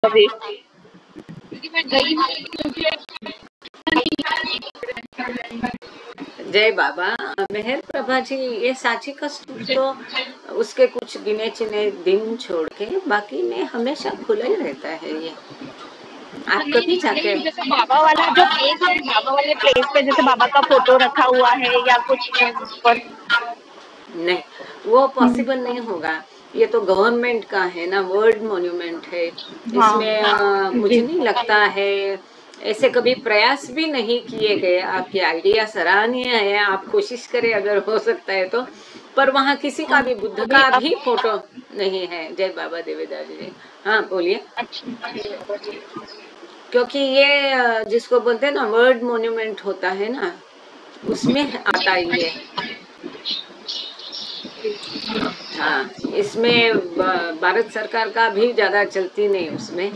अभी क्योंकि मैं गई नहीं। जय बाबा मेहर प्रभा जी, ये सांची का स्तूप तो उसके कुछ गिने चुने दिन छोड़ के बाकी में हमेशा खुला ही रहता है। ये आप कभी जाके जैसे बाबा वाला जो प्लेस है, बाबा वाले प्लेस पे जैसे बाबा का फोटो रखा हुआ है या कुछ पर नहीं, वो पॉसिबल नहीं होगा। ये तो गवर्नमेंट का है ना, वर्ल्ड मॉन्यूमेंट है। इसमें मुझे नहीं लगता है ऐसे कभी प्रयास भी नहीं किए गए। आपकी आइडिया सराहनीय है, आप कोशिश करें अगर हो सकता है तो। पर वहाँ किसी का भी बुद्ध का भी फोटो नहीं है। जय बाबा देवीदास जी। हाँ बोलिए। क्योंकि ये जिसको बोलते हैं ना वर्ल्ड मॉन्यूमेंट होता है ना, उसमें आता ही है। हाँ, इसमें भारत सरकार का भी ज्यादा चलती नहीं उसमें।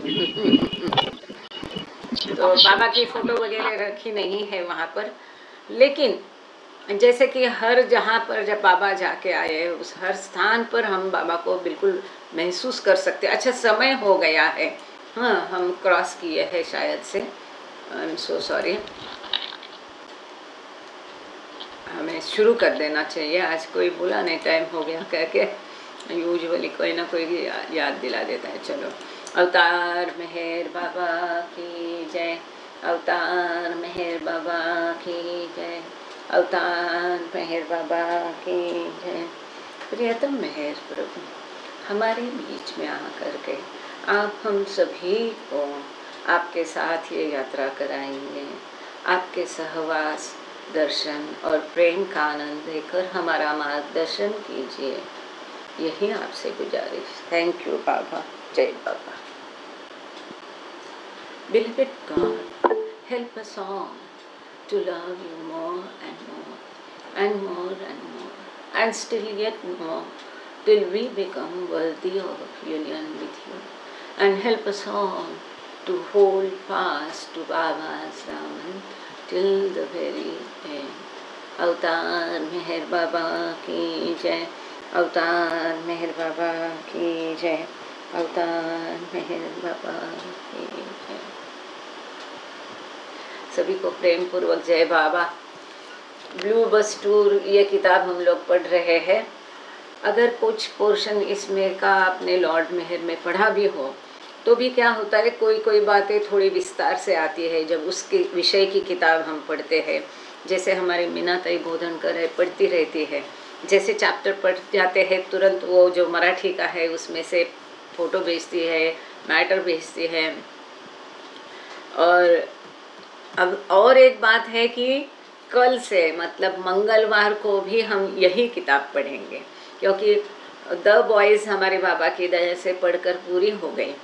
तो बाबा की फोटो वगैरह रखी नहीं है वहाँ पर। लेकिन जैसे कि हर जहाँ पर जब बाबा जाके आए उस हर स्थान पर हम बाबा को बिल्कुल महसूस कर सकते। अच्छा समय हो गया है, हाँ हम क्रॉस किए हैं शायद से। I am so sorry. हमें शुरू कर देना चाहिए। आज कोई बोला नहीं टाइम हो गया कह के, यूजुअली कोई ना कोई याद दिला देता है। चलो, अवतार मेहर बाबा की जय, अवतार मेहर बाबा की जय, अवतार मेहर बाबा की जय। प्रियतम मेहर प्रभु, हमारे बीच में आकर के आप हम सभी को आपके साथ ये यात्रा कराएंगे। आपके सहवास, दर्शन और प्रेम का आनंद देकर हमारा मार्गदर्शन कीजिए, यही आपसे गुजारिश। थैंक यू बाबा। जय बाबा। Beloved God, help us all to love you more and more and more and more and still yet more till we become worthy of union with you, and help us all to hold fast to Baba's Raman till the very end. अवतार मेहर बाबा की जय, अवतार मेहर बाबा की जय, अवतार मेहर बाबा की जय। सभी को प्रेम पूर्वक जय बाबा। ब्लू बस टूर ये किताब हम लोग पढ़ रहे हैं। अगर कुछ पोर्शन इसमें का आपने लॉर्ड मेहर में पढ़ा भी हो तो भी क्या होता है, कोई कोई बातें थोड़ी विस्तार से आती है जब उसके विषय की किताब हम पढ़ते हैं। जैसे हमारी मीना ताई बोधन कर पढ़ती रहती है, जैसे चैप्टर पढ़ जाते हैं तुरंत वो जो मराठी का है उसमें से फोटो भेजती है, मैटर भेजती है। और अब और एक बात है कि कल से मतलब मंगलवार को भी हम यही किताब पढ़ेंगे, क्योंकि द बॉयज़ हमारे बाबा की दया से पढ़कर पूरी हो गई।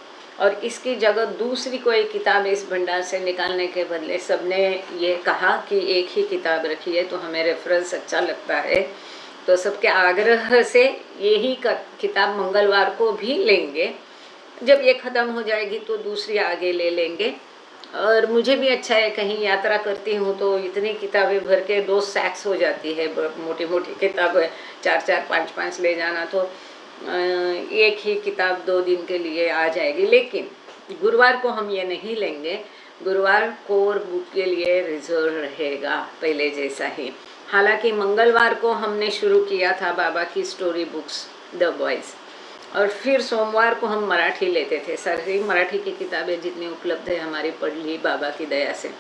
और इसकी जगह दूसरी कोई किताब इस भंडार से निकालने के बदले सबने ये कहा कि एक ही किताब रखिए तो हमें रेफरेंस अच्छा लगता है। तो सबके आग्रह से यही किताब मंगलवार को भी लेंगे। जब ये ख़त्म हो जाएगी तो दूसरी आगे ले लेंगे। और मुझे भी अच्छा है, कहीं यात्रा करती हूँ तो इतनी किताबें भर के 2 सैक्स हो जाती है, मोटी मोटी किताबें 4-4, 5-5 ले जाना, तो एक ही किताब 2 दिन के लिए आ जाएगी। लेकिन गुरुवार को हम ये नहीं लेंगे, गुरुवार कोर बुक के लिए रिजर्व रहेगा पहले जैसा ही। हालांकि मंगलवार को हमने शुरू किया था बाबा की स्टोरी बुक्स द बॉयज़, और फिर सोमवार को हम मराठी लेते थे। सारी मराठी की किताबें जितनी उपलब्ध है हमारी पढ़ ली बाबा की दया से।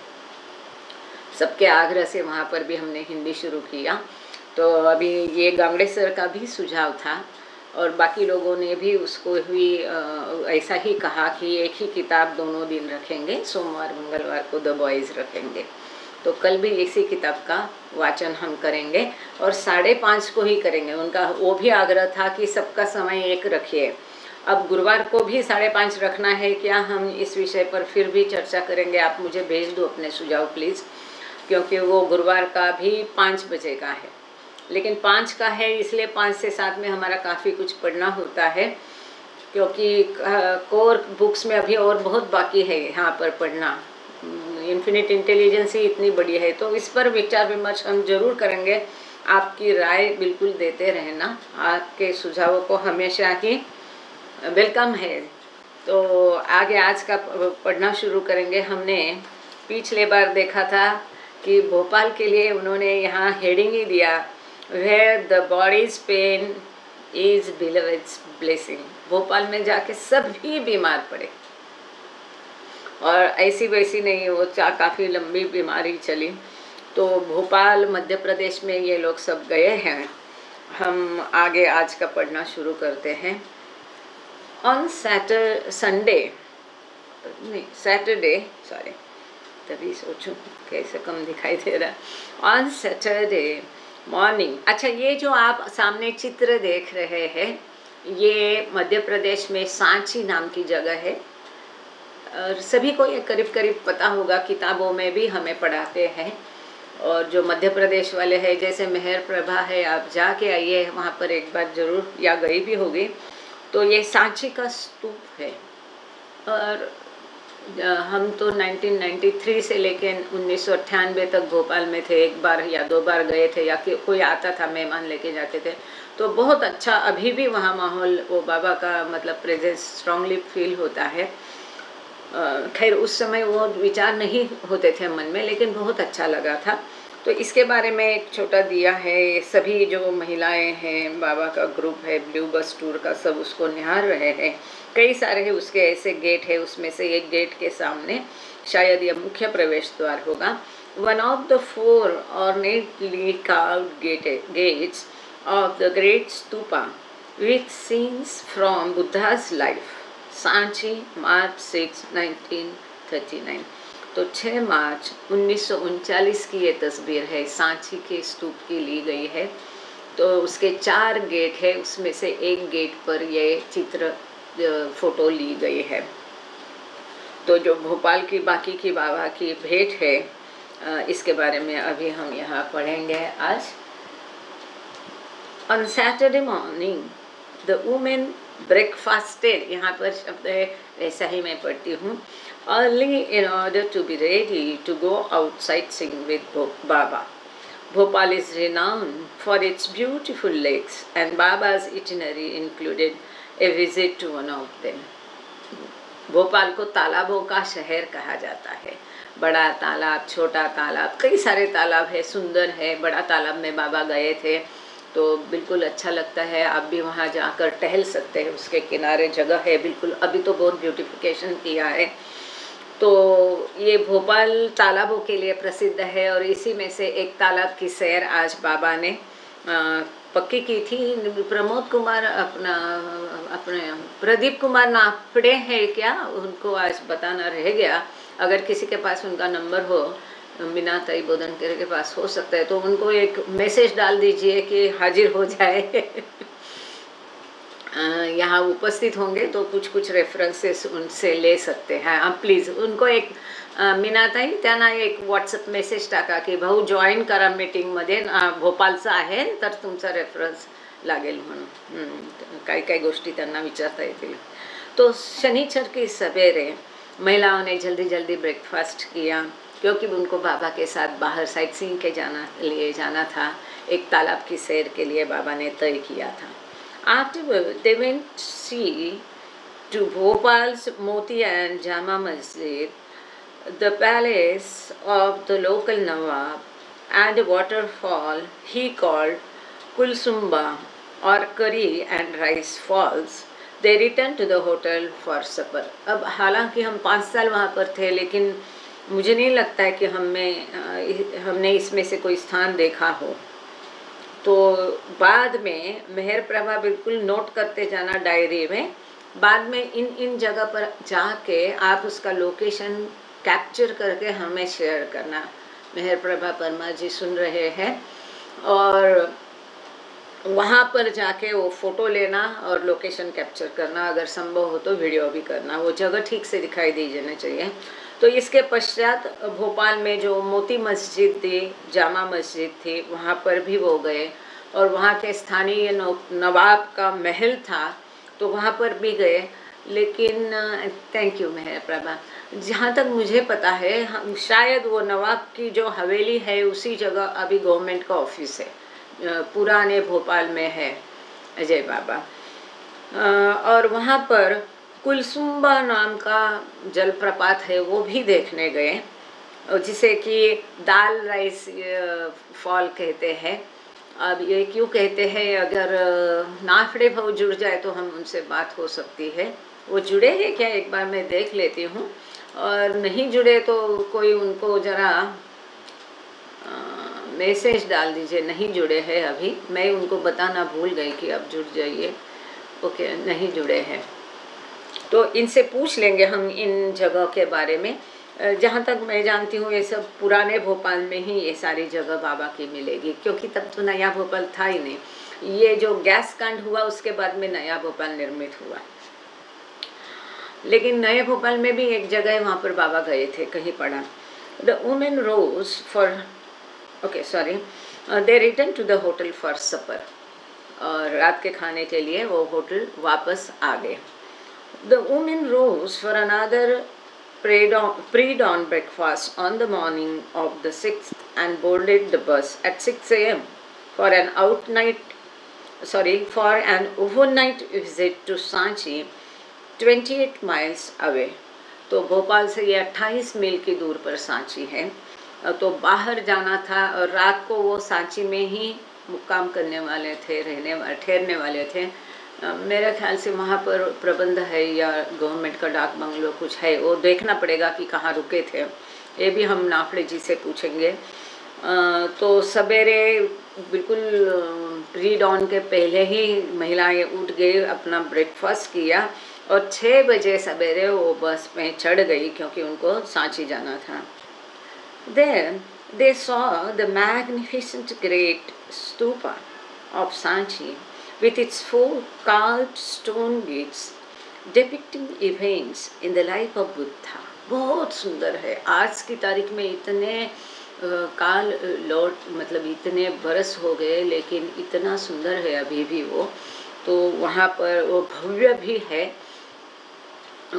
सबके आग्रह से वहाँ पर भी हमने हिंदी शुरू किया। तो अभी ये गांगड़े सर का भी सुझाव था और बाकी लोगों ने भी उसको भी ऐसा ही कहा कि एक ही किताब दोनों दिन रखेंगे, सोमवार मंगलवार को द बॉयज़ रखेंगे। तो कल भी इसी किताब का वाचन हम करेंगे और 5:30 को ही करेंगे। उनका वो भी आग्रह था कि सबका समय एक रखिए। अब गुरुवार को भी 5:30 रखना है क्या, हम इस विषय पर फिर भी चर्चा करेंगे। आप मुझे भेज दो अपने सुझाव प्लीज़, क्योंकि वो गुरुवार का भी 5 बजे का है। लेकिन 5 का है इसलिए 5 से 7 में हमारा काफ़ी कुछ पढ़ना होता है, क्योंकि कोर बुक्स में अभी और बहुत बाकी है यहाँ पर पढ़ना। इन्फिनिट इंटेलिजेंस ही इतनी बड़ी है, तो इस पर विचार विमर्श हम जरूर करेंगे। आपकी राय बिल्कुल देते रहना, आपके सुझावों को हमेशा ही वेलकम है। तो आगे आज का पढ़ना शुरू करेंगे। हमने पिछले बार देखा था कि भोपाल के लिए उन्होंने यहाँ हेडिंग ही दिया, where the body's pain is believed's blessing. Bhopal में जाके सभी बीमार पड़े और ऐसी वैसी नहीं, वो काफ़ी लंबी बीमारी चली। तो भोपाल मध्य प्रदेश में ये लोग सब गए हैं। हम आगे आज का पढ़ना शुरू करते हैं। ऑन सैटरडे, सॉरी, तभी सोचूं कैसे कम दिखाई दे रहा। On Saturday morning. अच्छा, ये जो आप सामने चित्र देख रहे हैं ये मध्य प्रदेश में सांची नाम की जगह है और सभी को ये करीब करीब पता होगा, किताबों में भी हमें पढ़ाते हैं। और जो मध्य प्रदेश वाले हैं जैसे मेहर प्रभा है, आप जाके आइए वहाँ पर एक बार ज़रूर, या गई भी होगी। तो ये सांची का स्तूप है और हम तो 1993 से लेकर 1998 तक भोपाल में थे। एक बार या दो बार गए थे, या कोई आता था मेहमान लेके जाते थे। तो बहुत अच्छा अभी भी वहाँ माहौल, वो बाबा का मतलब प्रेजेंस स्ट्रांगली फील होता है। खैर उस समय वो विचार नहीं होते थे मन में, लेकिन बहुत अच्छा लगा था। तो इसके बारे में एक छोटा दिया है। सभी जो महिलाएं हैं, बाबा का ग्रुप है ब्लू बस टूर का, सब उसको निहार रहे हैं। कई सारे हैं उसके ऐसे गेट है, उसमें से एक गेट के सामने शायद यह मुख्य प्रवेश द्वार होगा। One of the 4 ornately carved gates of the great stupa with scenes from Buddha's life. Sanchi, March 6, 1939। तो 6 मार्च 1939 की ये तस्वीर है, सांची के स्तूप की ली गई है। तो उसके 4 गेट है, उसमें से एक गेट पर ये चित्र फोटो ली गई है। तो जो भोपाल की बाकी की बाबा की भेंट है, इसके बारे में अभी हम यहाँ पढ़ेंगे आज। On Saturday morning the women breakfasted, यहाँ पर शब्द है वैसा ही मैं पढ़ती हूँ, early in order to be ready to go outside sing with Baba. Bhopal is renowned for its beautiful lakes and Baba's itinerary included a visit to one of them. Bhopal को तालाबों का शहर कहा जाता है। बड़ा तालाब, छोटा तालाब, कई सारे तालाब है, सुंदर है। बड़ा तालाब में बाबा गए थे तो बिल्कुल अच्छा लगता है। आप भी वहाँ जाकर टहल सकते हैं, उसके किनारे जगह है बिल्कुल। अभी तो बहुत ब्यूटिफिकेशन किया है। तो ये भोपाल तालाबों के लिए प्रसिद्ध है और इसी में से एक तालाब की सैर आज बाबा ने पक्की की थी। प्रमोद कुमार अपने प्रदीप कुमार नाफड़े हैं क्या, उनको आज बताना रह गया। अगर किसी के पास उनका नंबर हो, मीना ताई बोधनकर के पास हो सकता है, तो उनको एक मैसेज डाल दीजिए कि हाजिर हो जाए। यहाँ उपस्थित होंगे तो कुछ रेफरन्सेस उनसे ले सकते हैं आप। प्लीज़ उनको एक मीनाताई त्यांना एक व्हॉट्सअप मेसेज टाका की भाऊ जॉईन करा मीटिंगमध्ये, भोपालचा आहे तर तुमचा रेफरन्स लागेल म्हणून। काही गोष्टी त्यांना विचारता येतील। तो शनिचर की सवेरे महिलाओं ने जल्दी जल्दी ब्रेकफास्ट किया क्योंकि उनको बाबा के साथ बाहर साइट सीइंग के लिए जाना था। एक तालाब की सैर के लिए बाबा ने तय किया था। Afterward, they went to see to Bhopal's Moti and Jama Masjid, the palace of the local Nawab, and a waterfall he called Kulsumba or Curry and Rice Falls. They returned to the hotel for supper. अब हालांकि हम 5 साल वहाँ पर थे, लेकिन मुझे नहीं लगता है कि हमने इसमें से कोई स्थान देखा हो। तो बाद में मेहर प्रभा बिल्कुल नोट करते जाना डायरी में। बाद में इन जगह पर जाके आप उसका लोकेशन कैप्चर करके हमें शेयर करना। मेहर प्रभा परमार जी सुन रहे हैं, और वहाँ पर जाके वो फ़ोटो लेना और लोकेशन कैप्चर करना, अगर संभव हो तो वीडियो भी करना। वो जगह ठीक से दिखाई दी जाना चाहिए। तो इसके पश्चात भोपाल में जो मोती मस्जिद थी, जामा मस्जिद थी, वहाँ पर भी वो गए और वहाँ के स्थानीय नवाब का महल था तो वहाँ पर भी गए। लेकिन थैंक यू मेहर प्रभा, जहाँ तक मुझे पता है हम शायद वो नवाब की जो हवेली है उसी जगह अभी गवर्नमेंट का ऑफिस है, पुराने भोपाल में है अजय बाबा। और वहाँ पर कुलसुम्बा नाम का जलप्रपात है, वो भी देखने गए, जिसे कि दाल राइस फॉल कहते हैं। अब ये क्यों कहते हैं, अगर नाफड़े भाव जुड़ जाए तो हम उनसे बात हो सकती है। वो जुड़े हैं क्या, एक बार मैं देख लेती हूँ, और नहीं जुड़े तो कोई उनको ज़रा मैसेज डाल दीजिए। नहीं जुड़े हैं अभी, मैं उनको बताना भूल गई कि अब जुड़ जाइए। ओके, नहीं जुड़े हैं तो इनसे पूछ लेंगे हम इन जगह के बारे में। जहाँ तक मैं जानती हूँ ये सब पुराने भोपाल में ही ये सारी जगह बाबा की मिलेगी, क्योंकि तब तो नया भोपाल था ही नहीं। ये जो गैस कांड हुआ उसके बाद में नया भोपाल निर्मित हुआ। लेकिन नए भोपाल में भी एक जगह है, वहाँ पर बाबा गए थे, कहीं पढ़ा। The women rose for they return to the hotel for supper, और रात के खाने के लिए वो होटल वापस आ गए। The women rose for another pre-dawn breakfast on the morning of the 6th and boarded the bus at 6 a.m. for an overnight visit to Sanchi, 28 miles away. तो भोपाल से ये 28 मील की दूर पर सांची है। तो बाहर जाना था, और रात को वो सांची में ही मुक्काम करने वाले थे, ठहरने वाले थे। मेरे ख्याल से वहाँ पर प्रबंध है या गवर्नमेंट का डाक बंगलो कुछ है, वो देखना पड़ेगा कि कहाँ रुके थे। ये भी हम नाफड़े जी से पूछेंगे। तो सवेरे बिल्कुल प्री डॉन के पहले ही महिलाएं उठ गई, अपना ब्रेकफास्ट किया, और 6 बजे सवेरे वो बस में चढ़ गई, क्योंकि उनको सांची जाना था। Then they saw the magnificent great stupa of Sanchi with its 4 carved stone gates depicting events in the life of Buddha. बहुत सुंदर है। आज की तारीख में इतने काल मतलब इतने बरस हो गए, लेकिन इतना सुंदर है अभी भी वो। तो वहाँ पर वो भव्य भी है।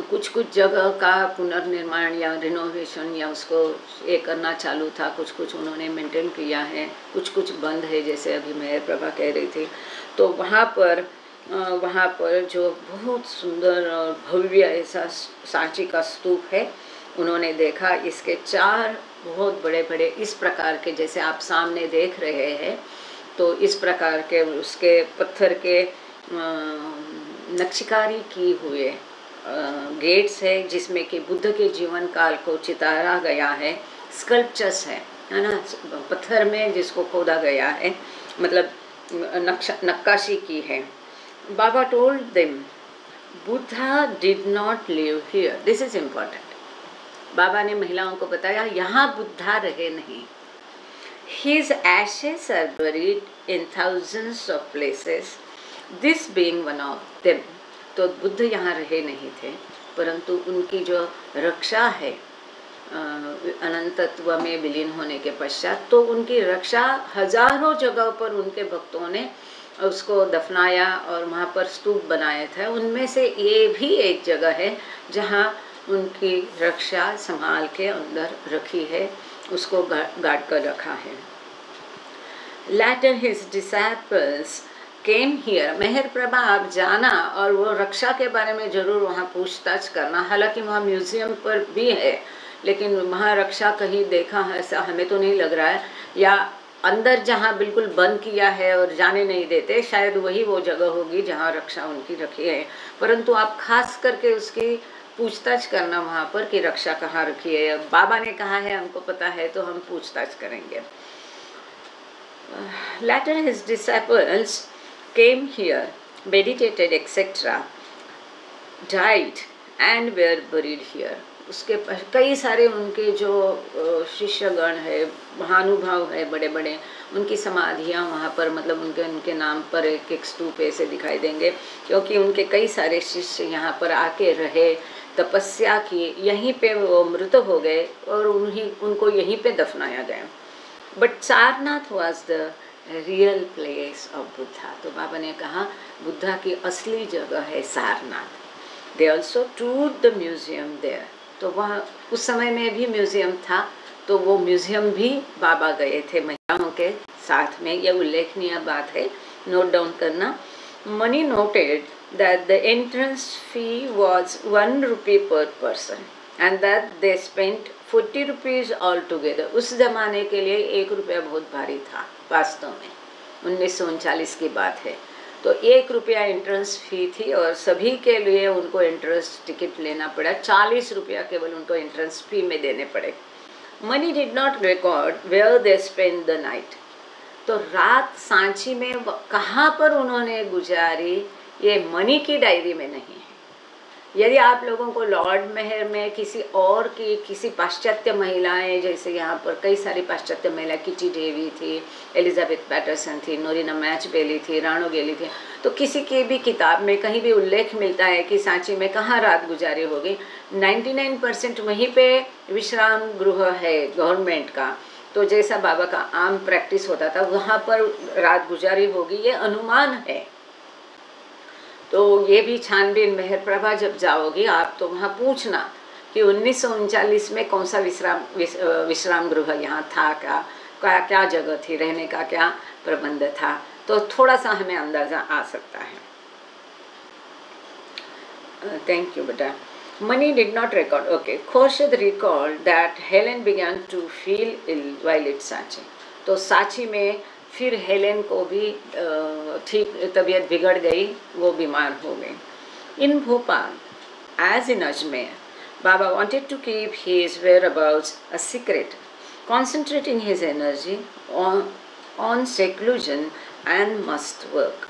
कुछ जगह का पुनर्निर्माण या रिनोवेशन या उसको ये करना चालू था, कुछ उन्होंने मेंटेन किया है, कुछ बंद है, जैसे अभी मेयर प्रभा कह रही थी। तो वहाँ पर जो बहुत सुंदर और भव्य ऐसा सांची का स्तूप है, उन्होंने देखा। इसके 4 बहुत बड़े बड़े इस प्रकार के, जैसे आप सामने देख रहे हैं, तो इस प्रकार के उसके पत्थर के नक्शकारी की हुए गेट्स है, जिसमें कि बुद्ध के जीवन काल को चितारा गया है। स्कल्पचर्स है ना, पत्थर में जिसको खोदा गया है, मतलब नक्काशी की है। Baba told them Buddha did not live here, this is important. Baba ने महिलाओं को बताया यहाँ बुद्धा रहे नहीं। His ashes are buried in thousands of places, this being one of them. तो बुद्ध यहाँ रहे नहीं थे, परंतु उनकी जो रक्षा है अनंतत्व में विलीन होने के पश्चात, तो उनकी रक्षा हजारों जगहों पर उनके भक्तों ने उसको दफनाया और वहाँ पर स्तूप बनाए थे। उनमें से ये भी एक जगह है जहाँ उनकी रक्षा संभाल के अंदर रखी है, उसको गाड़ कर रखा है। Later his disciples came here. मेहर प्रभा, आप जाना और वो रक्षा के बारे में ज़रूर वहाँ पूछताछ करना। हालांकि वहाँ म्यूज़ियम पर भी है, लेकिन वहाँ रक्षा कहीं देखा है ऐसा हमें तो नहीं लग रहा है, या अंदर जहाँ बिल्कुल बंद किया है और जाने नहीं देते, शायद वही वो जगह होगी जहाँ रक्षा उनकी रखी है। परंतु आप खास करके उसकी पूछताछ करना वहाँ पर कि रक्षा कहाँ रखी है। बाबा ने कहा है, हमको पता है, तो हम पूछताछ करेंगे। Later his disciples came here, meditated etc., died and were buried here. उसके कई सारे उनके जो शिष्यगण है, महानुभाव है बड़े बड़े, उनकी समाधियाँ वहाँ पर, मतलब उनके नाम पर एक स्तूप ऐसे दिखाई देंगे, क्योंकि उनके कई सारे शिष्य यहाँ पर आके रहे, तपस्या की, यहीं पे वो मृत हो गए और उनको यहीं पे दफनाया गया। But Sarnath was the real place of Buddha. तो बाबा ने कहा बुद्धा की असली जगह है Sarnath. They also tour the museum there. तो वहाँ उस समय में भी म्यूजियम था, तो वो म्यूजियम भी बाबा गए थे महिलाओं के साथ में। यह उल्लेखनीय बात है, नोट डाउन करना। Money noted that the entrance fee was 1 rupee per person and that they spent 40 rupees altogether. उस जमाने के लिए 1 रुपया बहुत भारी था वास्तव में, 1939 की बात है। तो 1 रुपया एंट्रेंस फी थी और सभी के लिए उनको एंट्रेंस टिकट लेना पड़ा। 40 रुपया केवल उनको एंट्रेंस फी में देने पड़े। Mani did not record where they spend the night. तो रात सांची में कहाँ पर उन्होंने गुजारी ये मनी की डायरी में नहीं है। यदि आप लोगों को लॉर्ड मेहर में किसी और की किसी पाश्चात्य महिलाएं, जैसे यहाँ पर कई सारी पाश्चात्य महिला, किटी डेवी थी, एलिजाबेथ पैटरसन थी, नोरिना मैचबेली थी, राणो गेली थी, तो किसी की भी किताब में कहीं भी उल्लेख मिलता है कि सांची में कहाँ रात गुजारी होगी, 99% वहीं पे विश्राम गृह है गवर्नमेंट का। तो जैसा बाबा का आम प्रैक्टिस होता था वहाँ पर रात गुजारी होगी, ये अनुमान है। तो ये भी छानबीन मेहर प्रभा जब जाओगी आप तो वहाँ पूछना कि 1939 में कौन सा विश्राम गृह यहाँ था, क्या जगह थी, रहने का क्या प्रबंध था, तो थोड़ा सा हमें अंदाज़ा आ सकता है। थैंक यू बेटा। Many did not record. Okay, Khorshid recalled that Helen began to feel ill while at Sachi. तो साची में फिर हेलेन को भी ठीक तबीयत बिगड़ गई, वो बीमार हो गई। इन Bhopal as in Ajmer, Baba wanted to keep his whereabouts a secret, concentrating his energy on seclusion and must work.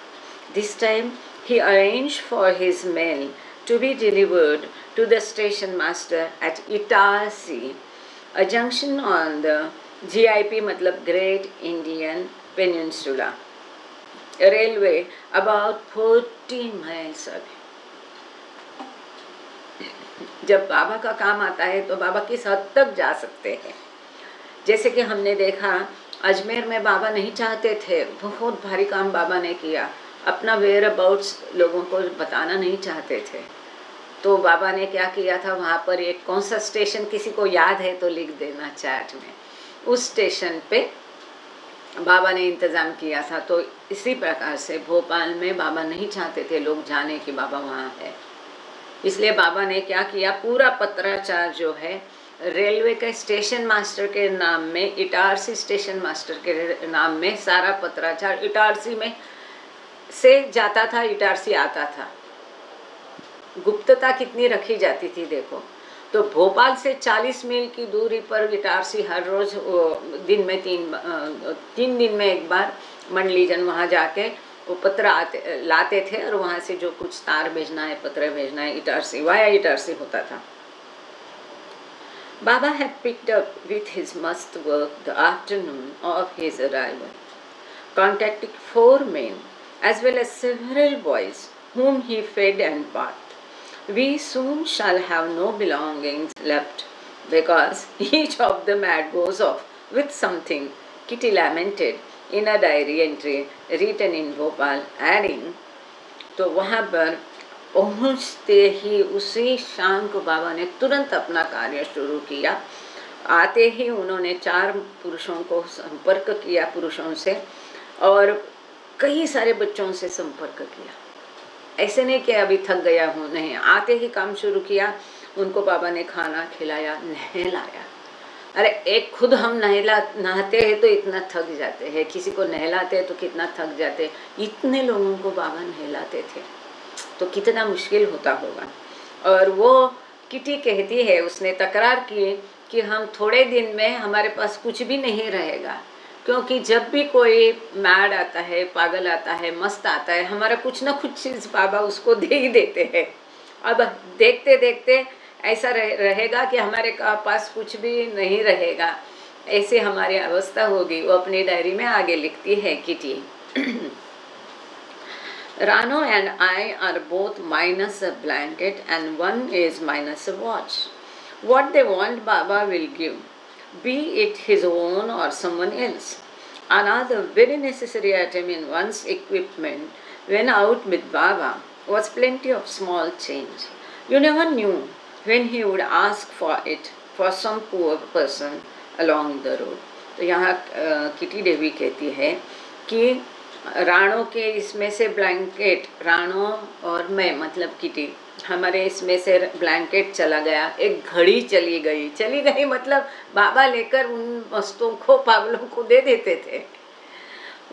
This time he arranged for his mail to be delivered to the station master at Itarsi, a junction on the GIP मतलब Great Indian Peninsula Railway, about 40 miles away. जब बाबा का काम आता है तो बाबा किस हद तक जा सकते हैं। जैसे कि हमने देखा अजमेर में बाबा नहीं चाहते थे, बहुत भारी काम बाबा ने किया, अपना वेयर अबाउट्स लोगों को बताना नहीं चाहते थे। तो बाबा ने क्या किया था, वहाँ पर एक कौन सा स्टेशन किसी को याद है तो लिख देना चैट में, उस स्टेशन पे बाबा ने इंतज़ाम किया था। तो इसी प्रकार से भोपाल में बाबा नहीं चाहते थे लोग जाने कि बाबा वहाँ है, इसलिए बाबा ने क्या किया, पूरा पत्राचार जो है रेलवे के स्टेशन मास्टर के नाम में, इटारसी स्टेशन मास्टर के नाम में सारा पत्राचार इटारसी में से जाता था, इटारसी आता था। गुप्तता कितनी रखी जाती थी देखो। तो भोपाल से 40 मील की दूरी पर इटारसी हर रोज़ दिन में तीन दिन में एक बार मंडलीजन वहाँ जाके वो पत्र लाते थे और वहाँ से जो कुछ तार भेजना है, पत्र भेजना है, इटारसी वाया इटारसी होता था। Baba had picked up with his must work the afternoon of his arrival, contacting 4 men as well as several boys whom he fed and bathed. We soon shall have no belongings left because each of the mad goes off with something, Kitty lamented in a diary entry written in Bhopal, adding, तो वहाँ पर पहुँचते ही उसी शाम को बाबा ने तुरंत अपना कार्य शुरू किया। आते ही उन्होंने 4 पुरुषों को संपर्क किया, पुरुषों से, और कई सारे बच्चों से संपर्क किया। ऐसे नहीं कि अभी थक गया हूँ, नहीं, आते ही काम शुरू किया। उनको बाबा ने खाना खिलाया, नहलाया। अरे एक खुद हम नहाते हैं तो इतना थक जाते हैं, किसी को नहलाते हैं तो कितना थक जाते हैं, इतने लोगों को बाबा नहलाते थे तो कितना मुश्किल होता होगा। और वो किटी कहती है, उसने तकरार की कि हम थोड़े दिन में हमारे पास कुछ भी नहीं रहेगा, क्योंकि जब भी कोई मैड आता है, पागल आता है, मस्त आता है, हमारा कुछ ना कुछ चीज़ बाबा उसको दे ही देते हैं। अब देखते देखते ऐसा रहेगा कि हमारे पास कुछ भी नहीं रहेगा, ऐसे हमारी अवस्था होगी। वो अपनी डायरी में आगे लिखती है kitty, Rano and I are both minus a blanket and one is minus a watch. What they want Baba will give, be it his own or someone else. Another very necessary item in one's equipment when out with Baba was plenty of small change. You never knew when he would ask for it for some poor person along the road. तो यहाँ kitty देवी कहती है कि राणों के इसमें से blanket, राणों और मैं मतलब किटी, हमारे इसमें से ब्लैंकेट चला गया, एक घड़ी चली गई मतलब बाबा लेकर उन वस्तुओं को पागलों को दे देते थे।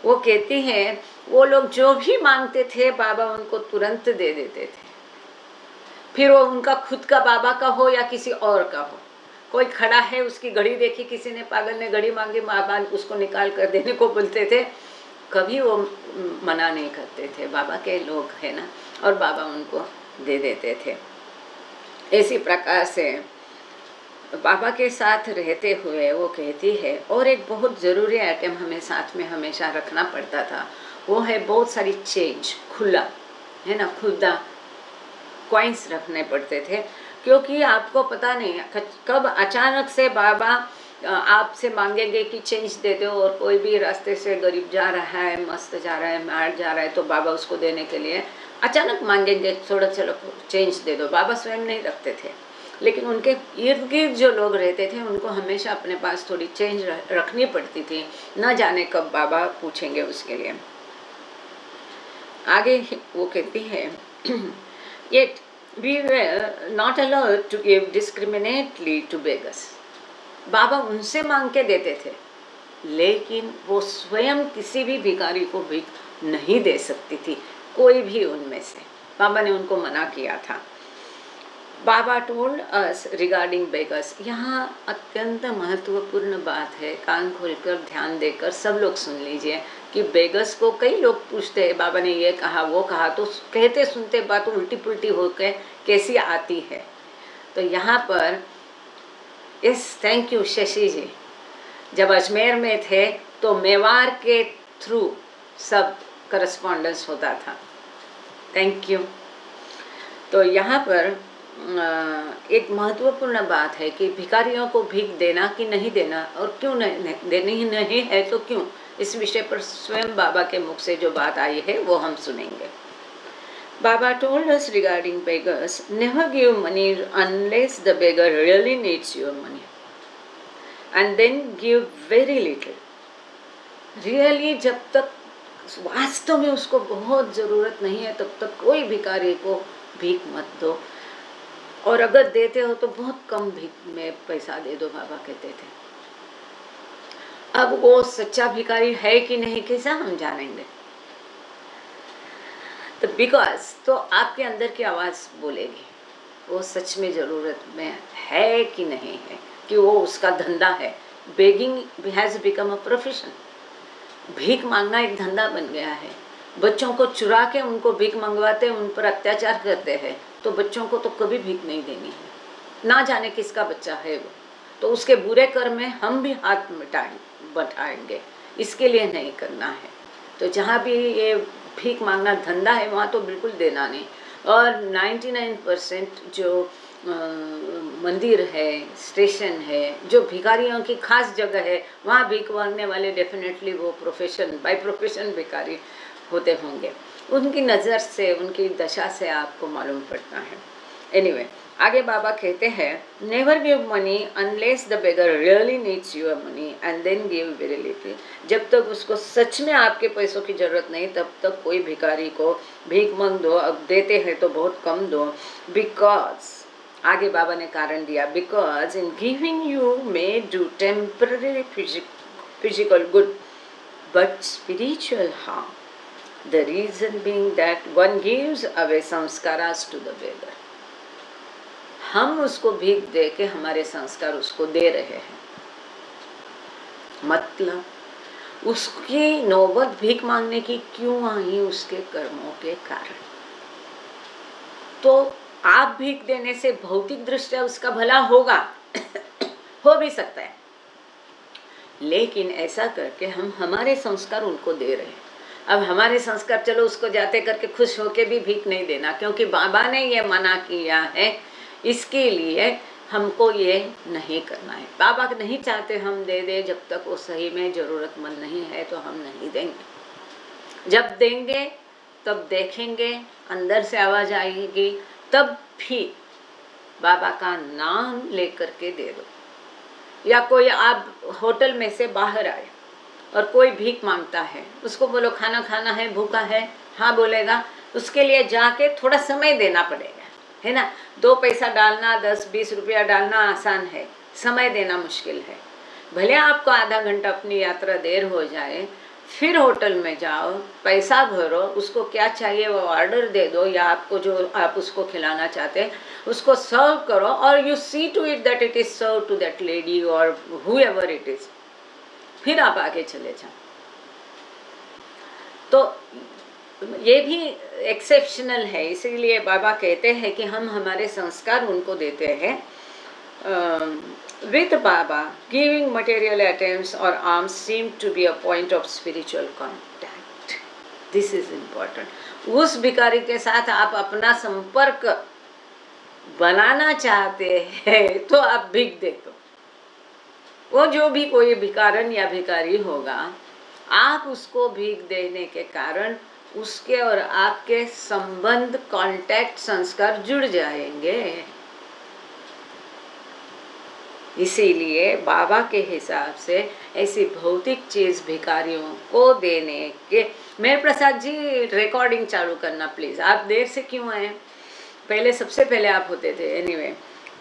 वो कहती हैं वो लोग जो भी मांगते थे बाबा उनको तुरंत दे देते थे। फिर वो उनका खुद का बाबा का हो या किसी और का हो, कोई खड़ा है उसकी घड़ी देखी, किसी ने पागल ने घड़ी मांगी, बाबा उसको निकाल कर देने को बोलते थे, कभी वो मना नहीं करते थे। बाबा के लोग है ना, और बाबा उनको दे देते थे। इसी प्रकार से बाबा के साथ रहते हुए वो कहती है, और एक बहुत ज़रूरी आइटम हमें साथ में हमेशा रखना पड़ता था, वो है बहुत सारी चेंज, खुला है ना, खुदा कॉइन्स रखने पड़ते थे, क्योंकि आपको पता नहीं कब अचानक से बाबा आपसे मांगेंगे कि चेंज दे दो, और कोई भी रास्ते से गरीब जा रहा है, मस्त जा रहा है, मार जा रहा है, तो बाबा उसको देने के लिए अचानक मांगेंगे, थोड़ा चलो चेंज दे दो। बाबा स्वयं नहीं रखते थे, लेकिन उनके इर्द गिर्द जो लोग रहते थे उनको हमेशा अपने पास थोड़ी चेंज रखनी पड़ती थी, न जाने कब बाबा पूछेंगे उसके लिए। आगे वो कहती है, yet we were not allowed to give discriminately to beggars. बाबा उनसे मांग के देते थे, लेकिन वो स्वयं किसी भी भिखारी को भीख नहीं दे सकती थी, कोई भी उनमें से। बाबा ने उनको मना किया था। बाबा टोल्ड अस रिगार्डिंग बेगर्स, यहाँ अत्यंत महत्वपूर्ण बात है, कान खोलकर ध्यान देकर सब लोग सुन लीजिए कि बेगर्स को कई लोग पूछते हैं बाबा ने ये कहा वो कहा, तो कहते सुनते बात उल्टी पुल्टी होकर कैसी आती है। तो यहाँ पर यस, थैंक यू शशि जी, जब अजमेर में थे तो मेवाड़ के थ्रू सब करस्पॉन्डेंस होता था, थैंक यू। तो यहाँ पर एक महत्वपूर्ण बात है कि भिखारियों को भीख देना कि नहीं देना, और क्यों नहीं देनी नहीं है तो क्यों, इस विषय पर स्वयं बाबा के मुख से जो बात आई है वो हम सुनेंगे। बाबा told us regarding beggars, never give money unless the beggar really needs your money, and then give very little. Really जब तक वास्तव में उसको बहुत ज़रूरत नहीं है तब तक कोई भिखारी को भीख मत दो, और अगर देते हो तो बहुत कम भीख में पैसा दे दो, बाबा कहते थे। अब वो सच्चा भिखारी है कि नहीं कैसा हम जानेंगे? तो बिकॉज तो आपके अंदर की आवाज़ बोलेगी वो सच में ज़रूरत में है कि नहीं है, कि वो उसका धंधा है। Begging has become a profession, भीख मांगना एक धंधा बन गया है। बच्चों को चुरा के उनको भीख मंगवाते, उन पर अत्याचार करते हैं, तो बच्चों को तो कभी भीख नहीं देनी है। ना जाने किसका बच्चा है वो, तो उसके बुरे कर्म में हम भी हाथ बटाएंगे, इसके लिए नहीं करना है। तो जहाँ भी ये भीख मांगना धंधा है वहाँ तो बिल्कुल देना नहीं। और 99% जो मंदिर है, स्टेशन है, जो भिखारियों की खास जगह है, वहाँ भीख मांगने वाले डेफिनेटली वो प्रोफेशन बाय प्रोफेशन भिखारी होते होंगे। उनकी नज़र से, उनकी दशा से आपको मालूम पड़ता है। एनीवे, आगे बाबा कहते हैं, never give money unless the beggar really needs your money and then give very little. जब तक उसको सच में आपके पैसों की ज़रूरत नहीं तब तक कोई भिखारी को भीख मंग दो, अब देते हैं तो बहुत कम दो। बिकॉज आगे बाबा ने कारण दिया, because in giving you may do temporary physical good but spiritual harm, the reason being that one gives away samskaras to the beggar. हम उसको भीख दे के हमारे संस्कार उसको दे रहे हैं, मतलब उसकी नौबत भीख मांगने की क्यों आई? उसके कर्मों के कारण। तो आप भीख देने से भौतिक दृष्टया उसका भला होगा हो भी सकता है, लेकिन ऐसा करके हम हमारे संस्कार उनको दे रहे हैं। अब हमारे संस्कार, चलो उसको जाते करके खुश होके भी भीख नहीं देना, क्योंकि बाबा ने ये मना किया है, इसके लिए हमको ये नहीं करना है। बाबा नहीं चाहते हम दे दे, जब तक वो सही में ज़रूरतमंद नहीं है तो हम नहीं देंगे। जब देंगे तब देखेंगे, अंदर से आवाज़ आएगी, तब भी बाबा का नाम लेकर के दे दो। या कोई आप होटल में से बाहर आए और कोई भीख मांगता है, उसको बोलो खाना खाना है, भूखा है, हाँ बोलेगा, उसके लिए जाके थोड़ा समय देना पड़ेगा, है ना। 2 पैसा डालना, 10-20 रुपया डालना आसान है, समय देना मुश्किल है। भले आपको आधा घंटा अपनी यात्रा देर हो जाए, फिर होटल में जाओ, पैसा भरो, उसको क्या चाहिए वो ऑर्डर दे दो, या आपको जो आप उसको खिलाना चाहते हैं उसको सर्व करो, और you see to it that it is serve to that lady और हुएवर इट इज, फिर आप आगे चले जाओ। तो ये भी एक्सेप्शनल है, इसीलिए बाबा कहते हैं कि हम हमारे संस्कार उनको देते हैं। With Baba, giving material items or alms seemed to be a point of spiritual contact. This is important. उस भिखारी के साथ आप अपना संपर्क बनाना चाहते हैं तो आप भीख दे दो। वो जो भी कोई भिखारन या भिखारी होगा, आप उसको भीख देने के कारण उसके और आपके संबंध, कांटेक्ट, संस्कार जुड़ जाएंगे। इसीलिए बाबा के हिसाब से ऐसी भौतिक चीज भिखारियों को देने के। मेहर प्रसाद जी रिकॉर्डिंग चालू करना प्लीज, आप देर से क्यों आए? पहले सबसे पहले आप होते थे। एनीवे,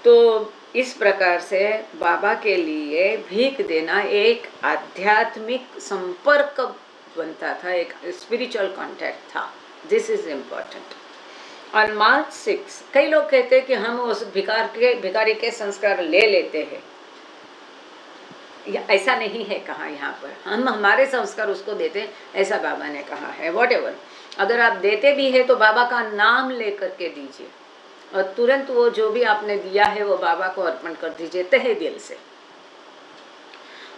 तो इस प्रकार से बाबा के लिए भीख देना एक आध्यात्मिक संपर्क बनता था, एक स्पिरिचुअल कांटेक्ट था। This is important. On March 6 कई लोग कहते हैं कि हम उस भिखारी के संस्कार ले लेते हैं, ऐसा नहीं है कहा यहाँ पर, हम हमारे संस्कार उसको देते हैं, ऐसा बाबा ने कहा है। व्हाटएवर, अगर आप देते भी है तो बाबा का नाम लेकर के दीजिए, और तुरंत वो जो भी आपने दिया है वो बाबा को अर्पण कर दीजिए तहे दिल से।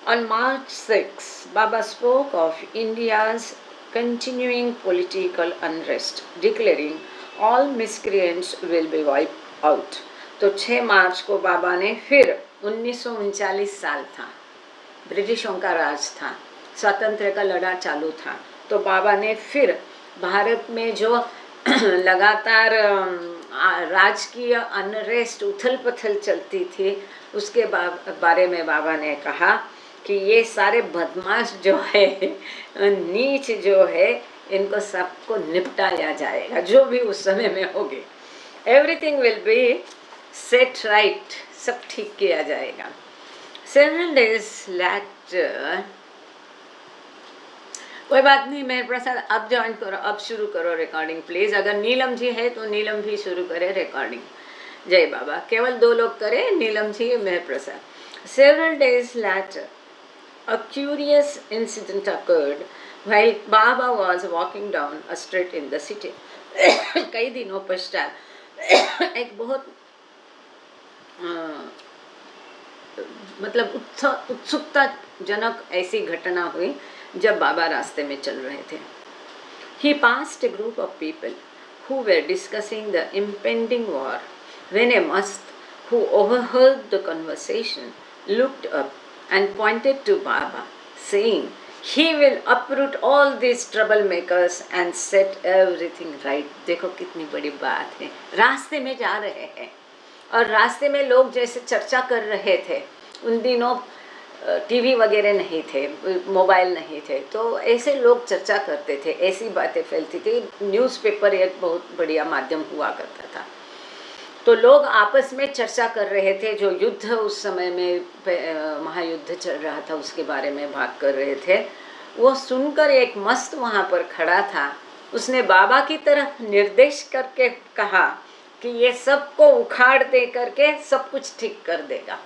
On March 6, Baba spoke of India's continuing political unrest, declaring all miscreants will be wiped out. तो 6 मार्च को बाबा ने फिर 1939 साल था, ब्रिटिशों का राज था, स्वातंत्र्य का लड़ा चालू था, तो बाबा ने फिर भारत में जो लगातार राजकीय अनरेस्ट, उथल पुथल चलती थी, उसके बारे में बाबा ने कहा कि ये सारे बदमाश जो है, नीच जो है, इनको सबको निपटाया जाएगा, जो भी उस समय में होगी। Everything will be set right, सब ठीक किया जाएगा। Several days later, कोई बात नहीं मेहर प्रसाद, अब ज्वाइन करो, अब शुरू करो रिकॉर्डिंग प्लीज। अगर नीलम जी है तो नीलम भी शुरू करे रिकॉर्डिंग। जय बाबा, केवल 2 लोग करें, नीलम जी, मेहर प्रसाद। Several days later, a curious incident occurred while Baba was walking down a street in the city. कई दिनों पश्चात एक बहुत मतलब उत्सुकता जनक ऐसी घटना हुई जब बाबा रास्ते में चल रहे थे। He passed a group of people who were discussing the impending war when a mast who overheard the conversation looked up and pointed to Baba, saying, "He will uproot all these troublemakers and set everything right." देखो कितनी बड़ी बात है। रास्ते में जा रहे हैं और रास्ते में लोग जैसे चर्चा कर रहे थे, उन दिनों टीवी वगैरह नहीं थे, मोबाइल नहीं थे, तो ऐसे लोग चर्चा करते थे, ऐसी बातें फैलती थी। न्यूज़पेपर एक बहुत बढ़िया माध्यम हुआ करता था, तो लोग आपस में चर्चा कर रहे थे। जो युद्ध उस समय में महायुद्ध चल रहा था उसके बारे में बात कर रहे थे। वो सुनकर एक मस्त वहाँ पर खड़ा था, उसने बाबा की तरफ निर्देश करके कहा कि ये सबको उखाड़ दे करके सब कुछ ठीक कर देगा।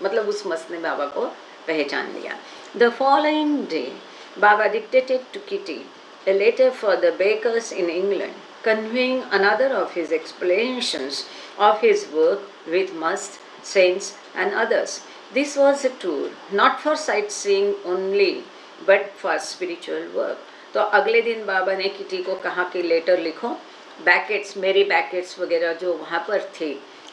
मतलब उस मस्त ने बाबा को पहचान लिया। The following day, Baba dictated to Kitty a letter for the bakers in England, conveying another of his explanations of his work with must, saints and others. This was a tour not for sightseeing only, but for spiritual work. तो अगले दिन बाबा ने kitty को कहा कि letter लिखो, Beckett's, मेरी Beckett's वगैरह जो वहाँ पर थी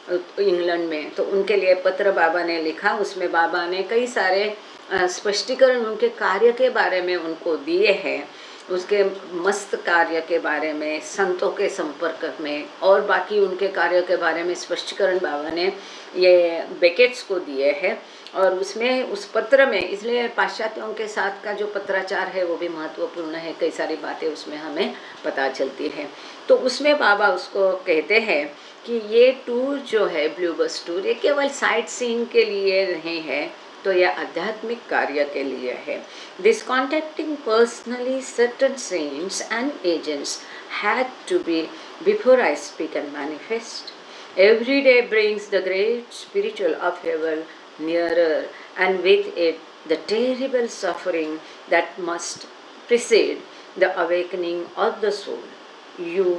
इंग्लैंड में, तो उनके लिए पत्र बाबा ने लिखा। उसमें बाबा ने कई सारे स्पष्टीकरण उनके कार्य के बारे में उनको दिए हैं, उसके मस्त कार्य के बारे में, संतों के संपर्क में, और बाकी उनके कार्य के बारे में स्पष्टीकरण बाबा ने ये बेकेट्स को दिए हैं। और उसमें उस पत्र में, इसलिए पाश्चात्यों के साथ का जो पत्राचार है वो भी महत्वपूर्ण है, कई सारी बातें उसमें हमें पता चलती है। तो उसमें बाबा उसको कहते हैं कि ये टूर जो है ब्लू बस टूर, ये केवल साइट सीइंग के लिए नहीं है, तो यह आध्यात्मिक कार्य के लिए है। This contacting personally certain saints and agents had to be before I speak and manifest. Every day brings the great spiritual upheaval nearer, and with it the terrible suffering that must precede the awakening of the soul. You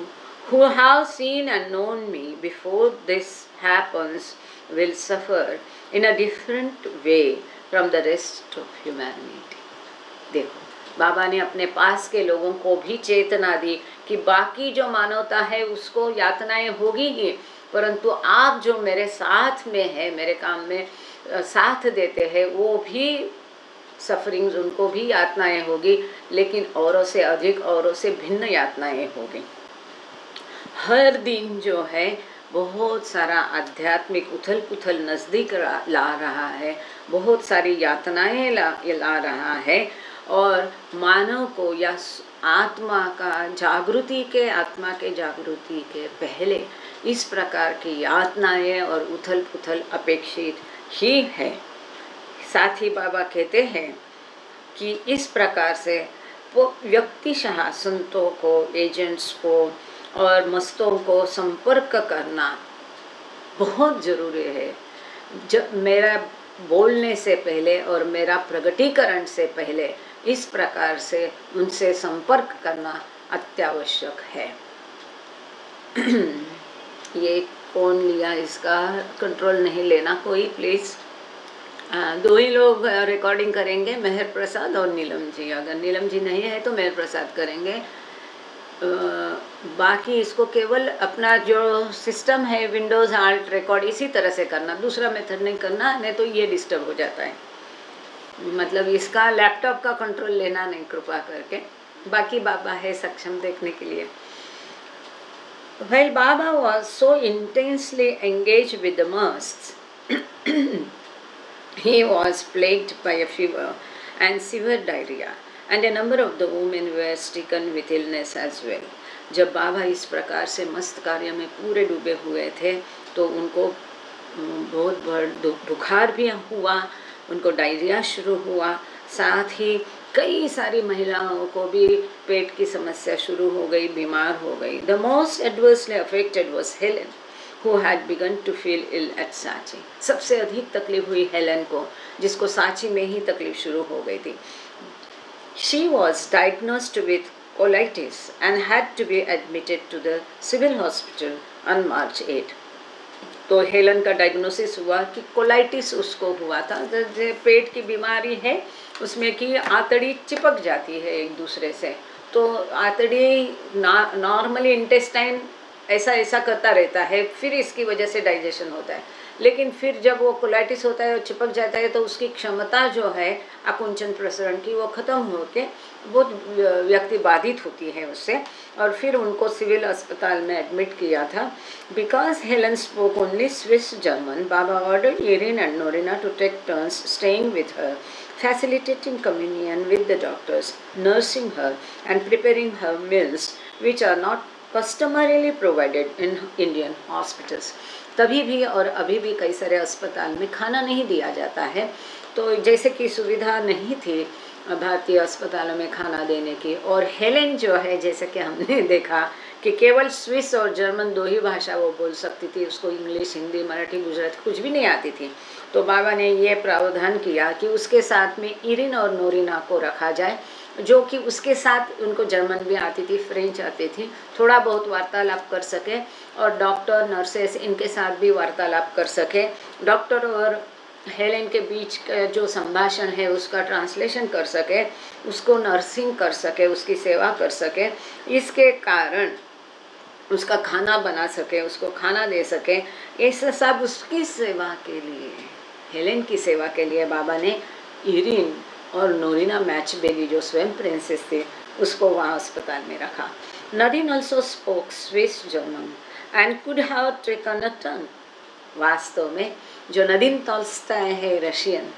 who have seen and known me before this happens will suffer in a different way from the rest of humanity. देखो, बाबा ने अपने पास के लोगों को भी चेतना दी कि बाकी जो मानवता है उसको यातनाएं होगी ही, परंतु आप जो मेरे साथ में है, मेरे काम में साथ देते हैं, वो भी सफरिंग्स, उनको भी यातनाएं होगी, लेकिन औरों से अधिक, औरों से भिन्न यातनाएं होगी। हर दिन जो है बहुत सारा आध्यात्मिक उथल पुथल नज़दीक ला रहा है, बहुत सारी यातनाएं ला रहा है, और मानव को या आत्मा के जागृति के पहले इस प्रकार की यातनाएं और उथल पुथल अपेक्षित ही है। साथ ही बाबा कहते हैं कि इस प्रकार से व्यक्तिशः संतों को, एजेंट्स को और मस्तों को संपर्क करना बहुत ज़रूरी है। जब मेरा बोलने से पहले और मेरा प्रगटीकरण से पहले इस प्रकार से उनसे संपर्क करना अत्यावश्यक है। ये कौन लिया, इसका कंट्रोल नहीं लेना कोई प्लीज़। दो ही लोग रिकॉर्डिंग करेंगे, मेहर प्रसाद और नीलम जी। अगर नीलम जी नहीं है तो मेहर प्रसाद करेंगे। बाकी इसको केवल अपना जो सिस्टम है विंडोज़ आल्ट रिकॉर्ड इसी तरह से करना, दूसरा मेथड नहीं करना, नहीं तो ये डिस्टर्ब हो जाता है। मतलब इसका लैपटॉप का कंट्रोल लेना नहीं कृपा करके। बाकी बाबा है सक्षम देखने के लिए। While Baba was so intensely engaged with the masts, he was plagued by a fever and severe diarrhea, and a number of the women were stricken with illness as well. जब बाबा इस प्रकार से मस्त कार्य में पूरे डूबे हुए थे तो उनको बहुत बुखार भी हुआ, उनको डायरिया शुरू हुआ, साथ ही कई सारी महिलाओं को भी पेट की समस्या शुरू हो गई, बीमार हो गई। The most adversely affected was Helen, who had begun to feel ill at Sachi. सबसे अधिक तकलीफ हुई हेलन को, जिसको साची में ही तकलीफ शुरू हो गई थी। She was diagnosed with colitis and had to be admitted to the civil hospital on March 8. तो हेलन का डायग्नोसिस हुआ कि कोलाइटिस उसको हुआ था, जो पेट की बीमारी है उसमें कि आंतड़ी चिपक जाती है एक दूसरे से। तो आंतड़ी नॉर्मली इंटेस्टाइन ऐसा करता रहता है, फिर इसकी वजह से डाइजेशन होता है, लेकिन फिर जब वो कोलाइटिस होता है और चिपक जाता है तो उसकी क्षमता जो है आकुंचन प्रसरण की वो ख़त्म होकर बहुत व्यक्ति बाधित होती है उससे, और फिर उनको सिविल अस्पताल में एडमिट किया था। Because Helen spoke only Swiss German, Baba ordered Irene and Norina to take turns staying with her, facilitating communion with the doctors, nursing her and preparing her meals which are not customarily provided in Indian hospitals. तभी भी और अभी भी कई सारे अस्पताल में खाना नहीं दिया जाता है, तो जैसे कि सुविधा नहीं थी भारतीय अस्पतालों में खाना देने की। और हेलेन जो है, जैसे कि हमने देखा कि केवल स्विस और जर्मन दो ही भाषा वो बोल सकती थी, उसको इंग्लिश, हिंदी, मराठी, गुजराती कुछ भी नहीं आती थी। तो बाबा ने ये प्रावधान किया कि उसके साथ में इरिन और नोरिना को रखा जाए, जो कि उसके साथ उनको जर्मन भी आती थी, फ्रेंच आती थी, थोड़ा बहुत वार्तालाप कर सके, और डॉक्टर, नर्सेस इनके साथ भी वार्तालाप कर सके। डॉक्टर और हेलेन के बीच का जो संभाषण है उसका ट्रांसलेशन कर सके, उसको नर्सिंग कर सके, उसकी सेवा कर सके, इसके कारण उसका खाना बना सके, उसको खाना दे सके। ये सब उसकी सेवा के लिए, हेलेन की सेवा के लिए बाबा ने इरिन और नोरिना मैच बेली जो स्वयं प्रिंसेस थी उसको वहाँ अस्पताल में रखा। Nadine also spoke Swiss German and could have taken a turn. वास्तव में जो नदीम टॉल्स्टॉय है रशियन,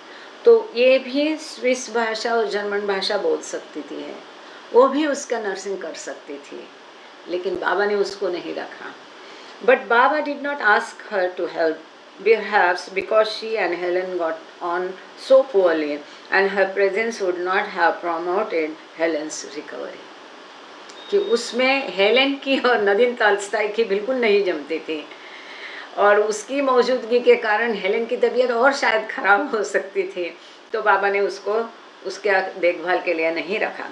तो ये भी स्विस भाषा और जर्मन भाषा बोल सकती थी है, वो भी उसका नर्सिंग कर सकती थी, लेकिन बाबा ने उसको नहीं रखा. But Baba did not ask her to help, perhaps because she and Helen got on so poorly and her presence would not have promoted Helen's recovery. कि उसमें हेलेन की और नदीम टॉल्स्टॉय की बिल्कुल नहीं जमती थी, और उसकी मौजूदगी के कारण हेलेन की तबीयत और शायद खराब हो सकती थी, तो बाबा ने उसको उसके देखभाल के लिए नहीं रखा.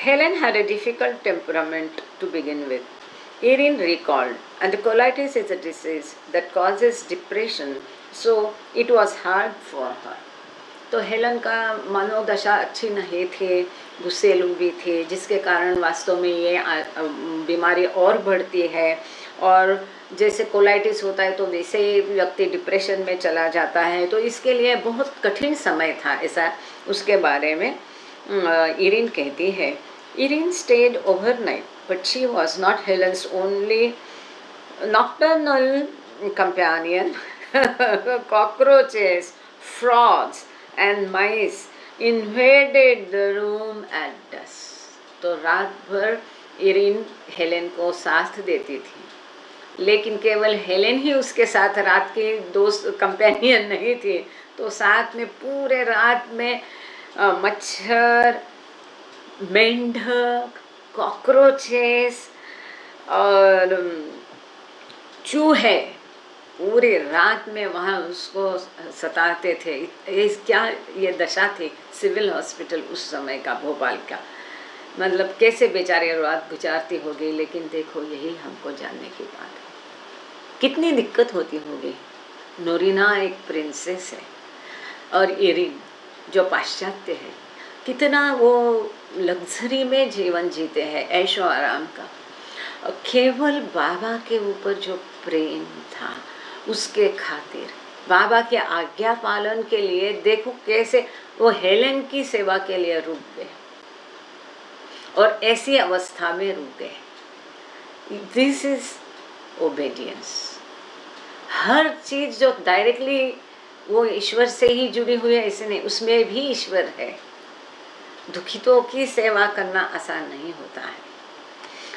Helen had a difficult temperament to begin with, Irene recalled, and colitis is a disease that causes depression, so it was hard for her. तो हेलन का मनोदशा अच्छी नहीं थी, गुस्सेलू भी थी, जिसके कारण वास्तव में ये बीमारी और बढ़ती है, और जैसे कोलाइटिस होता है तो वैसे व्यक्ति डिप्रेशन में चला जाता है, तो इसके लिए बहुत कठिन समय था ऐसा उसके बारे में इरिन कहती है. Irene stayed overnight, but she was not Helen's only nocturnal companion. Cockroaches, frogs and mice invaded the room at dusk. तो रात भर इरिन हेलेन को साथ देती थी, लेकिन केवल हेलेन ही उसके साथ रात की दोस्त कंपेनियन नहीं थी, तो साथ में पूरे रात में मच्छर, मेंढक, कॉकरोचेस और चूहे पूरी रात में वहाँ उसको सताते थे. ये दशा थी सिविल हॉस्पिटल उस समय का, भोपाल का. मतलब कैसे बेचारे रात गुजारती होगी, लेकिन देखो यही हमको जानने की बात है, कितनी दिक्कत होती होगी. नोरिना एक प्रिंसेस है और इरिन जो पाश्चात्य है, कितना वो लग्जरी में जीवन जीते हैं, ऐशो आराम का. केवल बाबा के ऊपर जो प्रेम था उसके खातिर, बाबा के आज्ञा पालन के लिए, देखो कैसे वो हेलेन की सेवा के लिए रुक गए और ऐसी अवस्था में रुक गए. This is ओबेडियंस. हर चीज जो डायरेक्टली वो ईश्वर से ही जुड़ी हुई है ऐसे नहीं, उसमें भी ईश्वर है. दुखितों की सेवा करना आसान नहीं होता है.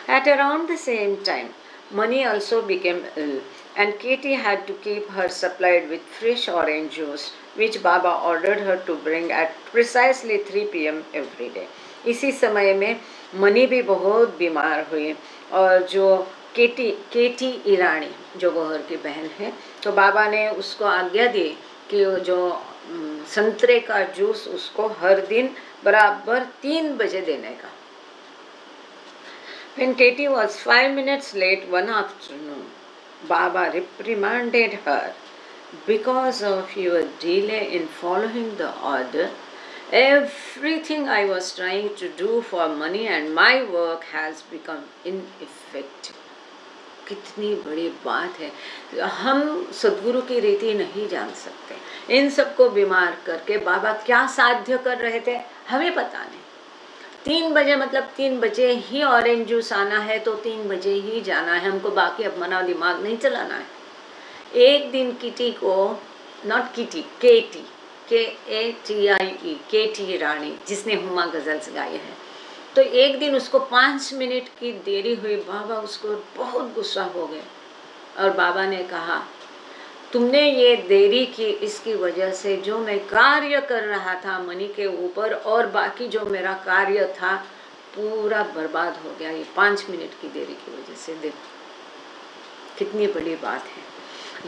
At around the same time, Mani also became ill, and Katie had to keep her supplied with fresh orange juice, which Baba ordered her to bring at precisely 3 p.m. every day. इसी समय में money भी बहुत बीमार हुई, और जो केटी ईरानी जो गौहर की बहन है, तो बाबा ने उसको आज्ञा दी कि जो संतरे का जूस उसको हर दिन बराबर 3 बजे देने का. When Katie was 5 minutes late one afternoon, Baba reprimanded her, because of your delay in following the order, everything I was trying to do for money and my work has become ineffective. कितनी बड़ी बात है. हम सद्गुरु की रीति नहीं जान सकते. इन सबको बीमार करके बाबा क्या साध्य कर रहे थे हमें पता नहीं. 3 बजे मतलब 3 बजे ही ऑरेंज जूस आना है तो 3 बजे ही जाना है हमको, बाकी अपना दिमाग नहीं चलाना है. एक दिन किटी को, नॉट किटी, केटी, KATIE, केटी रानी, जिसने हुमा गजल्स गाए हैं, तो एक दिन उसको 5 मिनट की देरी हुई. बाबा उसको बहुत गुस्सा हो गए और बाबा ने कहा, तुमने ये देरी की, इसकी वजह से जो मैं कार्य कर रहा था मनी के ऊपर और बाकी जो मेरा कार्य था पूरा बर्बाद हो गया, ये 5 मिनट की देरी की वजह से. देखो कितनी बड़ी बात है.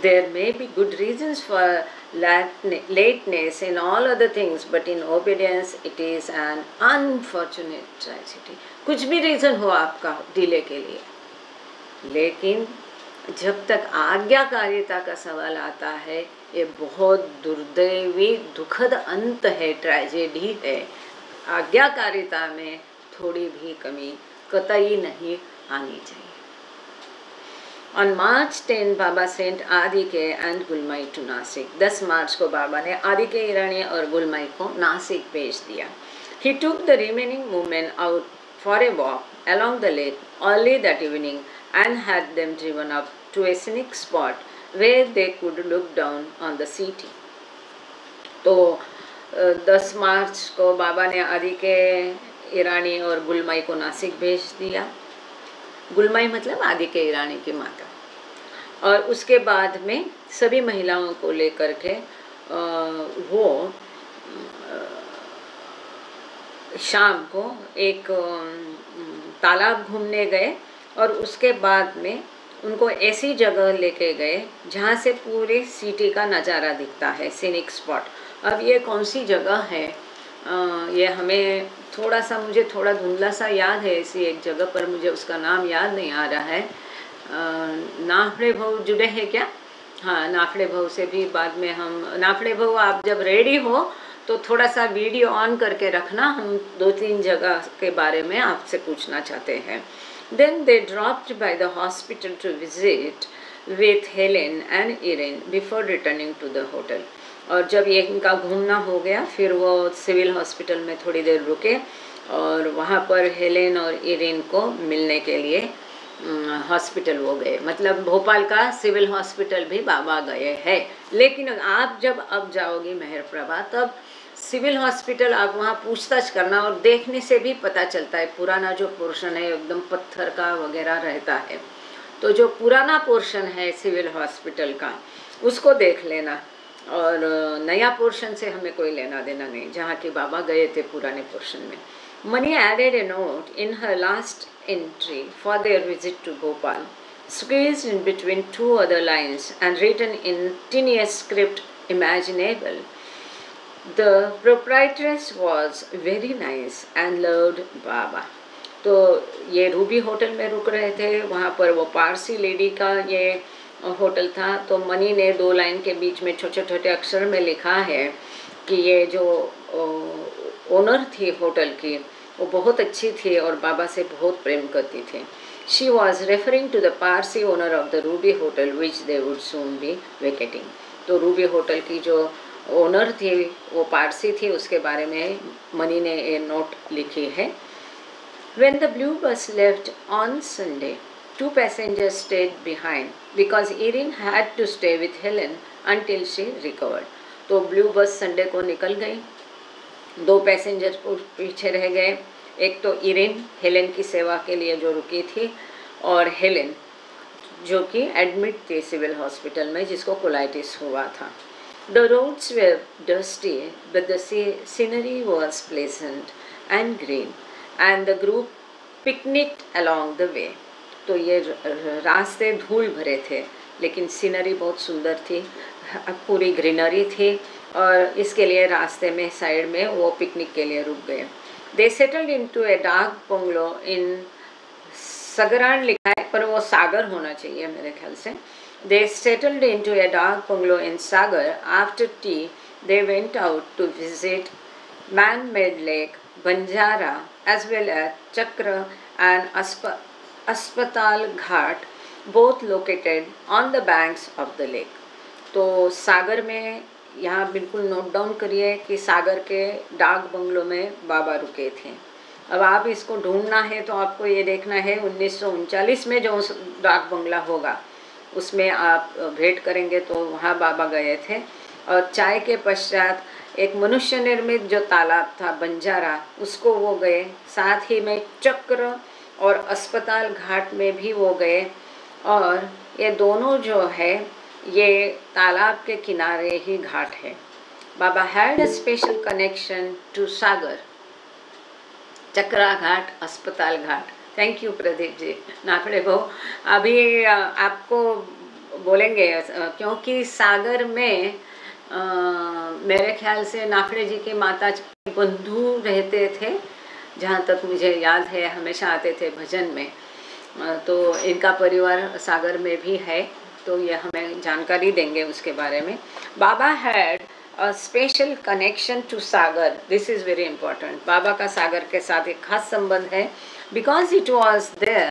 There may be good reasons for lateness in all other things, but in obedience it is an unfortunate tragedy. कुछ भी रीजन हो आपका डिले के लिए, लेकिन जब तक आज्ञाकारिता का सवाल आता है, ये बहुत दुर्दैवी दुखद अंत है, ट्रेजेडी है. आज्ञाकारिता में थोड़ी भी कमी कतई नहीं आनी चाहिए. On March 10, Baba sent Adike and Gulmai to Nasik. 10 मार्च को बाबा ने आदिके ईरानी और गुलमाई को नासिक भेज दिया. He took the remaining women out for a walk along the lake early that evening and had them driven up to a scenic spot where they could look down on the city. तो 10 मार्च को बाबा ने आदि के ईरानी और गुलमाई को नासिक भेज दिया। गुलमाई मतलब आदि के ईरानी की माता। और उसके बाद में सभी महिलाओं को लेकर के वो शाम को एक तालाब घूमने गए और उसके बाद में उनको ऐसी जगह लेके गए जहाँ से पूरे सिटी का नज़ारा दिखता है, सीनिक स्पॉट। अब ये कौन सी जगह है, ये हमें थोड़ा सा, मुझे थोड़ा धुंधला सा याद है ऐसी एक जगह, पर मुझे उसका नाम याद नहीं आ रहा है। नाफड़े भाऊ जुड़े हैं क्या? हाँ, नाफड़े भाऊ से भी बाद में हम, नाफड़े भाऊ आप जब रेडी हो तो थोड़ा सा वीडियो ऑन करके रखना, हम 2-3 जगह के बारे में आपसे पूछना चाहते हैं। Then they dropped by the hospital to visit with Helen and Irene before returning to the hotel. और जब ये इनका घूमना हो गया फिर वो सिविल हॉस्पिटल में थोड़ी देर रुके और वहाँ पर हेलेन और इरिन को मिलने के लिए हॉस्पिटल वो गए। मतलब भोपाल का सिविल हॉस्पिटल भी बाबा गए हैं। लेकिन आप जब अब जाओगी मेहर प्रभा, तब सिविल हॉस्पिटल आप वहाँ पूछताछ करना, और देखने से भी पता चलता है। पुराना जो पोर्शन है एकदम पत्थर का वगैरह रहता है, तो जो पुराना पोर्शन है सिविल हॉस्पिटल का उसको देख लेना, और नया पोर्शन से हमें कोई लेना देना नहीं, जहाँ के बाबा गए थे पुराने पोर्शन में। Mani added a note in her last entry for their visit to Bhopal, squeezed in between 2 other lines and written in tiniest script imaginable. The proprietress was very nice and loved Baba. तो ये Ruby hotel में रुक रहे थे, वहाँ पर वो Parsi lady का ये होटल था। तो मनी ने 2 लाइन के बीच में छोटे छोटे अक्षर में लिखा है कि ये जो ओनर थी होटल की वो बहुत अच्छी थी और बाबा से बहुत प्रेम करती थी। She was referring to the Parsi owner of the Ruby hotel which they would soon be vacating. तो रूबी होटल की जो ओनर थी वो पारसी थी, उसके बारे में मनी ने ये नोट लिखी है। When the blue bus left on Sunday, 2 passengers stayed behind because Irene had to stay with Helen until she recovered. तो ब्लू बस संडे को निकल गई, 2 पैसेंजर पीछे रह गए। एक तो इरिन हेलेन की सेवा के लिए जो रुकी थी, और हेलेन जो कि एडमिट थी सिविल हॉस्पिटल में, जिसको कोलाइटिस हुआ था। The roads were dusty but the scenery was pleasant and green and the group picnicked along the way. तो ये रास्ते धूल भरे थे लेकिन सीनरी बहुत सुंदर थी, पूरी ग्रीनरी थी, और इसके लिए रास्ते में साइड में वो पिकनिक के लिए रुक गए। They settled into a dark bungalow in सगरान लिखा है, पर वो सागर होना चाहिए मेरे ख्याल से। They settled into a dark bungalow in Sagar. After tea they went out to visit man made lake, Banjara as well as Chakra and अस्पताल Ghat, both located on the banks of the lake. तो सागर में, यहाँ बिल्कुल नोट डाउन करिए कि सागर के डाक बंगलों में बाबा रुके थे। अब आप इसको ढूंढना है तो आपको ये देखना है 1939 में जो डाक बंगला होगा उसमें आप भेंट करेंगे, तो वहाँ बाबा गए थे। और चाय के पश्चात एक मनुष्य निर्मित जो तालाब था बंजारा, उसको वो गए। साथ ही में चक्र और अस्पताल घाट में भी वो गए, और ये दोनों जो है ये तालाब के किनारे ही घाट है। Baba had a special connection to Sagar, Chakra Ghat, अस्पताल घाट। Thank you Pradeep ji, Naphade Bhau. अभी आपको बोलेंगे क्योंकि सागर में मेरे ख्याल से नाफड़े जी के माता के बंधु रहते थे, जहाँ तक मुझे याद है, हमेशा आते थे भजन में। तो इनका परिवार सागर में भी है, तो ये हमें जानकारी देंगे उसके बारे में। Baba had a special connection to Sagar, this is very important. Baba का सागर के साथ एक खास संबंध है, because it was there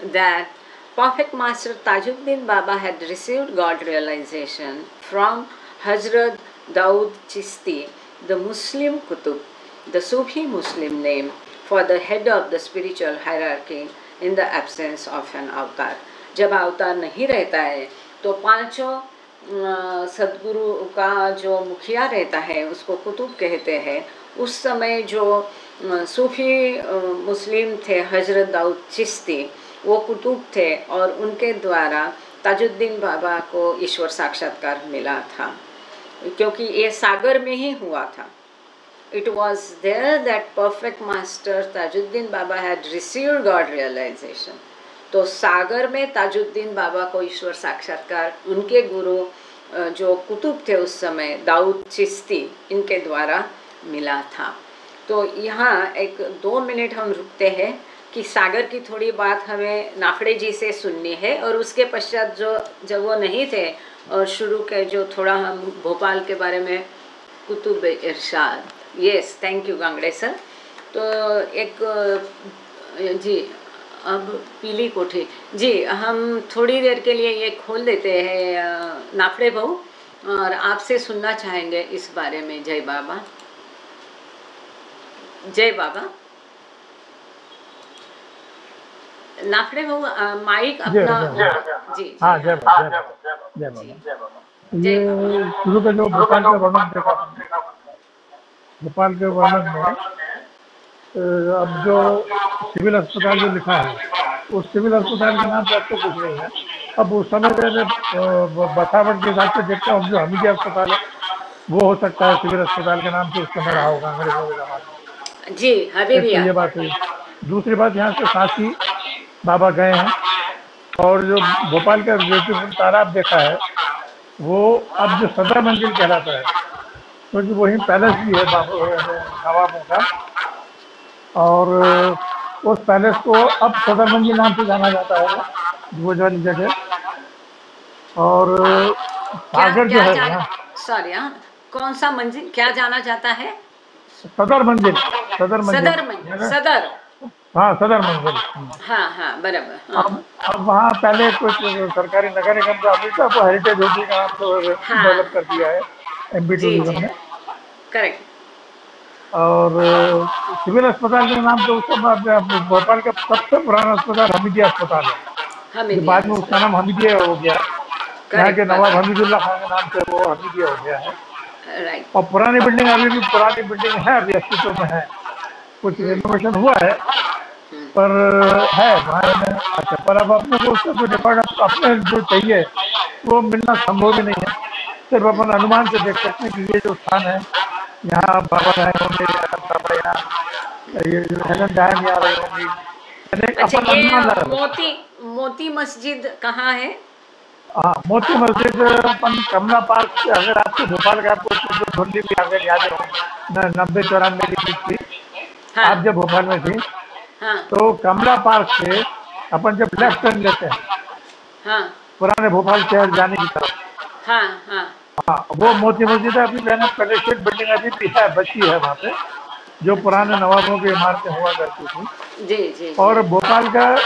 that Prophet Master Tajuddin Baba had received God realization from Hazrat Daud Chishti, the Muslim Qutub, the Sufi Muslim name for the head of the spiritual hierarchy in the absence of an avatar. जब अवतार नहीं रहता है तो पांचों सदगुरु का जो मुखिया रहता है उसको कुतुब कहते हैं। उस समय जो सूफी मुस्लिम थे, हजरत दाऊद चिश्ती, वो कुतुब थे और उनके द्वारा ताजुद्दीन बाबा को ईश्वर साक्षात्कार मिला था, क्योंकि ये सागर में ही हुआ था। It was there that perfect master Tajuddin Baba had received God realization. तो सागर में ताजुद्दीन बाबा को ईश्वर साक्षात्कार उनके गुरु जो कुतुब थे उस समय, दाऊद चिश्ती, इनके द्वारा मिला था। तो यहाँ एक 2 मिनट हम रुकते हैं कि सागर की थोड़ी बात हमें नाफड़े जी से सुननी है, और उसके पश्चात जो जब वो नहीं थे और शुरू के जो थोड़ा हम भोपाल के बारे में Qutub Irshad. Yes, thank you Gangade sir. तो एक जी, अब पीली कोठी जी, हम थोड़ी देर के लिए ये खोल देते हैं नाफड़े बहू, और आपसे सुनना चाहेंगे इस बारे में। जय बाबा, जय बाबा। नाफड़े बहू माइक अपना जी। हाँ, जय बाबा, जय बाबा। ये शुरू का जो भोपाल के वर्णन देखा, भोपाल के वर्णन में अब जो सिविल अस्पताल जो लिखा है, उस सिविल अस्पताल के नाम से अब तो कुछ नहीं है। अब उस समय बसावट के हिसाब से देखते हैं, जो हमीदिया अस्पताल है वो हो सकता है सिविल अस्पताल के नाम से उस समय रहा होगा अंग्रेजों के जमाने में। जी, हबीबिया। ये बात हुई। दूसरी बात, यहाँ से काशी बाबा गए हैं, और जो भोपाल का ब्यूटीफुल तालाब देखा है वो अब जो सदर मंजिल कहलाता है, क्योंकि वही पैलेस भी है नवाबों का, और उस पैलेस को अब सदर मंजिल नाम से जाना जाता है वो वाली जगह। और सागर जो है ना, सॉरी, कौन सा मंजिल क्या जाना जाता है? सदर मंजिल, सदर मंजिल, सदर मंजिल, सदर, हाँ सदर मंजिल। हाँ बराबर। अब वहाँ पहले कुछ सरकारी नगर निगम का ऑफिस था, वो हेरिटेज होटल का नाम से डेवलप कर दिया है एमपी टूरिज्म ने। करेक्ट। और सिविल अस्पताल के नाम से उसके बाद भोपाल का सबसे पुराना अस्पताल हमीदिया अस्पताल है, बाद में उसका नाम हमीदिया हो गया। यहाँ के नवाब हमीदुल्ला खान के नाम से वो हमीदिया हो गया है। और पुरानी बिल्डिंग अभी भी पुरानी बिल्डिंग है, अभी अस्तित्व में है, कुछ रेनोवेशन हुआ है पर है वहाँ। अच्छा, पर अब अपने को उसका कोई रिकॉर्ड अपने जो चाहिए वो मिलना संभव ही नहीं है। सिर्फ अपन अनुमान से देख सकते हैं कि ये जो स्थान है, यहाँ बाबा आए होंगे, बाबा यहाँ ये हेलन डैम यहाँ रही होंगी। अच्छा, ये मोती मस्जिद कहाँ है? हाँ, मोती मस्जिद अपन कमला पार्क से, अगर आपको भोपाल का आपको धुंधली भी अगर याद हो 90-94 की बीच थी, हाँ। आप जब भोपाल में थी, हाँ। तो कमला पार्क से अपन जब लेफ्ट टर्न लेते हैं, हाँ। पुराने भोपाल शहर जाने की तरफ, हाँ, हाँ। हाँ, वो मोती मस्जिद है। अभी मैंने कलेक्टेड बिल्डिंग अभी भी है, बची है वहाँ पे, जो पुराने नवाबों की इमारतें हुआ करती थी। जी। और भोपाल का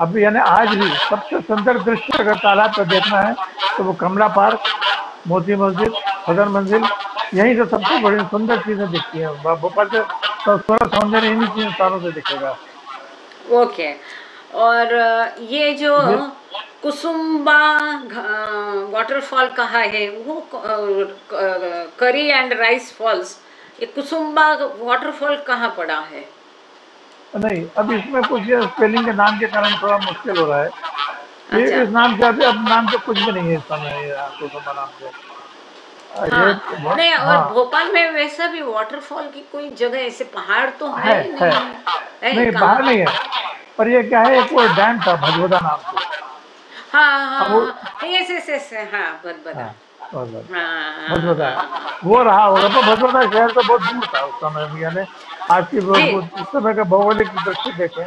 अभी यानी आज भी सबसे सुंदर दृश्य अगर तालाब पर देखना है तो वो कमला पार्क, मोती मस्जिद, सदर मंजिल, यहीं से सबसे बड़ी सुंदर चीजें दिखती हैं। भोपाल से थोड़ा सौंदर्य इन्हीं चीज़ स्थानों से दिखेगा। ओके। और ये जो कुसुम्बा वाटरफॉल कहाँ है, वो करी एंड राइस फॉल्स, ये कुसुम्बा वाटरफॉल कहाँ पड़ा है? नहीं, अब इसमें कुछ स्पेलिंग के नाम के कारण थोड़ा मुश्किल हो रहा है। अच्छा। इस नाम से अभी अब नाम से कुछ भी नहीं है इस समय कुसुम्बा नाम से। हाँ, नहीं, और हाँ। भोपाल में वैसा भी वाटरफॉल की कोई जगह ऐसे पहाड़ तो है नहीं, पहाड़ नहीं है, पर ये क्या है, एक वो डैम था भदभदा नाम से। हाँ, भदभदा वो रहा होगा। तो भदभदा शहर तो बहुत दूर था उस समय भी, यानी आज की उस समय का भौगोलिक दृष्टि देखें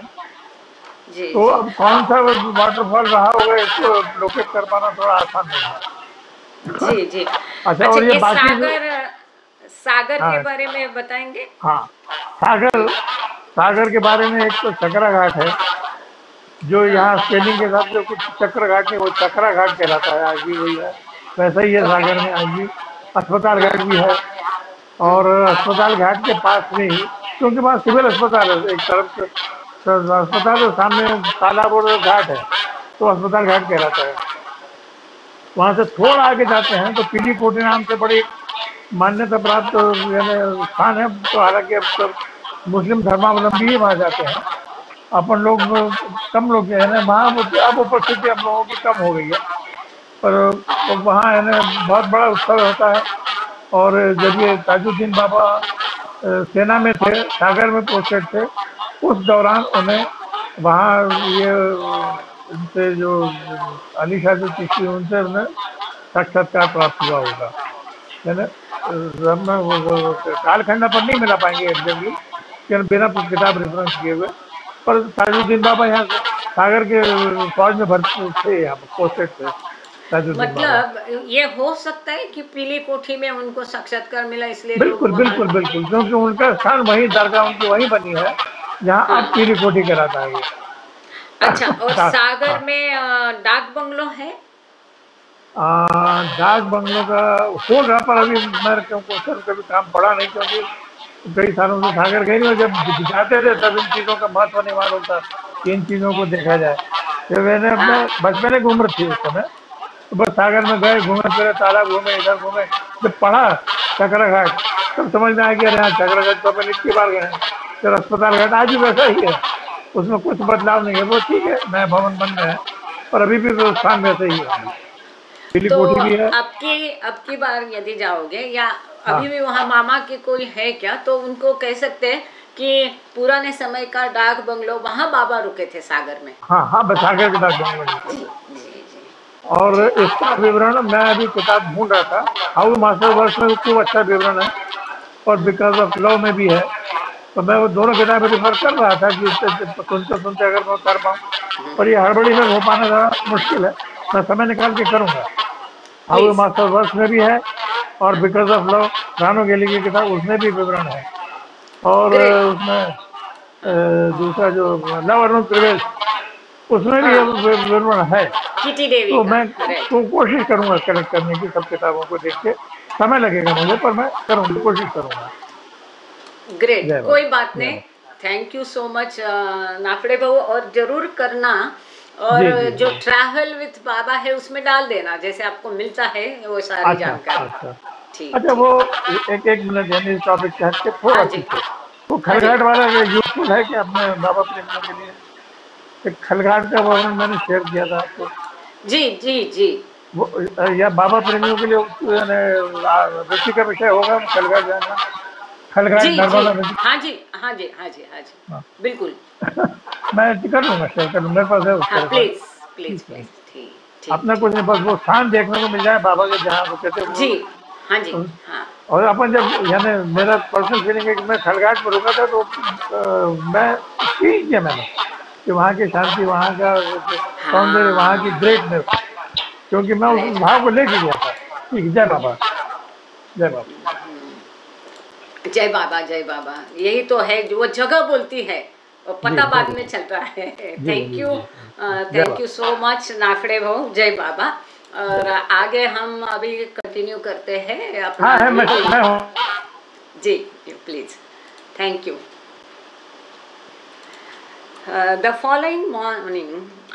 तो अब कौन सा वाटरफॉल रहा होगा इसको लोकेट कर पाना थोड़ा आसान नहीं है। जी। अच्छा, और ये बाकी सागर के बारे में बताएंगे? हाँ, सागर के बारे में एक तो चक्रा घाट है, जो यहाँ स्पेलिंग के साथ जो कुछ चक्र घाट नहीं, वो चक्रा घाट कहलाता है, आज भी वही है, वैसा ही है सागर में आज भी। अस्पताल घाट भी है, और अस्पताल घाट के पास में ही, क्योंकि वहाँ सिविल अस्पताल है, एक तरफ अस्पताल और सामने तालाब और घाट है, तो अस्पताल घाट कहलाता है। वहाँ से थोड़ा आगे जाते हैं तो पीली कोठी नाम से बड़ी मान्यता प्राप्त स्थान है। तो हालांकि अब तो मुस्लिम धर्मावलंबी ही वहाँ जाते हैं, अपन लोग कम लोग जो है ना वहाँ अब उपस्थिति हम लोगों की कम हो गई है, पर वहाँ है ना बहुत बड़ा उत्सव होता है। और जब ये ताजुद्दीन बाबा सेना में थे, सागर में पोस्टेड थे, उस दौरान उन्हें वहाँ ये उनसे जो अली शाह जो चिश्ती उनसे उन्हें साक्षात्कार प्राप्त हुआ होगा, है ना। कालखंड पर नहीं मिला पाएंगे एग्जैक्टली, बिना किताब रेफरेंस किए हुए, पर ताजुद्दीन बाबा यहाँ सागर के फौज में भर्ती थे, यहाँ पोस्टेड थे ताजुद्दीन बाबा। मतलब ये हो सकता है कि पीली कोठी में उनको साक्षात्कार मिला, इसलिए बिल्कुल बिल्कुल बिल्कुल, क्योंकि उनका स्थान वही दरगाह उनकी वही बनी है जहाँ हाँ। अब पीली कोठी कहलाता है ये। अच्छा, और सागर में डाक बंगलो है? डाक बंगलों का हो रहा, पर अभी मैं क्वेश्चन कभी काम पड़ा नहीं, क्योंकि कई सालों से सागर गए नहीं, और जब जाते थे तब इन चीज़ों का महत्व नहीं मालूम था कि इन चीज़ों को देखा जाए। तो मैंने अपने बचपन की उम्र थी उस समय, तो बस सागर में गए, घूमे फिरे, तालाब घूमे, इधर घूमे। जब पढ़ा चक्रा घाट तब समझ में आ गया, यहाँ चक्रा घाट तो अपन इतनी बार गए। फिर अस्पताल घाट आज भी वैसा ही है, उसमें कुछ बदलाव नहीं है, वो ठीक है, नए भवन बन गए हैं, पर अभी भी वो स्थान वैसे ही है। पीली तो कोठी भी है। आपकी बार यदि जाओगे या हाँ। अभी भी वहाँ मामा के कोई है क्या, तो उनको कह सकते हैं कि पुराने समय का डाक बंगलो, वहाँ बाबा रुके थे सागर में। हाँ हाँ, सागर के डाक बंगलो। और इसका विवरण मैं अभी किताब ढूंढ रहा था, हाउ मास्टर वर्क्स में खूब अच्छा विवरण है, और बिकॉज ऑफ लव में भी है। तो मैं वो दोनों किताबें रिफर कर रहा था कि सुनते सुनते अगर मैं कर पाऊँ, पर ये हड़बड़ी में हो पाना ज़रा मुश्किल है, मैं समय निकाल के करूँगा। हाउ मास्टर वर्क्स में भी है, और बिकॉज ऑफ लव रानो गेली की किताब उसमें भी विवरण है, और उसमें दूसरा जो लव अरुण त्रिवेल उसमें भी विवरण है। किटी देवी तो मैं कोशिश करूंगा कलेक्ट करने की सब किताबों को देख के, समय लगेगा मुझे, पर मैं करूँगा, कोशिश करूंगा। ग्रेट, कोई बात नहीं। Thank you so much Naphade बाबू, और जरूर करना, और जो ट्रैवल विथ बाबा है उसमें डाल देना, जैसे आपको मिलता है वो सारी जानकारी। अच्छा, वो एक मिनट यानी टॉपिक से हट के थोड़ा पीछे, वो खलघाट वाला यूजफुल है कि अपने बाबा प्रेमियों के लिए? एक खलघाट का वर्णन मैंने शेयर किया था आपको। जी जी जी, वो या बाबा प्रेमियों के लिए रुचि का विषय होगा खलघाट जाना, खलघाट नर्मदा नदी। हाँ जी हाँ जी हाँ जी हाँ जी, बिल्कुल। मैं कर लूँगा, शेयर कर लूँगा, मेरे पास है उसका। प्लीज प्लीज प्लीज, ठीक। अपने कुछ नहीं, बस वो स्थान देखने को मिल जाए बाबा के जहाँ वो कहते हैं जी। हाँ जी, हाँ। और अपन जब यानी मेरा पर्सनल फीलिंग है कि मैं खलघाट पर रुका था, तो मैं फील किया मैंने कि वहाँ की शांति, वहाँ का सौंदर्य, वहाँ की ग्रेटनेस, क्योंकि मैं उस भाव को लेके गया था। ठीक, जय बाबा, जय बाबा, जय बाबा, जय बाबा, यही तो है जो वो जगह बोलती है, और पता बाद में चलता है। Thank you so much Naphade Bhau, जय बाबा। और आगे हम अभी कंटिन्यू करते हैं अपना। हाँ, मैं जी, please, thank you. The following morning,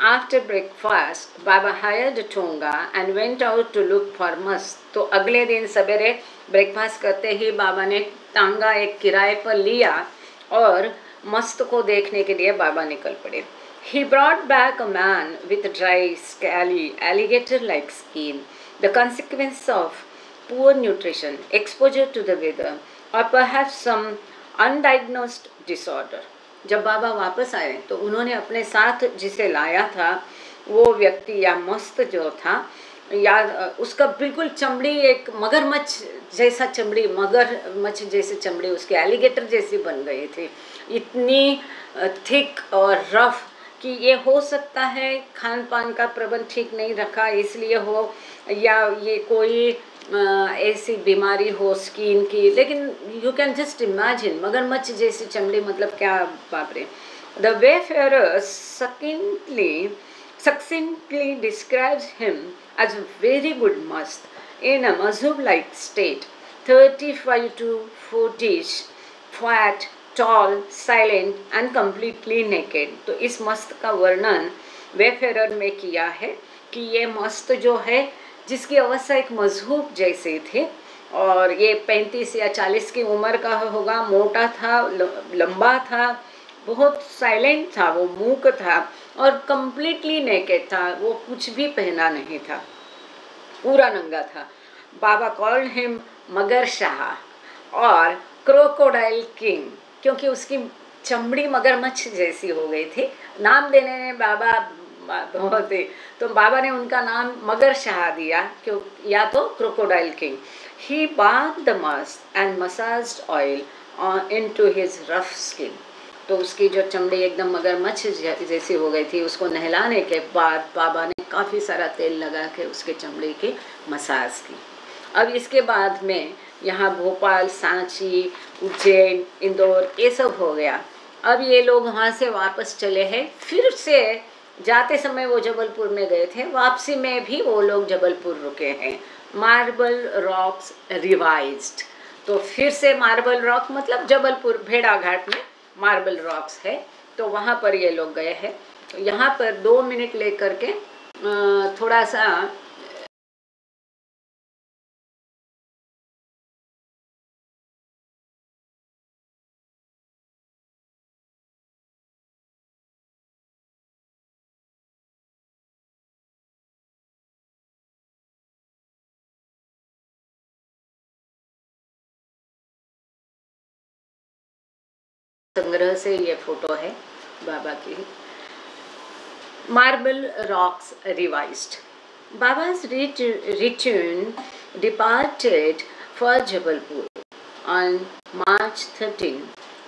after breakfast, Baba hired a tonga and went out to look for must. तो अगले दिन सवेरे ब्रेकफास्ट करते ही बाबा ने टांगा एक किराए पर लिया और मस्त को देखने के लिए बाबा निकल पड़े। He brought back a man with dry, scaly, alligator-like skin, the consequence of poor nutrition, exposure to the weather, or perhaps some undiagnosed disorder. जब बाबा वापस आए तो उन्होंने अपने साथ जिसे लाया था वो व्यक्ति या मस्त जो था, या उसका बिल्कुल चमड़ी एक मगरमच्छ जैसा चमड़ी, मगरमच्छ जैसी चमड़ी उसके एलिगेटर जैसी बन गई थी, इतनी थिक और रफ कि ये हो सकता है खान पान का प्रबंध ठीक नहीं रखा इसलिए हो, या ये कोई ऐसी बीमारी हो स्किन की। लेकिन यू कैन जस्ट इमेजिन मगरमच्छ जैसी चमड़ी, मतलब क्या बाप रे। The wayfarer succinctly describes him as a very good must in a mazhub-like state, 35 to 40s, fat, tall, silent and completely naked। तो इस मस्त का वर्णन वेफेयर में किया है कि ये मस्त जो है जिसकी अवस्था एक मजहूब जैसी थी, और ये 35 या 40 की उम्र का होगा, मोटा था, लंबा था, बहुत साइलेंट था, वो मूक था और कंप्लीटली नेकेड था, वो कुछ भी पहना नहीं था, पूरा नंगा था। बाबा कॉल्ड हिम मगर शाह और क्रोकोडाइल किंग, क्योंकि उसकी चमड़ी मगरमच्छ जैसी हो गई थी। नाम देने में बाबा बहुत ही, तो बाबा ने उनका नाम मगर शाह दिया, क्यों, या तो crocodile king. He bathed the mast and massaged oil into his rough skin। तो उसकी जो चमड़ी एकदम मगरमच्छ जैसी हो गई थी, उसको नहलाने के बाद बाबा ने काफ़ी सारा तेल लगा के उसके चमड़ी की मसाज की। अब इसके बाद में यहाँ भोपाल, सांची, उज्जैन, इंदौर ये सब हो गया। अब ये लोग वहाँ से वापस चले हैं, फिर से जाते समय वो जबलपुर में गए थे, वापसी में भी वो लोग जबलपुर रुके हैं। मार्बल रॉक्स रिवाइज्ड, तो फिर से मार्बल रॉक मतलब जबलपुर भेड़ा घाट में मार्बल रॉक्स है, तो वहाँ पर ये लोग गए हैं। तो यहाँ पर 2 मिनट लेकर के थोड़ा सा संग्रह से ये फोटो है बाबा की। Marble rocks revised, Baba's return departed for Jabalpur on March 13.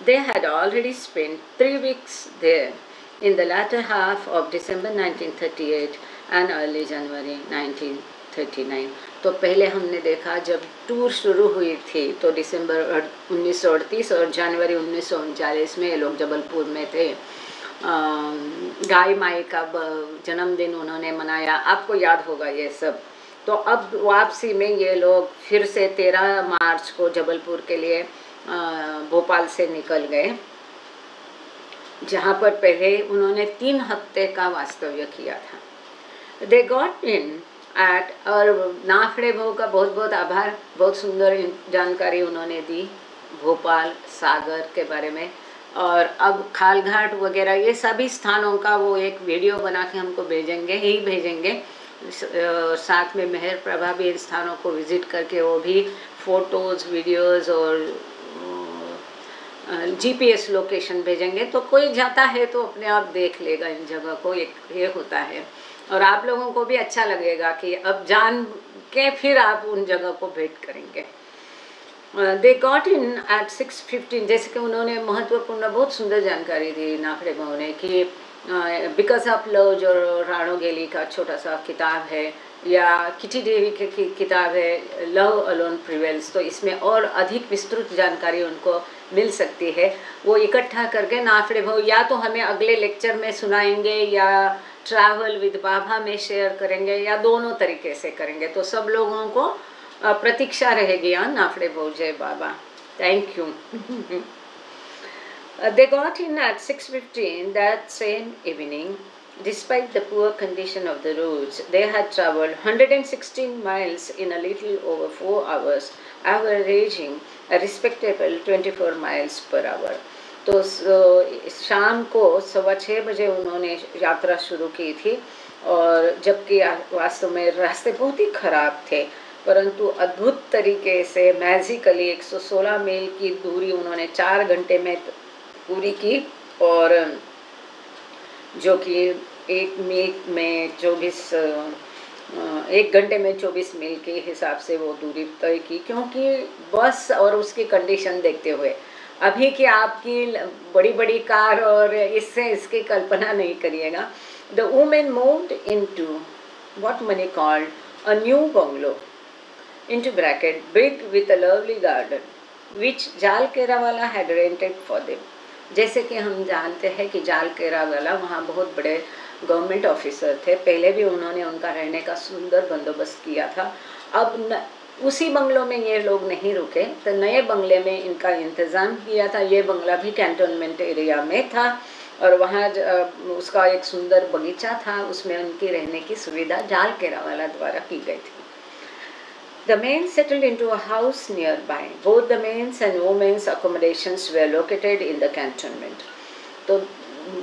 They had already spent 3 weeks there in the latter half of December 1938 and early January 1939. तो पहले हमने देखा जब टूर शुरू हुई थी तो दिसंबर 1938 और जनवरी 1939 में ये लोग जबलपुर में थे। गाय माई का जन्मदिन उन्होंने मनाया, आपको याद होगा ये सब। तो अब वापसी में ये लोग फिर से 13 मार्च को जबलपुर के लिए भोपाल से निकल गए, जहाँ पर पहले उन्होंने 3 हफ्ते का वास्तव्य किया था। दे गॉट इन एट, और नाफड़े भाऊ का बहुत बहुत आभार, बहुत सुंदर जानकारी उन्होंने दी भोपाल सागर के बारे में। और अब खालघाट वगैरह ये सभी स्थानों का वो एक वीडियो बना के हमको भेजेंगे। साथ में मेहर प्रभा भी इन स्थानों को विज़िट करके वो भी फ़ोटोज़, वीडियोज़ और GPS लोकेशन भेजेंगे, तो कोई जाता है तो अपने आप देख लेगा इन जगह को, ये होता है। और आप लोगों को भी अच्छा लगेगा कि अब जान के फिर आप उन जगह को भेंट करेंगे। दे गॉट इन एट 6:15, जैसे कि उन्होंने महत्वपूर्ण बहुत सुंदर जानकारी दी नाफड़े भाऊ ने कि बिकॉज ऑफ लव जो राणो गेली का छोटा सा किताब है, या किटी देवी की किताब है लव अलोन प्रिवेल्स, तो इसमें और अधिक विस्तृत जानकारी उनको मिल सकती है। वो इकट्ठा करके नाफड़े भाऊ या तो हमें अगले लेक्चर में सुनाएंगे या ट्रैवल विद बाबा में शेयर करेंगे, या दोनों तरीके से करेंगे। तो सब लोगों को प्रतीक्षा रहेगी। नाफड़े भाऊ, जय Baba, thank you. They got in at 6:15 that same evening. Despite the poor condition of the roads, they had traveled 116 miles in a little over 4 hours, averaging a respectable 24 miles per hour. तो शाम को 6:15 बजे उन्होंने यात्रा शुरू की थी, और जबकि वास्तव में रास्ते बहुत ही खराब थे, परंतु अद्भुत तरीके से मैजिकली 116 मील की दूरी उन्होंने 4 घंटे में पूरी की, और जो कि 1 घंटे में 24 मील के हिसाब से वो दूरी तय की। क्योंकि बस और उसकी कंडीशन देखते हुए अभी की आपकी बड़ी बड़ी कार और इससे इसकी कल्पना नहीं करिएगा। The women moved into what money called a new bungalow into bracket big with a lovely garden which जाल केरावाला had rented for them। जैसे कि हम जानते हैं कि जाल केरावाला वहाँ बहुत बड़े गवर्नमेंट ऑफिसर थे, पहले भी उन्होंने उनका रहने का सुंदर बंदोबस्त किया था। अब उसी बंगलों में ये लोग नहीं रुके, तो नए बंगले में इनका इंतज़ाम किया था। ये बंगला भी कैंटोनमेंट एरिया में था, और वहाँ उसका एक सुंदर बगीचा था, उसमें उनकी रहने की सुविधा जाल केरावाला द्वारा की गई थी। The men settled into a house nearby. Both the men's and women's accommodations were located in the cantonment. तो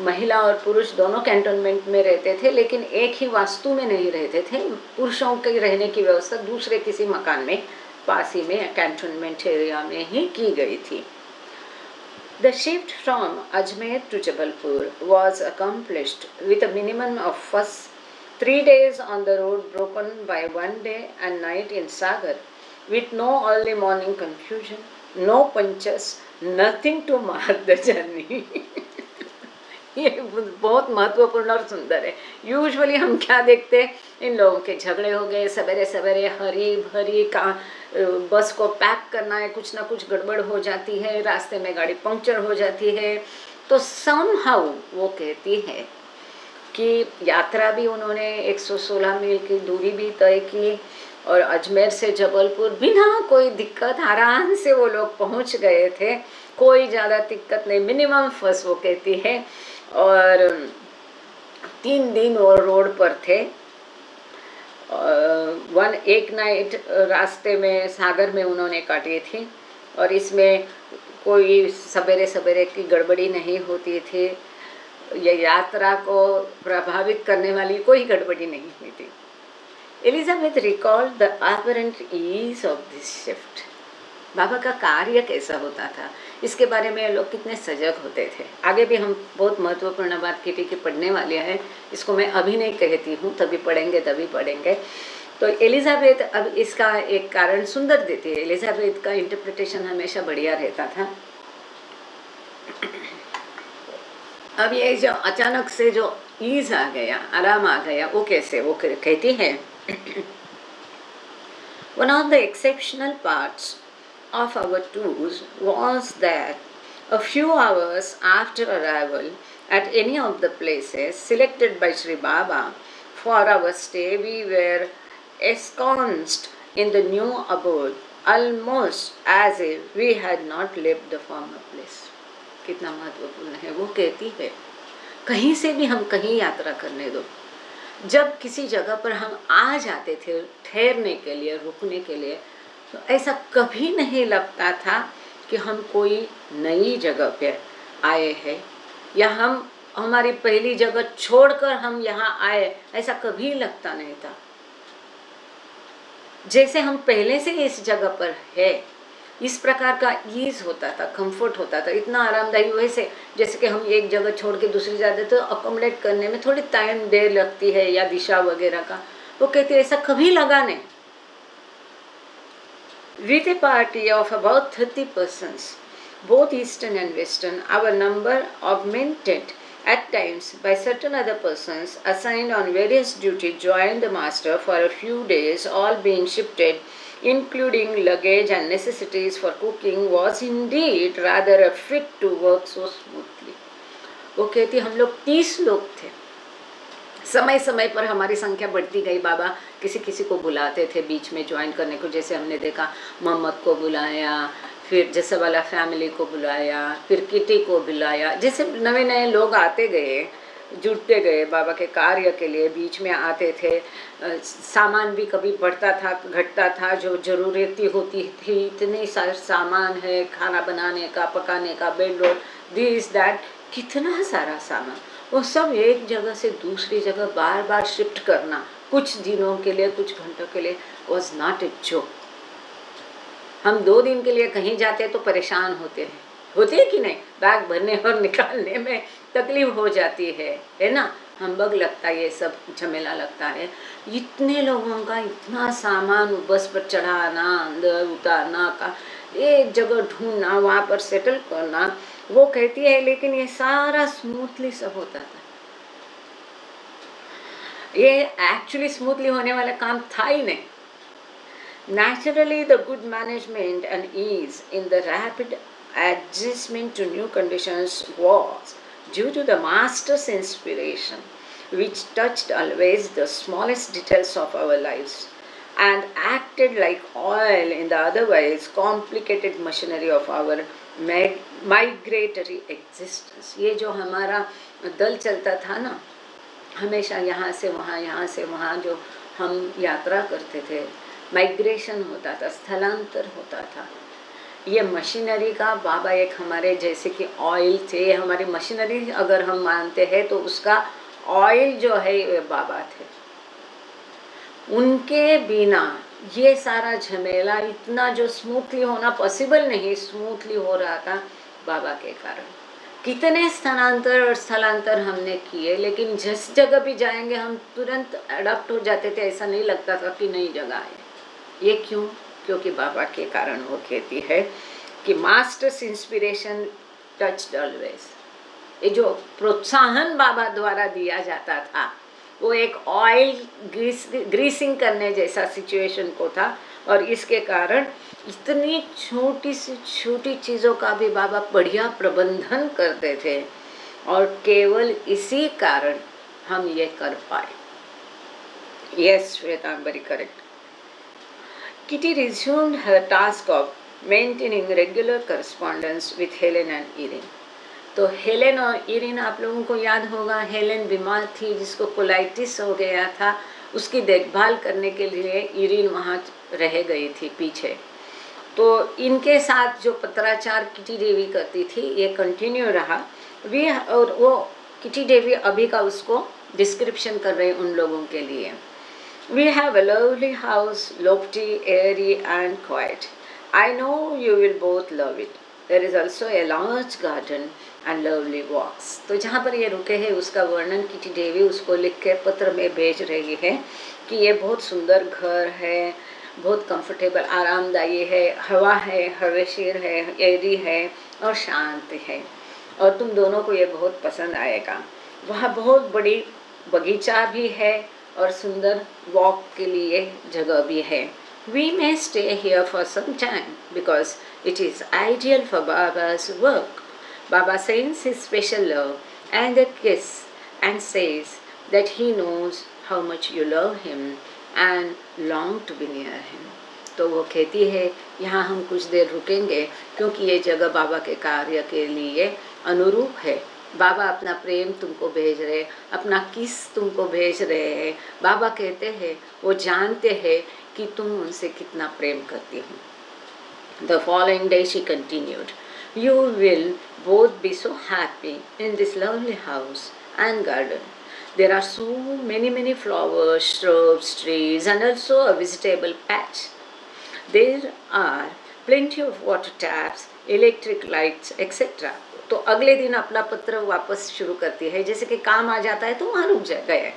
महिला और पुरुष दोनों कैंटोनमेंट में रहते थे, लेकिन एक ही वास्तु में नहीं रहते थे। पुरुषों के रहने की व्यवस्था दूसरे किसी मकान में पास ही में कैंटोनमेंट एरिया में ही की गई थी। The shift from Ajmer to Jabalpur was accomplished with a minimum of first 3 days on the road, broken by 1 day and night in Sagar, with no early morning confusion, no punctures, nothing to mark the journey. ये बहुत महत्वपूर्ण और सुंदर है। Usually हम क्या देखते हैं, इन लोगों के झगड़े हो गए, सवेरे सवेरे हरी भरी का बस को पैक करना है, कुछ ना कुछ गड़बड़ हो जाती है, रास्ते में गाड़ी पंक्चर हो जाती है। तो समहाउ वो कहती है कि यात्रा भी उन्होंने 116 मील की दूरी भी तय की और अजमेर से जबलपुर बिना कोई दिक्कत आराम से वो लोग पहुंच गए थे, कोई ज़्यादा दिक्कत नहीं, मिनिमम फर्स्ट वो कहती है। और 3 दिन वो रोड पर थे। एक नाइट रास्ते में सागर में उन्होंने काटी थी और इसमें कोई सवेरे सवेरे की गड़बड़ी नहीं होती थी। ये यात्रा को प्रभावित करने वाली कोई गड़बड़ी नहीं हुई थी। Elizabeth recalled the apparent ease of this shift. Baba का कार्य कैसा होता था, इसके बारे में लोग कितने सजग होते थे। आगे भी हम बहुत महत्वपूर्ण बात किटी की पढ़ने वाले हैं, इसको मैं अभी नहीं कहती हूँ, तभी पढ़ेंगे। तो एलिजाबेथ अब इसका एक कारण सुंदर देती है। एलिजाबेथ का इंटरप्रिटेशन हमेशा बढ़िया रहता था। अब ये जो अचानक से जो ईज आ गया, आराम आ गया, वो कैसे, वो कहती है One of the exceptional parts of our tours was that a few hours after arrival at any of the places selected by Sri Baba for our stay, we were ensconced in the new abode almost as if we had not left the former place. कितना महत्वपूर्ण है। वो कहती है कहीं से भी हम कहीं यात्रा करने दो, जब किसी जगह पर हम आ जाते थे ठहरने के लिए, रुकने के लिए, तो ऐसा कभी नहीं लगता था कि हम कोई नई जगह पे आए हैं या हम हमारी पहली जगह छोड़कर हम यहाँ आए, ऐसा कभी लगता नहीं था। जैसे हम पहले से इस जगह पर है, इस प्रकार का ईज होता था, कंफर्ट होता था, इतना आरामदायी। वैसे जैसे कि हम एक जगह छोड़ के दूसरी जाते तो अकोमोडेट करने में थोड़ी टाइम देर लगती है या दिशा वगैरह का, वो कहते ऐसा कभी लगा नहीं। With a party of about 30 persons, both eastern and western, our number augmented at times by certain other persons assigned on various duties joined the master for a few days, all being shifted, including luggage and necessities for cooking, was indeed rather a fit to work so smoothly. वो कहती हम लोग 30 लोग थे। समय समय पर हमारी संख्या बढ़ती गई। बाबा किसी किसी को बुलाते थे बीच में ज्वाइन करने को, जैसे हमने देखा मोहम्मद को बुलाया, फिर जैसे वाला फैमिली को बुलाया, फिर किटी को बुलाया। जैसे नए नए लोग आते गए, जुड़ते गए बाबा के कार्य के लिए, बीच में आते थे। सामान भी कभी बढ़ता था घटता था, जो ज़रूरती होती थी, इतने सारे सामान है, खाना बनाने का, पकाने का, बेडरूम, दिस दैट, कितना सारा सामान, वो सब एक जगह से दूसरी जगह बार बार शिफ्ट करना, कुछ दिनों के लिए, कुछ घंटों के लिए, वॉज नॉट ए जोक। हम 2 दिन के लिए कहीं जाते तो परेशान होते हैं कि नहीं, बैग भरने और निकालने में तकलीफ हो जाती है ना, हम्बग लगता है, ये सब झमेला लगता है। इतने लोगों का इतना सामान बस पर चढ़ाना, अंदर उतारना का, एक जगह ढूंढना, वहाँ पर सेटल करना, वो कहती है लेकिन ये सारा स्मूथली सब होता था। ये एक्चुअली स्मूथली होने वाला काम था ही नहीं। Naturally, the good management and ease in the rapid adjustment to new conditions was due to the master's inspiration, which touched always the smallest details of our lives and acted like oil in the otherwise complicated machinery of our migratory existence. ये जो हमारा दल चलता था ना, हमेशा यहाँ से वहाँ, जो हम यात्रा करते थे, माइग्रेशन होता था, स्थलांतर होता था। ये मशीनरी का बाबा एक हमारे जैसे कि ऑयल थे, हमारी मशीनरी अगर हम मानते हैं तो उसका ऑयल जो है ये बाबा थे। उनके बिना ये सारा झमेला इतना जो स्मूथली होना पॉसिबल नहीं, स्मूथली हो रहा था बाबा के कारण। कितने स्थानांतर और स्थलांतर हमने किए, लेकिन जिस जगह भी जाएंगे हम तुरंत अडॉप्ट हो जाते थे, ऐसा नहीं लगता था कि नई जगह है। ये क्यों? क्योंकि बाबा के कारण वो कहती है कि मास्टर्स इंस्पिरेशन टच्ड ऑलवेज। ये जो प्रोत्साहन बाबा द्वारा दिया जाता था वो एक ऑयल ग्रीसिंग करने जैसा सिचुएशन को था, और इसके कारण इतनी छोटी सी छोटी चीज़ों का भी बाबा बढ़िया प्रबंधन करते थे, और केवल इसी कारण हम ये कर पाए। Yes Shweta, I am very correct. Kitty resumed her task of maintaining regular correspondence with Helen and Irene. तो हेलेन और इरिन, आप लोगों को याद होगा, हेलेन बीमार थी जिसको कोलाइटिस हो गया था, उसकी देखभाल करने के लिए इरिन वहाँ रह गई थी पीछे। तो इनके साथ जो पत्राचार किटी देवी करती थी ये कंटिन्यू रहा। और वो किटी देवी अभी का उसको डिस्क्रिप्शन कर रहे उन लोगों के लिए। We have a lovely house, lofty, airy and quiet. I know you will both love it. There is also a large garden and lovely walks. तो जहाँ पर ये रुके हैं उसका वर्णन किटी देवी उसको लिख के पत्र में भेज रही है कि ये बहुत सुंदर घर है, बहुत कंफर्टेबल, आरामदायी है, हवा है, हवेशीर है, एरी है और शांत है, और तुम दोनों को ये बहुत पसंद आएगा। वहाँ बहुत बड़ी बगीचा भी है और सुंदर वॉक के लिए जगह भी है। We may stay here for some time because it is ideal for Baba's work. Baba sends his special love and a kiss and says that he knows how much you love him and long to be near him. तो वो कहती है यहाँ हम कुछ देर रुकेंगे क्योंकि ये जगह बाबा के कार्य के लिए अनुरूप है। बाबा अपना प्रेम तुमको भेज रहे, अपना किस तुमको भेज रहे हैं। बाबा कहते हैं वो जानते हैं कि तुम उनसे कितना प्रेम करती हो। The following day she continued, You will both be so happy in this lovely house and garden. There are so many flowers, shrubs, trees and also a vegetable patch. There are plenty of water taps, electric lights, etc. तो अगले दिन अपना पत्र वापस शुरू करती है, जैसे कि काम आ जाता है तो वहाँ रुक गए।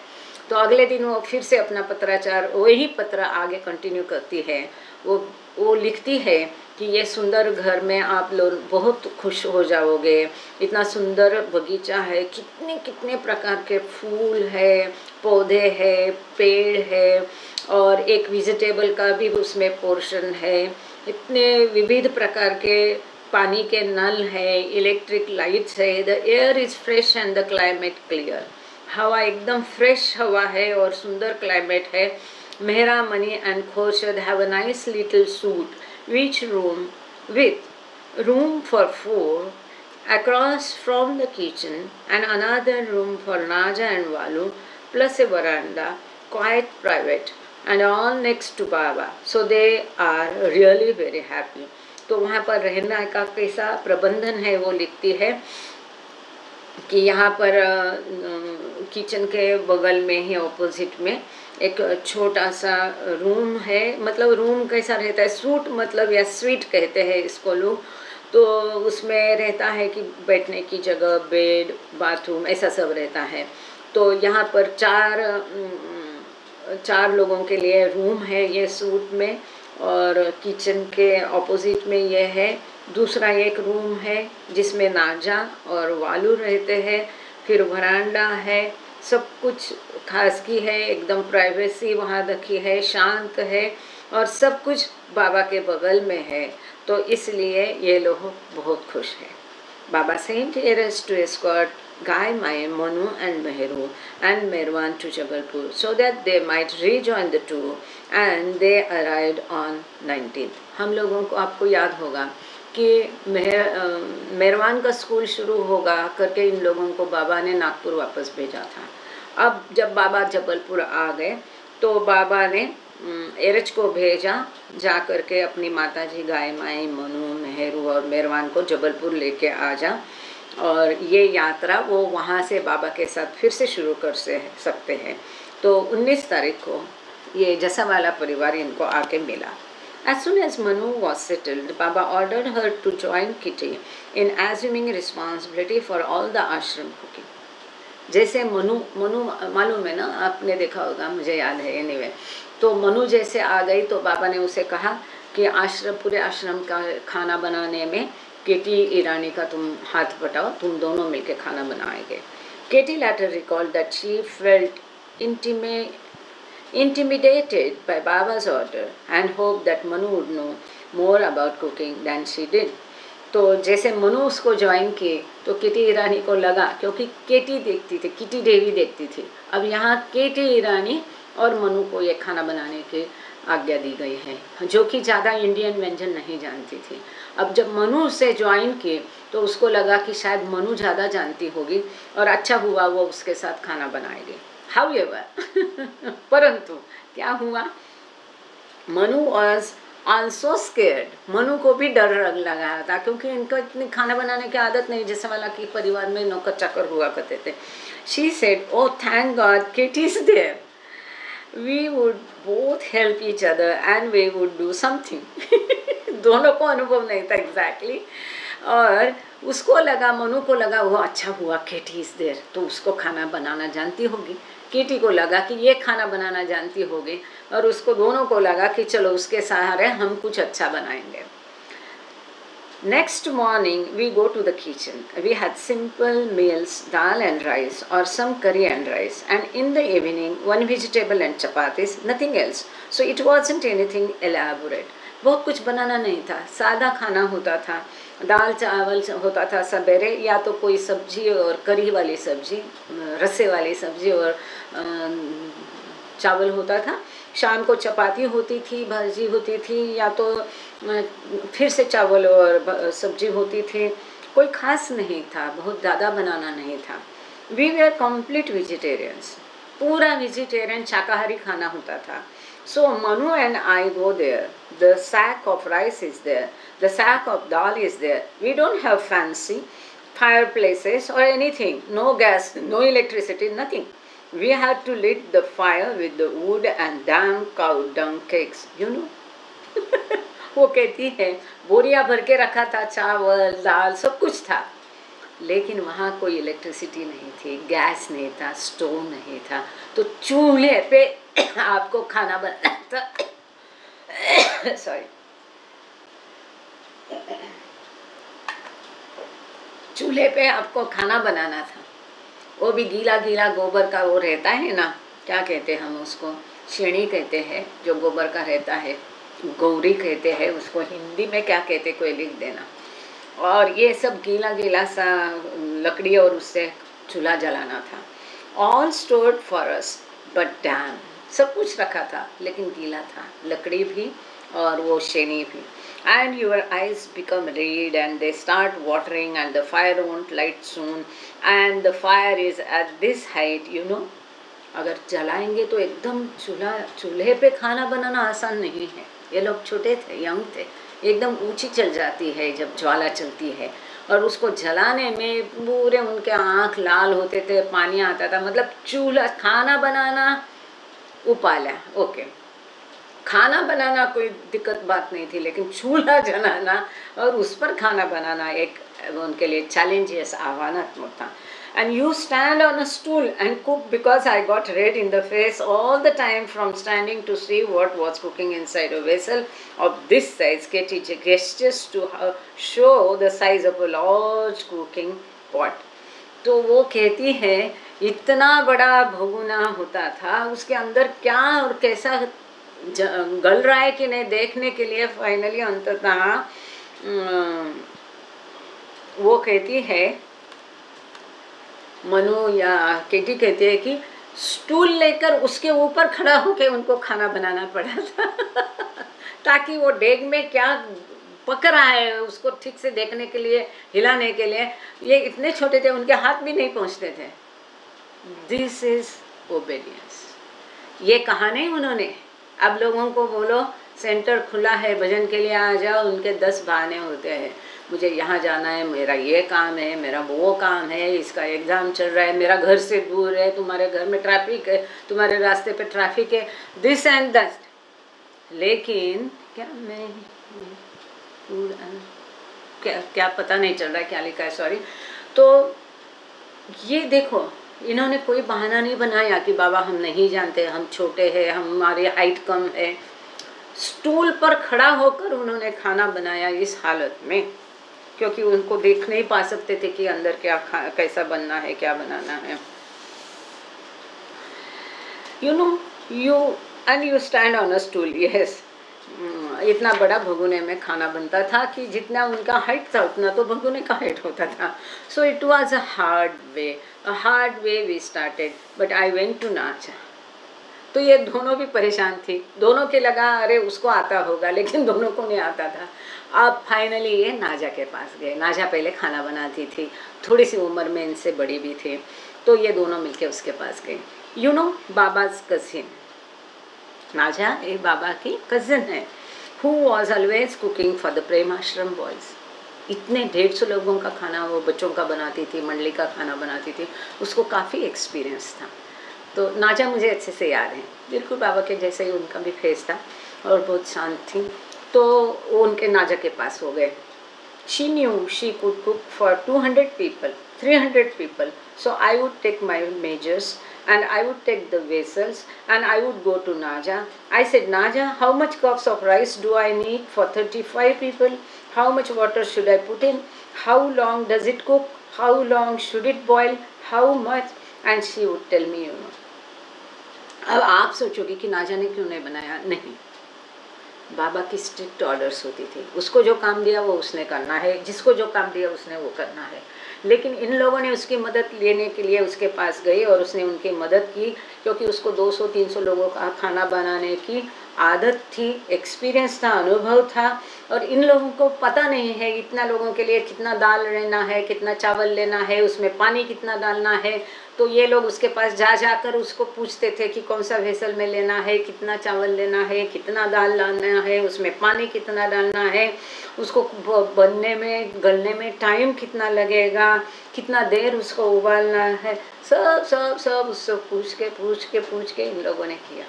तो अगले दिन वो फिर से अपना पत्राचार, वही पत्र आगे कंटिन्यू करती है। वो लिखती है कि ये सुंदर घर में आप लोग बहुत खुश हो जाओगे, इतना सुंदर बगीचा है, कितने कितने प्रकार के फूल है, पौधे है, पेड़ है, और एक वेजिटेबल का भी उसमें पोर्शन है, इतने विविध प्रकार के पानी के नल है, इलेक्ट्रिक लाइट्स है, the air is fresh and the climate clear. हवा एकदम फ्रेश हवा है और सुंदर क्लाइमेट है। Mehera, Mani and Khorshed have a nice little suite which room with room for 4 across from the kitchen and another room for Naja and Walu plus a veranda, quite private and all next to Baba. So they are really very happy. तो वहाँ पर रहना का कैसा प्रबंधन है वो लिखती है कि यहाँ पर किचन के बगल में ही ऑपोजिट में एक छोटा सा रूम है। मतलब रूम कैसा रहता है, सूट मतलब या स्वीट कहते हैं इसको लोग। तो उसमें रहता है कि बैठने की जगह, बेड, बाथरूम, ऐसा सब रहता है। तो यहाँ पर चार लोगों के लिए रूम है ये सूट में, और किचन के ऑपोजिट में ये है। दूसरा एक रूम है जिसमें नाजा और वालू रहते हैं। फिर वरांडा है, सब कुछ खास की है, एकदम प्राइवेसी वहाँ रखी है, शांत है और सब कुछ बाबा के बगल में है। तो इसलिए ये लोग बहुत खुश हैं। Baba sent Eruch to escort Guy, Manu and Meheru and Merwan to Jabalpur so that they might rejoin the tour, and they arrived on 19th. हम लोगों को आपको याद होगा कि मेरवान का स्कूल शुरू होगा करके इन लोगों को बाबा ने नागपुर वापस भेजा था। अब जब बाबा जबलपुर आ गए तो बाबा ने एरज को भेजा, जा करके अपनी माताजी गाय माई मनु मेहरू और मेहरवान को जबलपुर लेके आ जा, और ये यात्रा वो वहाँ से बाबा के साथ फिर से शुरू कर सकते हैं। तो 19 तारीख को ये जसावाला परिवार इनको आके मिला। As soon as Manu was settled, Baba ordered her to join Kitty in assuming responsibility for all the ashram cooking. जैसे मनु मालूम है ना, आपने देखा होगा, मुझे याद है anyway। तो मनु जैसे आ गई तो बाबा ने उसे कहा कि पूरे आश्रम का खाना बनाने में केटी ईरानी का तुम हाथ बटाओ, तुम दोनों मिलके खाना बनाएंगे। केटी later recalled that she felt intimidated by Baba's order and hoped that Manu would know more about cooking than she did. तो जैसे मनु उसको ज्वाइन किए तो किटी ईरानी को लगा, क्योंकि केटी देखती थी, किटी देवी देखती थी, अब यहाँ केटी ईरानी और मनु को ये खाना बनाने की आज्ञा दी गई है, जो कि ज़्यादा इंडियन व्यंजन नहीं जानती थी। अब जब मनु से ज्वाइन किए तो उसको लगा कि शायद मनु ज़्यादा जानती होगी और अच्छा हुआ वो उसके साथ खाना बनाएगी। However, परंतु क्या हुआ, Manu was also scared। Manu को भी डर लग रहा था, क्योंकि इनको इतनी खाना बनाने की आदत नहीं, जैसे वाला कि परिवार में नौकर चाकर हुआ करते थे। She said, "Oh, thank God, Kitty is there. We would both help each other and we would do something." दोनों को अनुभव नहीं था exactly, और उसको लगा, मनु को लगा वो अच्छा हुआ केटी इज देयर, तो उसको खाना बनाना जानती होगी। केटी को लगा कि ये खाना बनाना जानती होगी, और उसको दोनों को लगा कि चलो उसके सहारे हम कुछ अच्छा बनाएंगे। Next morning we go to the kitchen. We had simple meals, dal and rice or some curry and rice, and in the evening one vegetable and chapatis, nothing else. So it wasn't anything elaborate. बहुत कुछ बनाना नहीं था, सादा खाना होता था, दाल चावल होता था सवेरे, या तो कोई सब्जी और करी वाली सब्जी, रस्से वाली सब्जी और चावल होता था। शाम को चपाती होती थी, भाजी होती थी, या तो फिर से चावल और सब्जी होती थी। कोई खास नहीं था, बहुत ज़्यादा बनाना नहीं था। वी वर कंप्लीट वेजिटेरियंस, पूरा वेजिटेरियन शाकाहारी खाना होता था। So Manu and I go there. The sack of rice is there. The sack of dal is there. We don't have fancy fireplaces or anything. No gas, no electricity, nothing. We had to lit the fire with the wood and damn cow dung cakes, you know. वो कहती है बोरिया भर के रखा था, चावल दाल सब कुछ था, लेकिन वहाँ कोई इलेक्ट्रिसिटी नहीं थी, गैस नहीं था, स्टोव नहीं था, तो चूल्हे पे आपको खाना बनाना था। सॉरी, चूल्हे पे आपको खाना बनाना था, वो भी गीला गीला गोबर का वो रहता है ना, क्या कहते हैं हम उसको, शेणी कहते हैं, जो गोबर का रहता है, गौरी कहते हैं उसको, हिंदी में क्या कहते कोई लिख देना। और ये सब गीला गीला सा लकड़ी और उससे चूल्हा जलाना था। All stored for us but dam, सब कुछ रखा था लेकिन गीला था, लकड़ी भी और वो शेनी भी। And your eyes become red and they start watering and the fire won't light soon and the fire is at this height, you know। अगर जलाएंगे तो एकदम चूल्हे पे खाना बनाना आसान नहीं है। ये लोग छोटे थे, यंग थे, एकदम ऊंची चल जाती है जब ज्वाला चलती है, और उसको जलाने में पूरे उनके आँख लाल होते थे, पानी आता था। मतलब चूल्हा खाना बनाना उपाला, ओके, खाना बनाना कोई दिक्कत बात नहीं थी, लेकिन चूल्हा जलाना और उस पर खाना बनाना एक उनके लिए चैलेंजेस, आह्वानात्मक था। And you stand on a stool and cook, because I got red in the face all the time from standing to see what was cooking inside a vessel of this size. Katie gestures to show the size of a large cooking pot. तो वो कहती है इतना बड़ा भगोना होता था, उसके अंदर क्या और कैसा गल रहा है कि नहीं देखने के लिए फाइनली अंततः वो कहती है, मनु या केटी कहती है कि स्टूल लेकर उसके ऊपर खड़ा होकर उनको खाना बनाना पड़ा था ताकि वो डेग में क्या पक रहा है उसको ठीक से देखने के लिए, हिलाने के लिए। ये इतने छोटे थे, उनके हाथ भी नहीं पहुंचते थे। This is obedience. ये कहा नहीं उन्होंने, अब लोगों को बोलो सेंटर खुला है भजन के लिए आ जाओ, उनके 10 बहाने होते हैं। मुझे यहाँ जाना है, मेरा ये काम है, मेरा वो काम है, इसका एग्ज़ाम चल रहा है, मेरा घर से दूर है, तुम्हारे घर में ट्रैफिक है, तुम्हारे रास्ते पे ट्रैफिक है, दिस एंड दैट। लेकिन क्या मैं क्या पता नहीं चल रहा है क्या लिखा है, सॉरी। तो ये देखो, इन्होंने कोई बहाना नहीं बनाया कि बाबा हम नहीं जानते, हम छोटे हैं, हमारी हाइट कम है। स्टूल पर खड़ा होकर उन्होंने खाना बनाया इस हालत में, क्योंकि उनको देख नहीं पा सकते थे कि अंदर क्या कैसा बनना है, क्या बनाना है। you stand on a stool, yes। इतना बड़ा भगोने में खाना बनता था कि जितना उनका हाइट था उतना तो भगोने का हाइट होता था। So it was a hard way we started, but I went to नाचा। तो ये दोनों भी परेशान थी, दोनों के लगा अरे उसको आता होगा, लेकिन दोनों को नहीं आता था। अब फाइनली ये नाजा के पास गए। नाजा पहले खाना बनाती थी, थोड़ी सी उम्र में इनसे बड़ी भी थी, तो ये दोनों मिलके उसके पास गए। बाबाज कजिन, नाजा एक बाबा की कजिन है, who was always cooking for the Prem Ashram boys. इतने 150 लोगों का खाना वो बच्चों का बनाती थी, मंडली का खाना बनाती थी, उसको काफ़ी एक्सपीरियंस था। तो नाजा मुझे अच्छे से याद है, बिल्कुल बाबा के जैसे ही उनका भी फेस था और बहुत शांत थी। तो वो उनके नाजा के पास हो गए। She knew she could cook for 200 people, 300 people. So I would take my measures and I would take the vessels and I would go to Naja. I said, Naja, how much cups of rice do I need for 35 people? How much water should I put in? How long does it cook? How long should it boil? How much? And she would tell me, अब आप सोचोगे कि नाजा ने क्यों नहीं बनाया? नहीं, बाबा की स्ट्रिक्ट ऑर्डर्स होती थी, उसको जो काम दिया वो उसने करना है, जिसको जो काम दिया उसने वो करना है। लेकिन इन लोगों ने उसकी मदद लेने के लिए उसके पास गए और उसने उनकी मदद की, क्योंकि उसको 200-300 लोगों का खाना बनाने की आदत थी, एक्सपीरियंस था, अनुभव था। और इन लोगों को पता नहीं है इतना लोगों के लिए कितना दाल लेना है, कितना चावल लेना है, उसमें पानी कितना डालना है। तो ये लोग उसके पास जाकर उसको पूछते थे कि कौन सा वेसल में लेना है, कितना चावल लेना है, कितना दाल डालना है, उसमें पानी कितना डालना है, उसको बनने में गलने में टाइम कितना लगेगा, कितना देर उसको उबालना है, सब सब सब उससे पूछ के इन लोगों ने किया,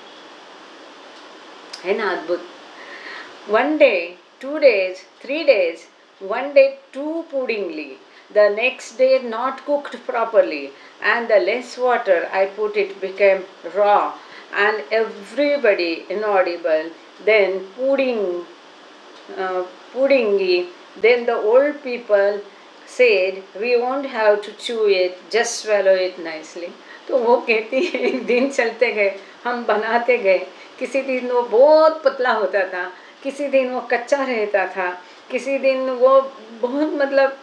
है ना अद्भुत। 1 day, 2 days, 3 days, 1 day too puddingly, the next day not cooked properly, and the less water I put it became raw and everybody inaudible. Then puddingy, then the old people said, we won't have to chew it, just swallow it nicely. तो वो कहती है एक दिन चलते गए, हम बनाते गए, किसी दिन वो बहुत पतला होता था, किसी दिन वो कच्चा रहता था, किसी दिन वो बहुत मतलब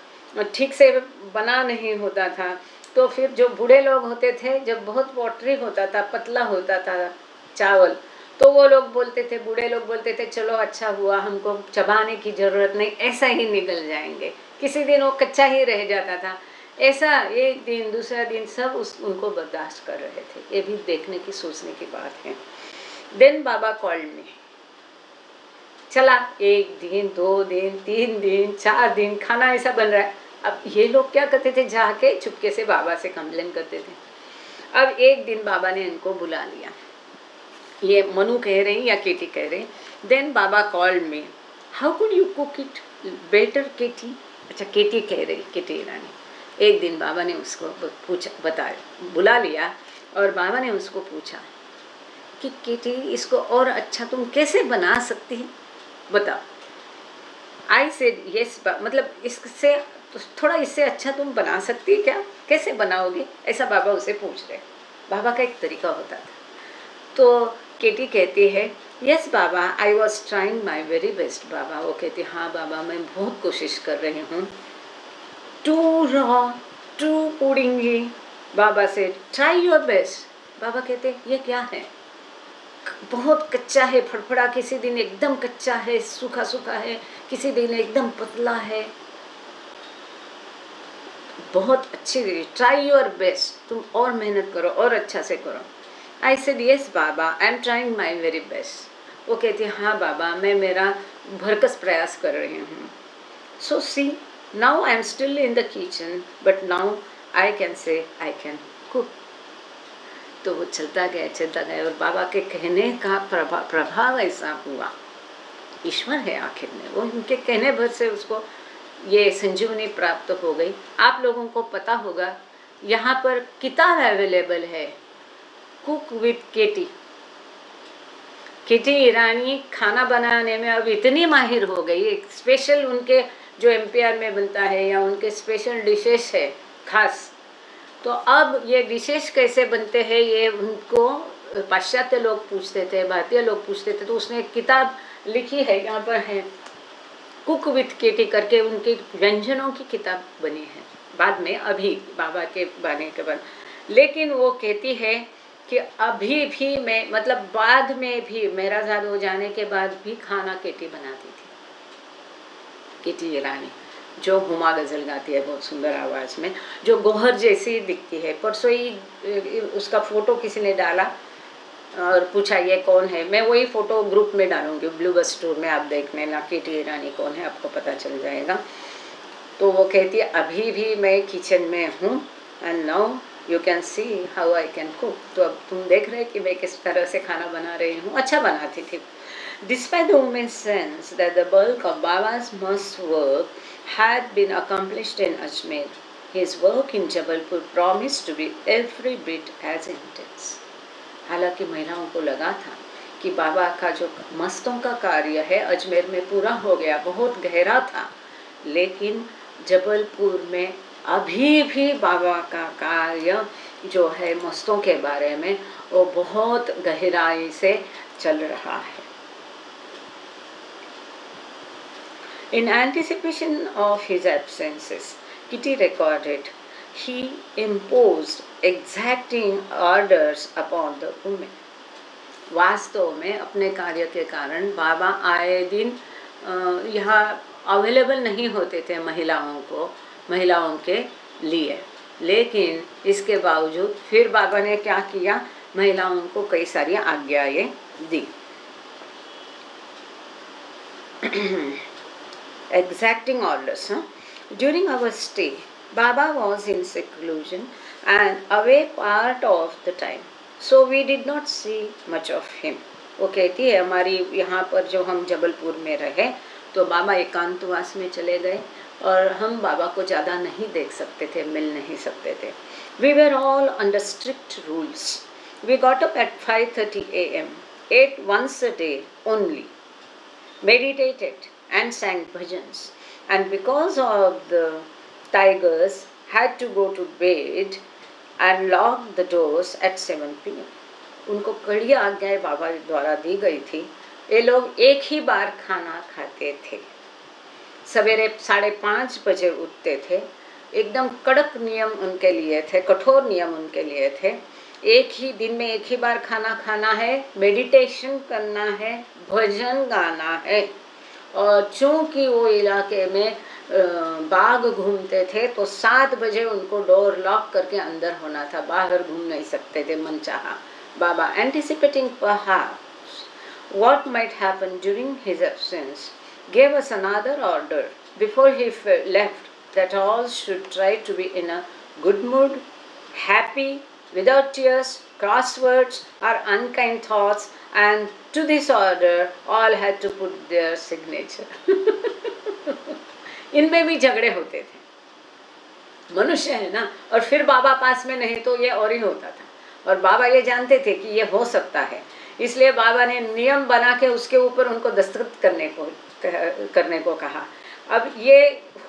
ठीक से बना नहीं होता था। तो फिर जो बूढ़े लोग होते थे, जब बहुत वाटरी होता था, पतला होता था चावल, तो वो लोग बोलते थे, बूढ़े लोग बोलते थे, चलो अच्छा हुआ, हमको चबाने की ज़रूरत नहीं, ऐसा ही निकल जाएंगे। किसी दिन वो कच्चा ही रह जाता था। ऐसा एक दिन दूसरा दिन सब उनको बर्दाश्त कर रहे थे। ये भी देखने की सोचने की बात है। देन बाबा कॉल्ड मी, चला 1 दिन 2 दिन 3 दिन 4 दिन खाना ऐसा बन रहा है। अब ये लोग क्या करते थे, जाके चुपके से बाबा से कंप्लेन करते थे। अब एक दिन बाबा ने इनको बुला लिया, ये मनु कह रही या केटी कह रही। Then Baba called me, how could you cook it better Katie? अच्छा केटी कह रही, केटी रानी। एक दिन बाबा ने उसको बुला लिया और बाबा ने उसको पूछा कि केटी इसको और अच्छा तुम कैसे बना सकती है, बताओ। आई सेड यस, मतलब इससे थोड़ा इससे अच्छा तुम बना सकती है क्या, कैसे बनाओगी, ऐसा बाबा उसे पूछ रहे। बाबा का एक तरीका होता था। तो केटी कहती है, yes Baba, I was trying my very best Baba. वो कहती, हाँ बाबा मैं बहुत कोशिश कर रही हूँ। टू रॉ टू पुडिंगी, बाबा से ट्राई योर बेस्ट। बाबा कहते, ये क्या है, बहुत कच्चा है, फड़फड़ा, किसी दिन एकदम कच्चा है, सूखा सूखा है, किसी दिन एकदम पतला है, बहुत अच्छी, ट्राई योर बेस्ट, तुम और मेहनत करो और अच्छा से करो। I said yes Baba, I am trying my very best. वो कहती है हाँ बाबा, मैं मेरा भरकस प्रयास कर रही हूँ। So see, now I am still in the kitchen, but now I can say I can cook. तो वो चलता गया और बाबा के कहने का प्रभाव ऐसा हुआ। ईश्वर है आखिर में, वो उनके कहने भर से उसको ये संजीवनी प्राप्त हो गई। आप लोगों को पता होगा, यहाँ पर किताब अवेलेबल है, कुक विथ केटी। केटी ईरानी खाना बनाने में अब इतनी माहिर हो गई। एक स्पेशल उनके जो एमपीआर में बनता है या उनके स्पेशल डिशेस है खास, तो अब ये डिशेस कैसे बनते हैं ये उनको पाश्चात्य लोग पूछते थे, भारतीय लोग पूछते थे। तो उसने एक किताब लिखी है, यहाँ पर है, कुक विथ केटी करके उनके व्यंजनों की किताब बनी है बाद में, अभी बाबा के बाने के बाद। लेकिन वो कहती है कि अभी भी मैं, मतलब बाद में भी, मेरा ज़्यादा हो जाने के बाद भी खाना केटी बनाती थी। केटी ईरानी जो हुमा गज़ल गाती है बहुत सुंदर आवाज़ में, जो गौहर जैसी दिखती है। परसों ही उसका फ़ोटो किसी ने डाला और पूछा ये कौन है। मैं वही फ़ोटो ग्रुप में डालूंगी, ब्लू बस टूर में, आप देखने ना केटी ईरानी कौन है, आपको पता चल जाएगा। तो वो कहती है अभी भी मैं किचन में हूँ, and now you can see how I can cook. तो अब तुम देख रहे कि मैं किस तरह से खाना बना रही हूँ। अच्छा बनाती थी। Despite the woman's sense that the bulk of Baba's mosque work had been accomplished in Ajmer, his work in Jabalpur promised to be every bit as intense. हालांकि महिलाओं को लगा था कि बाबा का जो मस्तों का कार्य है अजमेर में पूरा हो गया, बहुत गहरा था, लेकिन जबलपुर में अभी भी बाबा का कार्य जो है मस्तों के बारे में वो बहुत गहराई से चल रहा है। In anticipation of his absences, Kitty recorded, he imposed exacting orders upon the women. वास्तव में अपने कार्य के कारण बाबा आए दिन यहाँ अवेलेबल नहीं होते थे महिलाओं के लिए, लेकिन इसके बावजूद फिर बाबा ने क्या किया, महिलाओं को कई सारी आज्ञाएं दी। Exacting orders. During our stay, Baba was in seclusion and away part of the time, so we did not see much of him. वो कहती है हमारी यहाँ पर जो हम जबलपुर में रहे तो बाबा एकांतवास में चले गए और हम बाबा को ज़्यादा नहीं देख सकते थे, मिल नहीं सकते थे। We were all under strict rules. We got up at 5:30 a.m., ate once a day only, meditated and sang bhajans, and because of the tigers had to go to bed and lock the doors at 7 p.m. उनको कड़ी आज्ञाएं बाबा द्वारा दी गई थी। ये लोग एक ही बार खाना खाते थे, सवेरे 5:30 बजे उठते थे। एकदम कड़क नियम उनके लिए थे, कठोर नियम उनके लिए थे। एक ही दिन में एक ही बार खाना खाना है, मेडिटेशन करना है, भजन गाना है। और चूंकि वो इलाके में बाग घूमते थे तो 7 बजे उनको डोर लॉक करके अंदर होना था, बाहर घूम नहीं सकते थे मनचाहा। बाबा anticipating perhaps what might happen during his absence gave us another order before he left, that all should try to be in a good mood, happy, without tears, cross words or unkind thoughts, and to this order all had to put their signature. इनमें भी झगड़े होते थे, मनुष्य है ना, और फिर बाबा पास में नहीं तो ये और ही होता था। और बाबा ये जानते थे कि ये हो सकता है, इसलिए बाबा ने नियम बना के उसके ऊपर उनको दस्तखत करने को कहा। अब ये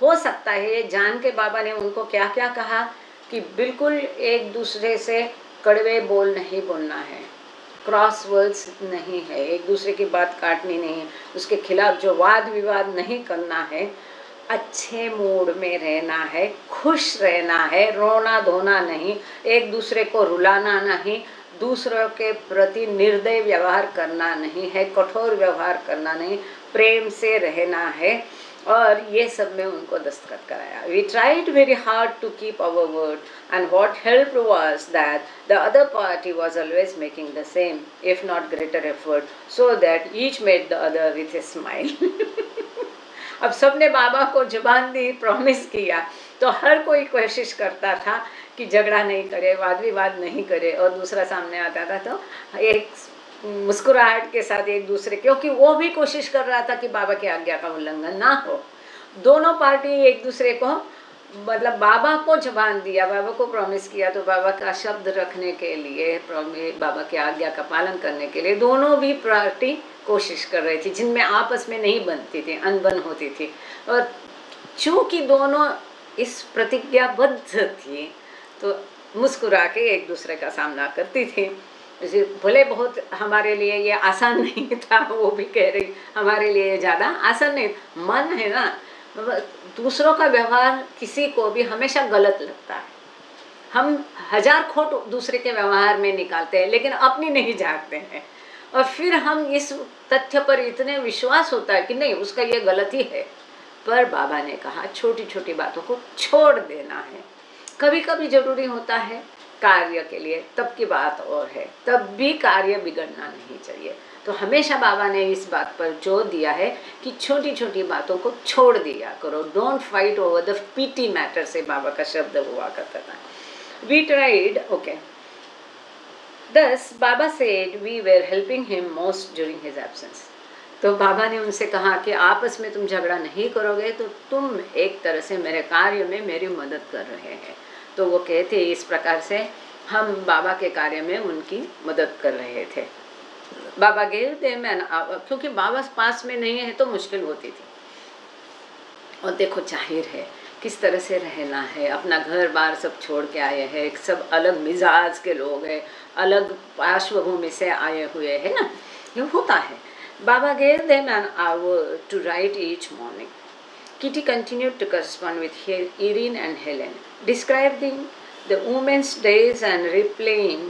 हो सकता है ये जान के बाबा ने उनको क्या क्या कहा कि बिल्कुल एक दूसरे से कड़वे बोल नहीं बोलना है, क्रॉस वर्ड्स नहीं है, एक दूसरे की बात काटनी नहीं है, उसके खिलाफ जो वाद विवाद नहीं करना है, अच्छे मूड में रहना है, खुश रहना है, रोना धोना नहीं, एक दूसरे को रुलाना नहीं, दूसरों के प्रति निर्दय व्यवहार करना नहीं है, कठोर व्यवहार करना नहीं, प्रेम से रहना है। और ये सब में उनको दस्तखत कराया. We tried very hard to keep our word, and what helped was that the other party was always making the same, if not greater effort, so that each met the other with a smile. अब सबने बाबा को जुबान दी, promise किया, तो हर कोई कोशिश करता था कि झगड़ा नहीं करे, वाद विवाद नहीं करे, और दूसरा सामने आता था तो एक मुस्कुराहट के साथ एक दूसरे, क्योंकि वो भी कोशिश कर रहा था कि बाबा की आज्ञा का उल्लंघन ना हो. दोनों पार्टी एक दूसरे को, मतलब बाबा को जुबान दिया, बाबा को प्रॉमिस किया, तो बाबा का शब्द रखने के लिए, बाबा की आज्ञा का पालन करने के लिए दोनों भी पार्टी कोशिश कर रही थी, जिनमें आपस में नहीं बनती थी, अनबन होती थी. और चूंकि दोनों इस प्रतिज्ञाबद्ध थी तो मुस्कुरा के एक दूसरे का सामना करती थी. भले बहुत हमारे लिए ये आसान नहीं था, वो भी कह रही हमारे लिए ज़्यादा आसान नहीं. मन है ना, दूसरों का व्यवहार किसी को भी हमेशा गलत लगता है. हम हजार खोट दूसरे के व्यवहार में निकालते हैं, लेकिन अपनी नहीं झाड़ते हैं. और फिर हम इस तथ्य पर इतने विश्वास होता है कि नहीं, उसका ये गलती है. पर बाबा ने कहा छोटी छोटी बातों को छोड़ देना है. कभी कभी जरूरी होता है कार्य के लिए, तब की बात और है, तब भी कार्य बिगड़ना नहीं चाहिए. तो हमेशा बाबा ने इस बात पर जोर दिया है कि छोटी छोटी बातों को छोड़ दिया करो. Don't fight over the petty matter से बाबा का शब्द हुआ करता था. We tried, okay. Thus, Baba said we were helping him most during his absence. तो बाबा ने उनसे कहा कि आपस में तुम झगड़ा नहीं करोगे तो तुम एक तरह से मेरे कार्य में मेरी मदद कर रहे हैं. तो वो कहते इस प्रकार से हम बाबा के कार्य में उनकी मदद कर रहे थे. बाबा gave them an hour, क्योंकि बाबा पास में नहीं है तो मुश्किल होती थी. और देखो जाहिर है किस तरह से रहना है, अपना घर बार सब छोड़ के आए हैं, सब अलग मिजाज के लोग हैं, अलग पार्श्वभूमि से आए हुए हैं ना, ये होता है. बाबा gave them an hour to write each morning. Kitty continued to correspond with Irene and Helen, describing the women's days and relaying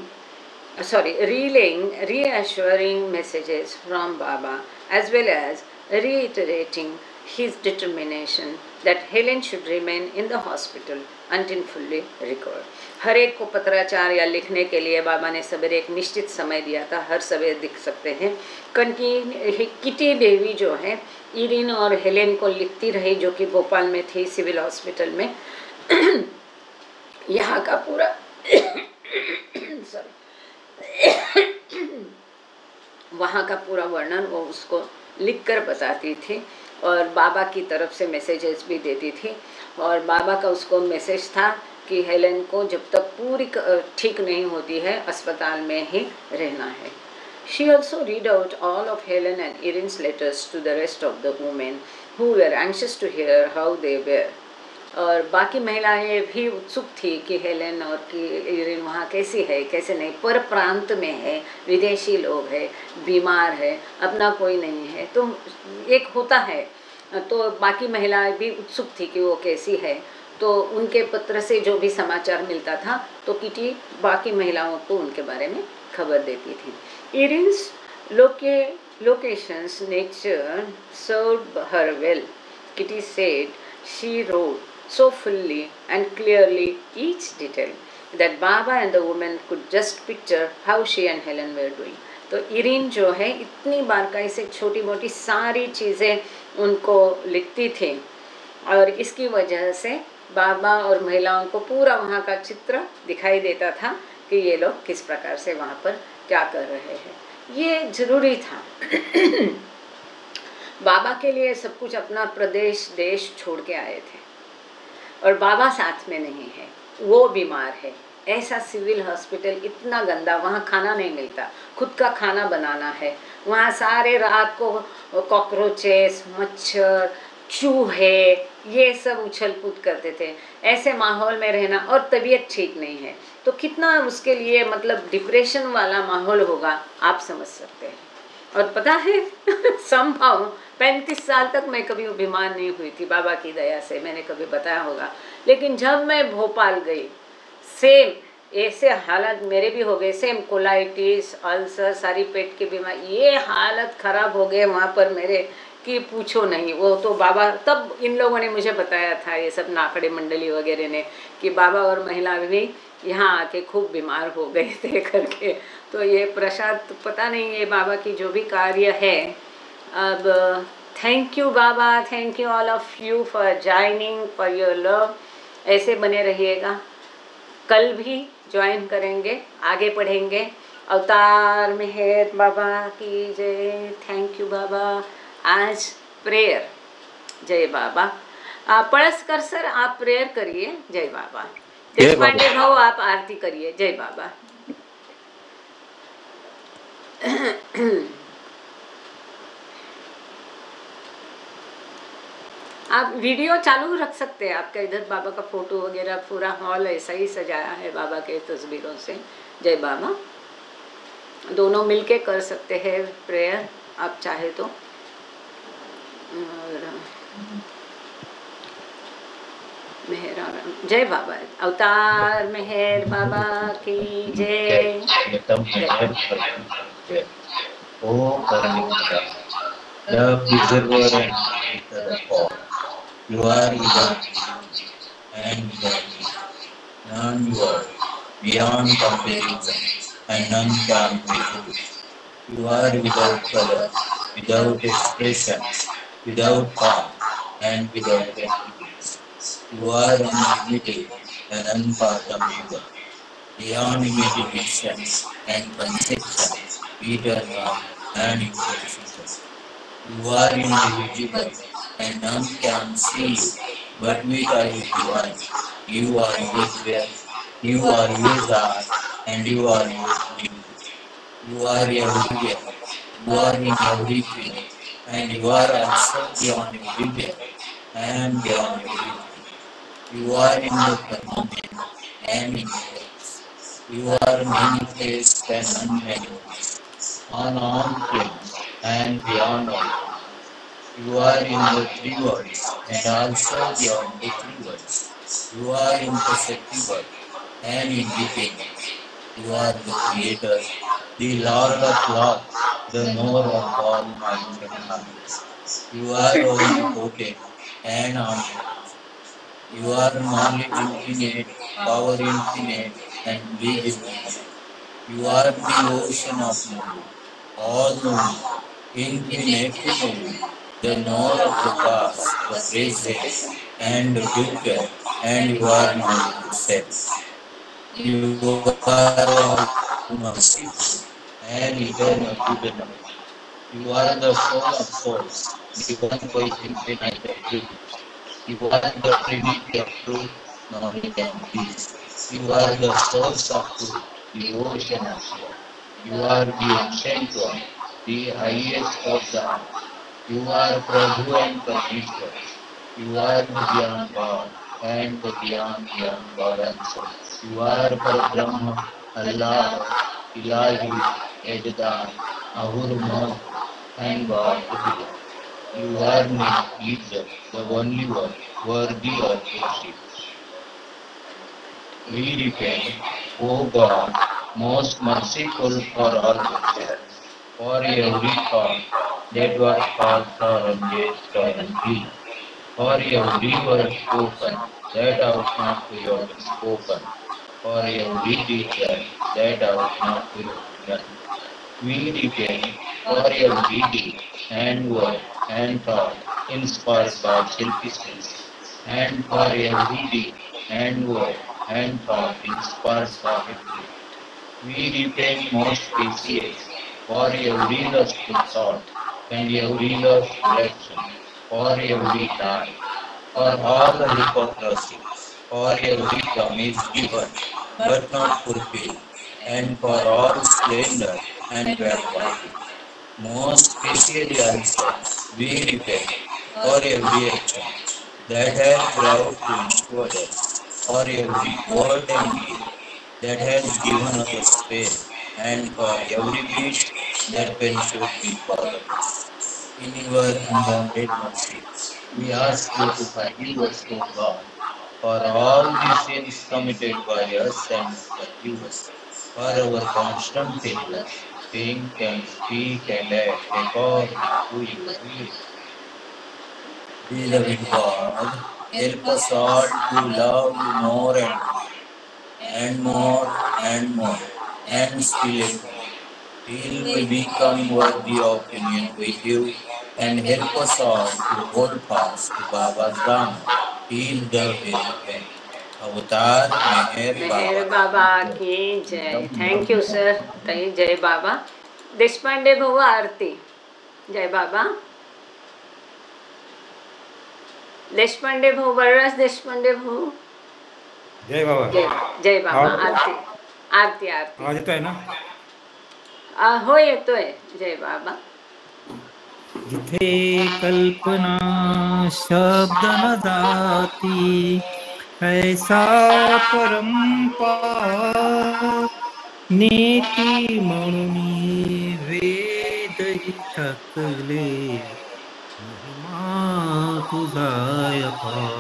reassuring messages from Baba, as well as reiterating his determination that Helen should remain in the hospital until fully recovered. हर एक को पत्राचार या लिखने के लिए बाबा ने सवेरे एक निश्चित समय दिया था. हर सवेरे दिख सकते हैं. किटी देवी जो है इरिन और हेलेन को लिखती रही, जो कि भोपाल में थी सिविल हॉस्पिटल में. यहाँ का पूरा वहाँ का पूरा वर्णन वो उसको लिखकर बताती थी और बाबा की तरफ से मैसेजेस भी देती थी. और बाबा का उसको मैसेज था कि हेलेन को जब तक पूरी ठीक नहीं होती है अस्पताल में ही रहना है. She also read out all of Helen and Irene's letters to the rest of the women who were anxious to hear how they were. और बाकी महिलाएं भी उत्सुक थी कि हेलेन और कि इरिन वहाँ कैसी है कैसे नहीं. पर प्रांत में है, विदेशी लोग है, बीमार है, अपना कोई नहीं है, तो एक होता है. तो बाकी महिलाएं भी उत्सुक थी कि वो कैसी है. तो उनके पत्र से जो भी समाचार मिलता था तो किटी बाकी महिलाओं को उनके बारे में खबर देती थी. इरिन्स locations nature served her well. Kitty said she wrote so fully and clearly each detail that Baba and the woman could just picture how she and Helen were doing. तो इरिन जो है इतनी बारकाई से छोटी मोटी सारी चीज़ें उनको लिखती थी और इसकी वजह से बाबा और महिलाओं को पूरा वहाँ का चित्र दिखाई देता था कि ये लोग किस प्रकार से वहाँ पर क्या कर रहे हैं. ये जरूरी था. बाबा के लिए सब कुछ अपना प्रदेश देश छोड़ के आए थे और बाबा साथ में नहीं है, वो बीमार है. ऐसा सिविल हॉस्पिटल इतना गंदा, वहाँ खाना नहीं मिलता, खुद का खाना बनाना है. वहाँ सारे रात को कॉकरोचेस, मच्छर, चूहे ये सब उछल कूद करते थे. ऐसे माहौल में रहना और तबीयत ठीक नहीं है तो कितना उसके लिए मतलब डिप्रेशन वाला माहौल होगा, आप समझ सकते हैं. और पता है संभव 35 साल तक मैं कभी बीमार नहीं हुई थी बाबा की दया से, मैंने कभी बताया होगा. लेकिन जब मैं भोपाल गई सेम ऐसे हालत मेरे भी हो गए, सेम कोलाइटिस, अल्सर, सारी पेट की बीमारी, ये हालत ख़राब हो गए वहाँ पर मेरे कि पूछो नहीं। वो तो बाबा, तब इन लोगों ने मुझे बताया था, ये सब नाकड़े मंडली वगैरह ने, कि बाबा और महिला भी यहाँ आके खूब बीमार हो गए थे करके। तो ये प्रसाद, पता नहीं ये बाबा की जो भी कार्य है। अब thank you Baba, thank you all of you for joining, for your love. ऐसे बने रहिएगा, कल भी ज्वाइन करेंगे, आगे पढ़ेंगे। अवतार मेहर बाबा की जय। थैंक यू बाबा। आज प्रेयर। जय बाबा। पळसकर सर आप प्रेयर करिए। जय बाबा। देशपांडे भाऊ आप आरती करिए। जय बाबा। आप वीडियो चालू रख सकते हैं, आपका इधर बाबा का फोटो वगैरह, पूरा हॉल ऐसा ही सजाया है बाबा के तस्वीरों से। जय बाबा। दोनों मिलके कर सकते हैं प्रेयर, आप चाहे तो। मेहर जय बाबा। अवतार मेहर बाबा की जय। The preserver and creator of all. You are without and without me. None you are, beyond comparison, and none can be you. You are without color, without expression, without form, and without attributes. You are unlimited and unfathomable, beyond imagination and conception, eternal and impossible. You are invisible, and none can see you, but with eyes divine. You are everywhere, you are yours, and you are yours. You are everywhere, you are in everything, and you are also beyond everywhere, and beyond everything. You are in the firmament, and in the earth. You are manifest and unmanifest, on all planes, and beyond all. You are in the three worlds, and also beyond the three worlds. You are imperceptible and independent. You are the Creator, the Lord of Lords, the knower of all minds and hearts. You are omnipotent and omnipresent. You are knowledge infinite, power infinite, and bliss infinite. You are the ocean of knowledge, all knowing, infinitely knowing, the knower of the past, the present, and the future, and you are knowledge itself. You are all merciful and eternal goodness. You are the soul of souls, the one who is infinite attributes. You are the trinity of truth, knowledge, and peace. You are the source of truth, the ocean of love. You are the ancient one, the highest of the high. You are Prabhu and Parmeshwar. You are the beyond God and the beyond God also. You are Parabrahma, Allah, Ilahi, Ejdan, Ahur Moh, and God the Beyond. You are named Jesus, the only one worthy of worship. We repent, O God, most merciful for all creatures, for every thought that was caused or unjust or unclean, for every word spoken that ought not to have been spoken, for every deed done that ought not to have been done. We repent for every deed and word and thought inspired by selfishness, and for every deed and word and thought inspired by hatred. We repent most precious for every lustful thought and every lustful action, for every lie, for all the hypocrisy, for every promise given but not fulfilled, and for all slander and backbiting. Most especially also, we repent for every action that has brought ruin to others, for every word and deed that has given us pain, and for every wish that perished before us. In your unbounded mercy, we ask you to forgive us, O God, for all the sins committed by us and forgive us for our constant failures, think and speak and act according to your will. Beloved God, help us all to love you more and more and more and still more, till we become worthy of union with you, and help us all to hold fast to Baba's Dhamma till the very end. अवतार मेहर बाबा की जय. Thank you sir. ताई जय बाबा. देशपांडे भाऊ आरती. जय बाबा. देशपांडे भाऊ, बळराज देशपांडे भाऊ. जय बाबा. जय बाबा. आरती आरती आरती. आवाज येतोय ना? हो येतोय. जय बाबा. जिथे कल्पना शब्द न जाती, ऐसा परंपार नीती म्हणून वेदही थकले, महिमा तुझा अपार.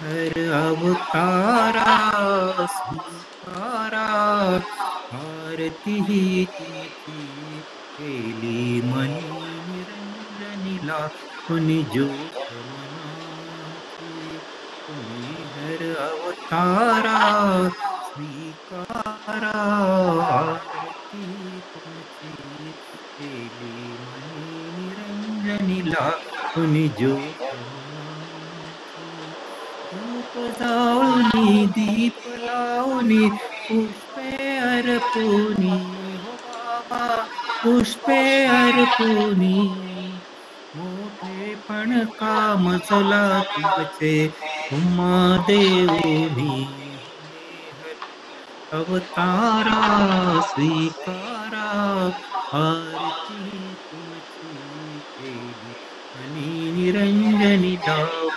हर अवतारा स्वीकारा, आरती ही तुमची केली मनी निरंजनीला, कुणी ज्योत मनाची. तुम्ही हर अवतारा स्वीकारा, आरती तुमची केली मनी निरंजनीला, कुणी ज्योत धूप जाळूनी दीप लावणी, पुष्पे अर्पुनी हो बाबा, पुष्पे अर्पुनी. मोठे पण काम चला तुमचे तुम्हा देऊनी, अवतारा स्वीकारा, आरती तुमची केली आणि निरंजनी दाव.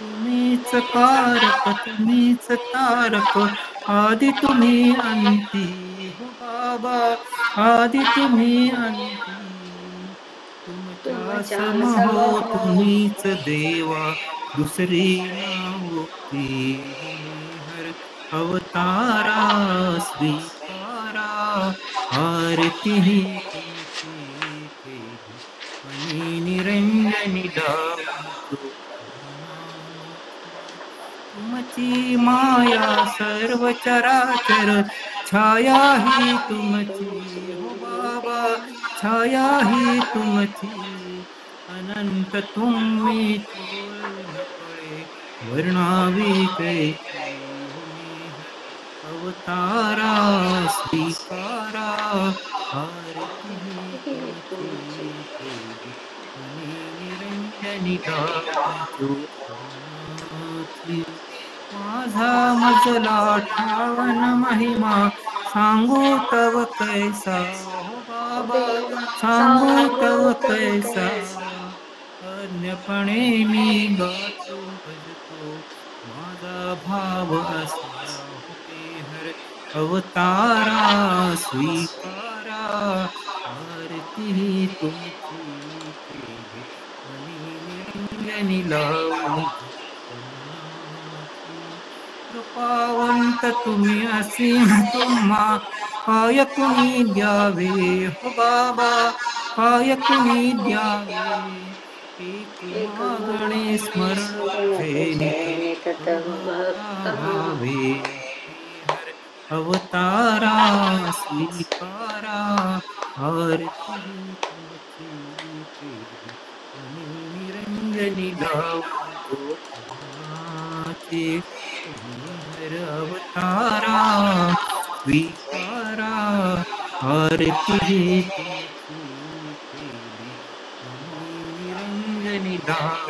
तुम्हीच कारक तुम्हीच तारक, आदि तुम्ही अंती हो बाबा, आदि तुम्ही अंती. तुमच्या समहो तुम्हीच देवा, दुसरी नावती. हर अवतारा स्वीकारा, आरती ही तुमची केली आणि निरंजनी दाव. तुमची माया सर्व चराचर, छाया ही तुमची हो बाबा, छाया ही तुमची. अनंत तुम्ही थोर कळे, वर्णावी कैची. अवतारा स्वीकारा, आरती तुमची केली आणि निरंजनी दाव. माझा मजला ठावन महिमा, सांगू तव कैसा हो बाबा, सांगू तव कैसा. अन्यपणे मी गातो भजतो, माझा भाव असा होते. हर अवतारा स्वीकारा, आरती तुमची केली आणि निरंजनी लावली. कृपावंत तुम्ही असीम तुम्हा, काय कुणी द्यावे हो बाबा, काय कुणी द्यावे. एक मागणे स्मरण नित भावे. हर अवतारा स्वीकारा, आरती तुमची केली आणि निरंजनी लावतो. हर अवतारा स्वीकारा, आरती तुमची केली आणि निरंजनी दाव.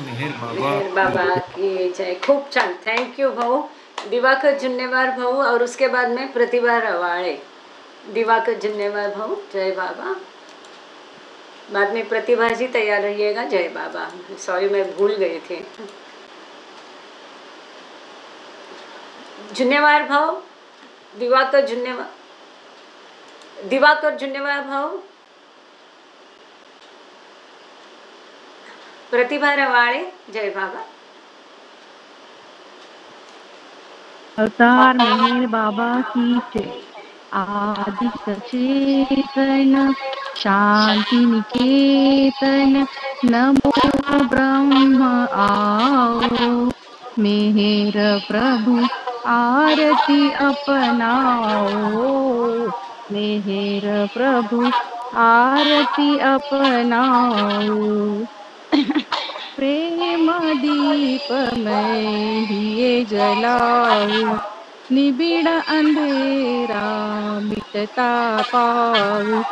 मेहर बाबा की जय. खूप छान. थैंक यू भाऊ. दिवाकर जुन्नेवार भाऊ और उसके बाद में प्रतिभा रवाड़े. दिवाकर जुन्नेवार भाऊ जय बाबा. बाद में प्रतिभा जी तैयार रहिएगा. जय बाबा. सॉरी मैं भूल गई थी. जुन्नेवार भाऊ, दिवाकर जुन्नेवार भाऊ, प्रतिभा रवाड़े जय बाबा. अवतार मेहर बाबा की जय. आदि सचेतन शांति निकेतन नमो ब्रह्म आओ मेहर प्रभु आरती अपनाओ मेहर प्रभु आरती अपनाओ प्रेम दीप मैं हिये जलाऊं निबिड़ अंधेरा मिटता पाऊं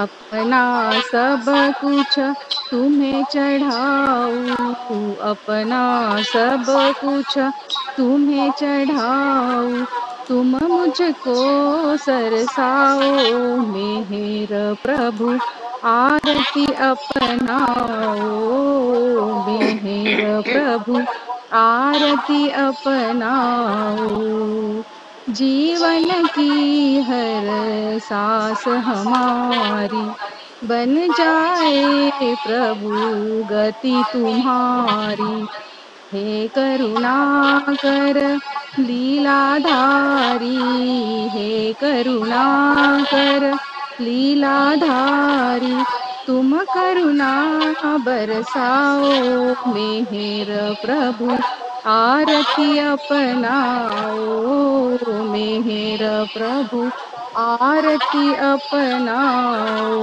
अपना सब कुछ तुम्हें चढ़ाऊं अपना सब कुछ तुम्हें चढ़ाऊं तुम मुझको सरसाओ मेहर प्रभु आरती अपनाओ मेहर प्रभु आरती अपनाओ जीवन की हर सांस हमारी बन जाए प्रभु गति तुम्हारी हे करुणा कर लीलाधारी हे करुणा कर लीलाधारी तुम करुणा बरसाओ मेहर प्रभु आरती अपनाओ मेहर प्रभु आरती अपनाओ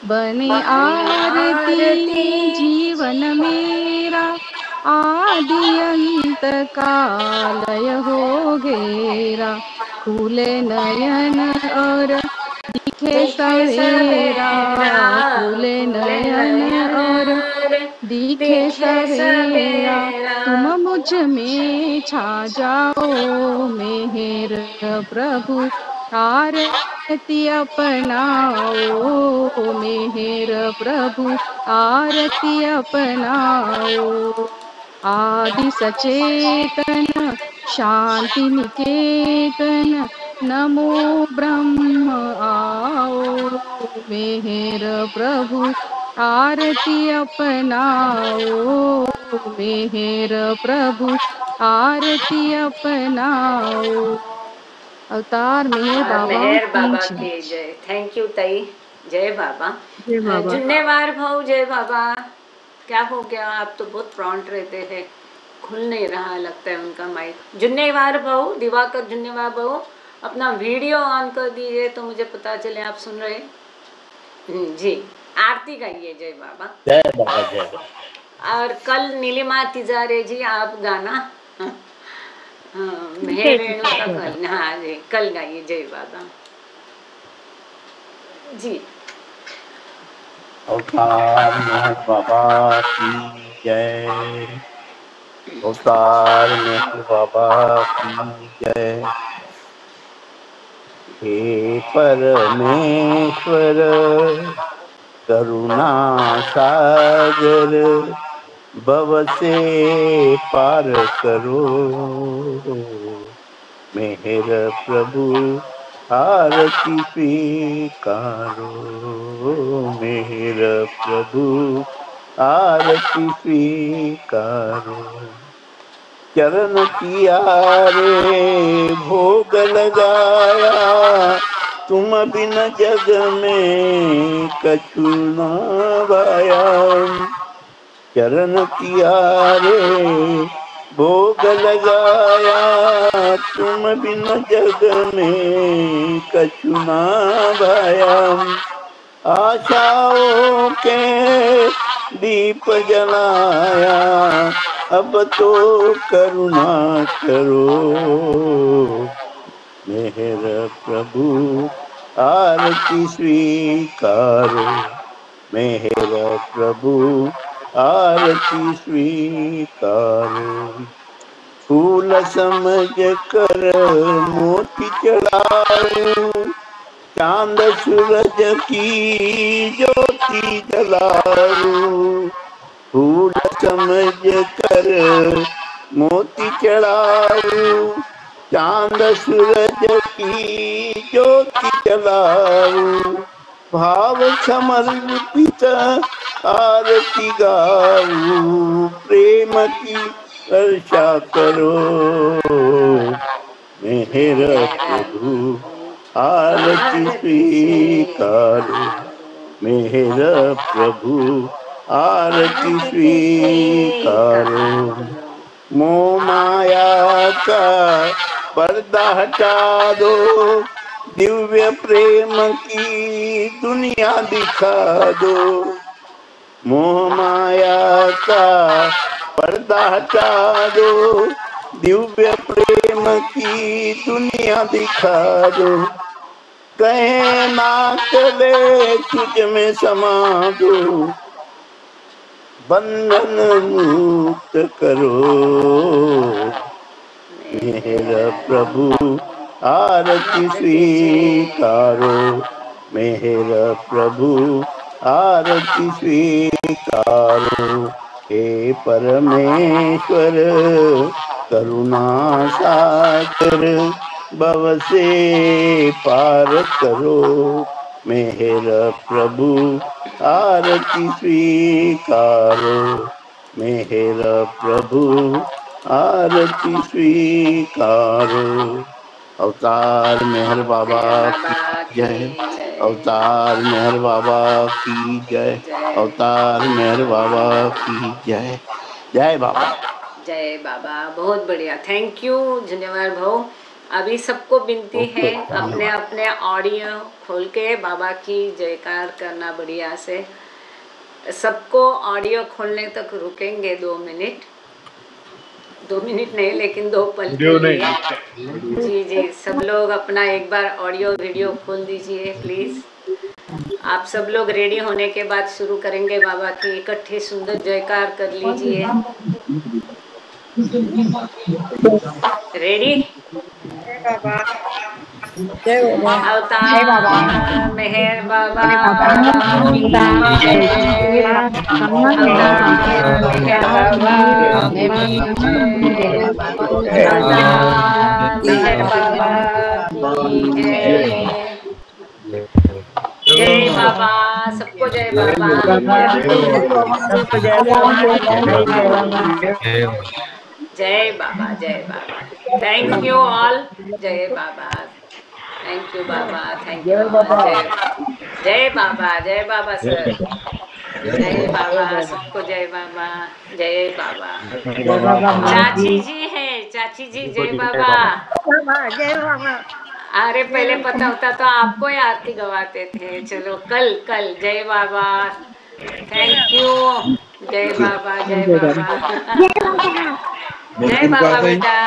बने आरती जीवन मेरा आदि अंत कालय हो घेरा खुले नयन और दिखे सवेरा खुले नयन और दिखे सवेरा तुम मुझ में छा जाओ मेहर प्रभु आरती अपनाओ मेहर प्रभु आरती अपनाओ आदि सचेतन शांति निकेतन नमो ब्रह्म आओ मेहर प्रभु आरती अपनाओ मेहर प्रभु आरती अपनाओ अवतार मेहर बाबा की जय। थैंक यू ताई। जय बाबा। जुन्नेवार भाऊ जय बाबा। क्या हो गया, आप तो बहुत प्रॉन्ट रहते हैं, खुल नहीं रहा लगता है उनका माइक। जुन्नेवार भाऊ, दिवाकर जुन्नेवार भाऊ अपना वीडियो ऑन कर दीजिए तो मुझे पता चले आप सुन रहे। जी आरती गाइए। जय बाबा। जय बाबा जय बाबा। और कल नीलिमा तिजारे जी आप गाना मेहर रेणु का कल, हाँ जी कल गाइए। जय बाबा जी। अवतार मेहर बाबा की जय। अवतार मेहर बाबा की जय। हे परमेश्वर करुणा सागर भव से पार करो मेहर प्रभु आरती स्वीकारो मेहर प्रभु आरती स्वीकारो चरण किया रे भोग लगाया तुम बिन जग में कछु न पाया चरण किया रे भोग लगाया तुम बिन जग में कछु न पाया आशाओं के दीप जलाया अब तो करुणा करो मेहर प्रभु आरती स्वीकारो मेहर प्रभु आरती स्वीकारो फूल समझ कर मोती चढ़ाओ चांद सूरज की ज्योति जलाओ फूल समझ कर मोती चढ़ाओ चांद सूरज की ज्योति जलाओ भाव समर्पित आरती गाओ प्रेम की वर्षा करो मेहर प्रभु आरती स्वीकारो मेरा प्रभु, आरती स्वीकारो। मोह माया का पर्दा हटा दो, दिव्य प्रेम की दुनिया दिखा दो। मोह माया का पर्दा हटा दो, दिव्य प्रेम की दुनिया दिखा दो। कहे ना चले तुझ में समा दो, बंधन मुक्त करो मेरा प्रभु, आरती स्वीकारो मेरा प्रभु, आरती स्वीकारो। हे परमेश्वर करुणा सागर, भव से पार करो मेरा प्रभु, आरती स्वीकारो मेरा प्रभु, आरती स्वीकारो। अवतार मेहर बाबा की जय, अवतार मेहर बाबा की जय, अवतार मेहर बाबा की जय। जय बाबा, जय बाबा। बहुत बढ़िया, थैंक यू, धन्यवाद भाऊ। अभी सबको विनती है अपने अपने ऑडियो खोल के बाबा की जयकार करना बढ़िया से। सबको ऑडियो खोलने तक रुकेंगे 2 मिनट, 2 मिनट नहीं लेकिन 2 पल के लिए। जी जी, सब लोग अपना एक बार ऑडियो वीडियो खोल दीजिए प्लीज। आप सब लोग रेडी होने के बाद शुरू करेंगे बाबा की इकट्ठे सुंदर जयकार कर लीजिए। रेडी? अवतार मेहर बाबा की जय, अवतार मेहर बाबा की जय। जय बाबा, सबको जय बाबा, जय बाबा, जय बाबा। थैंक यू ऑल, जय Baba, thank you Baba, thank you all. जय बाबा, जय बाबा सर, जय बाबा, सबको जय बाबा, जय बाबा। चाची जी है, चाची जी जय बाबा, जय बाबा। अरे पहले पता होता तो आपको ही आरती गवाते थे। चलो कल कल, जय बाबा, थैंक यू, जय बाबा, जय बाबा, जय बाबा बेटा,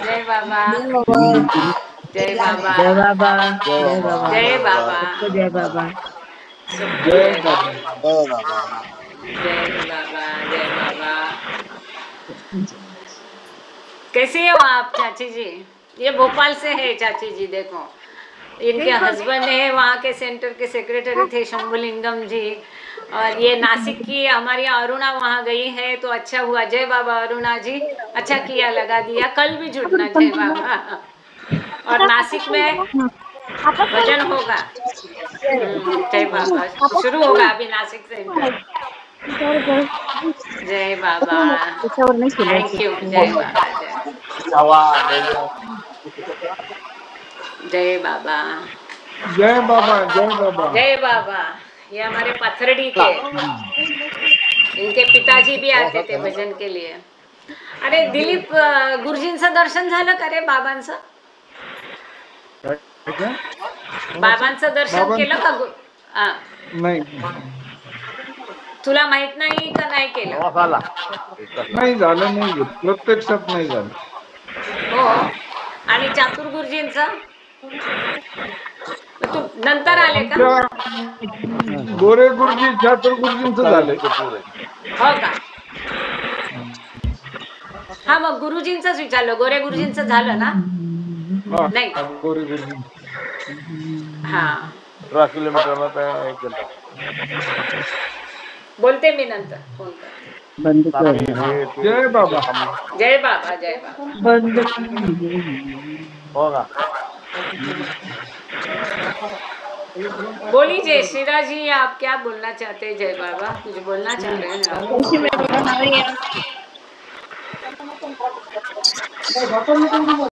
जय बाबा, जय बाबा, जय बाबा, जय बाबा, जय बाबा, जय बाबा, जय बाबा, जय बाबा। कैसी हो आप चाची जी? ये भोपाल से है चाची जी, देखो इनके हस्बैंड है वहाँ के सेंटर के सेक्रेटरी थे शंभुलिंगम जी, और ये नासिक की हमारी अरुणा वहाँ गई है, तो अच्छा हुआ। जय बाबा अरुणा जी, अच्छा किया, लगा दिया। कल भी जुड़ना, जय बाबा। और नासिक में भजन होगा, जय बाबा, शुरू होगा अभी नासिक सेंटर। जय बाबा, थैंक यू, जय बाबा, जय बाबा, जय बाबा, जय बाबा, जय बाबा। ये हमारे पथरडी के, इनके पिताजी भी आते थे भजन के लिए। अरे दिलीप गुरुजींचं दर्शन झालं का रे बाबांचं? बाबांचं दर्शन केलं का? नाही, तुला माहित नाही का? नाही केलं? नाही झालं, नाही प्रत्यक्षात नाही झालं। हो, आणि चातुर गुरुजींचं तू नंतर आले का? गोरे गुरुजी, चातुर गुरुजींचं झालं। हो का? हा, मग गुरुजींचंच विचारलं, गोरे गुरुजींचं झालं ना? नाही, गोरे गुरुजी। हा, 13 किलोमीटर बोलते मी नंतर, फोन करते। बंद कर। जय बाबा, जय बाबा, जय बाबा, बंद होगा। बोलीजिए श्रीरा जी, आप क्या बोलना चाहते हैं? जय बाबा, कुछ बोलना चाह रहे हैं आप?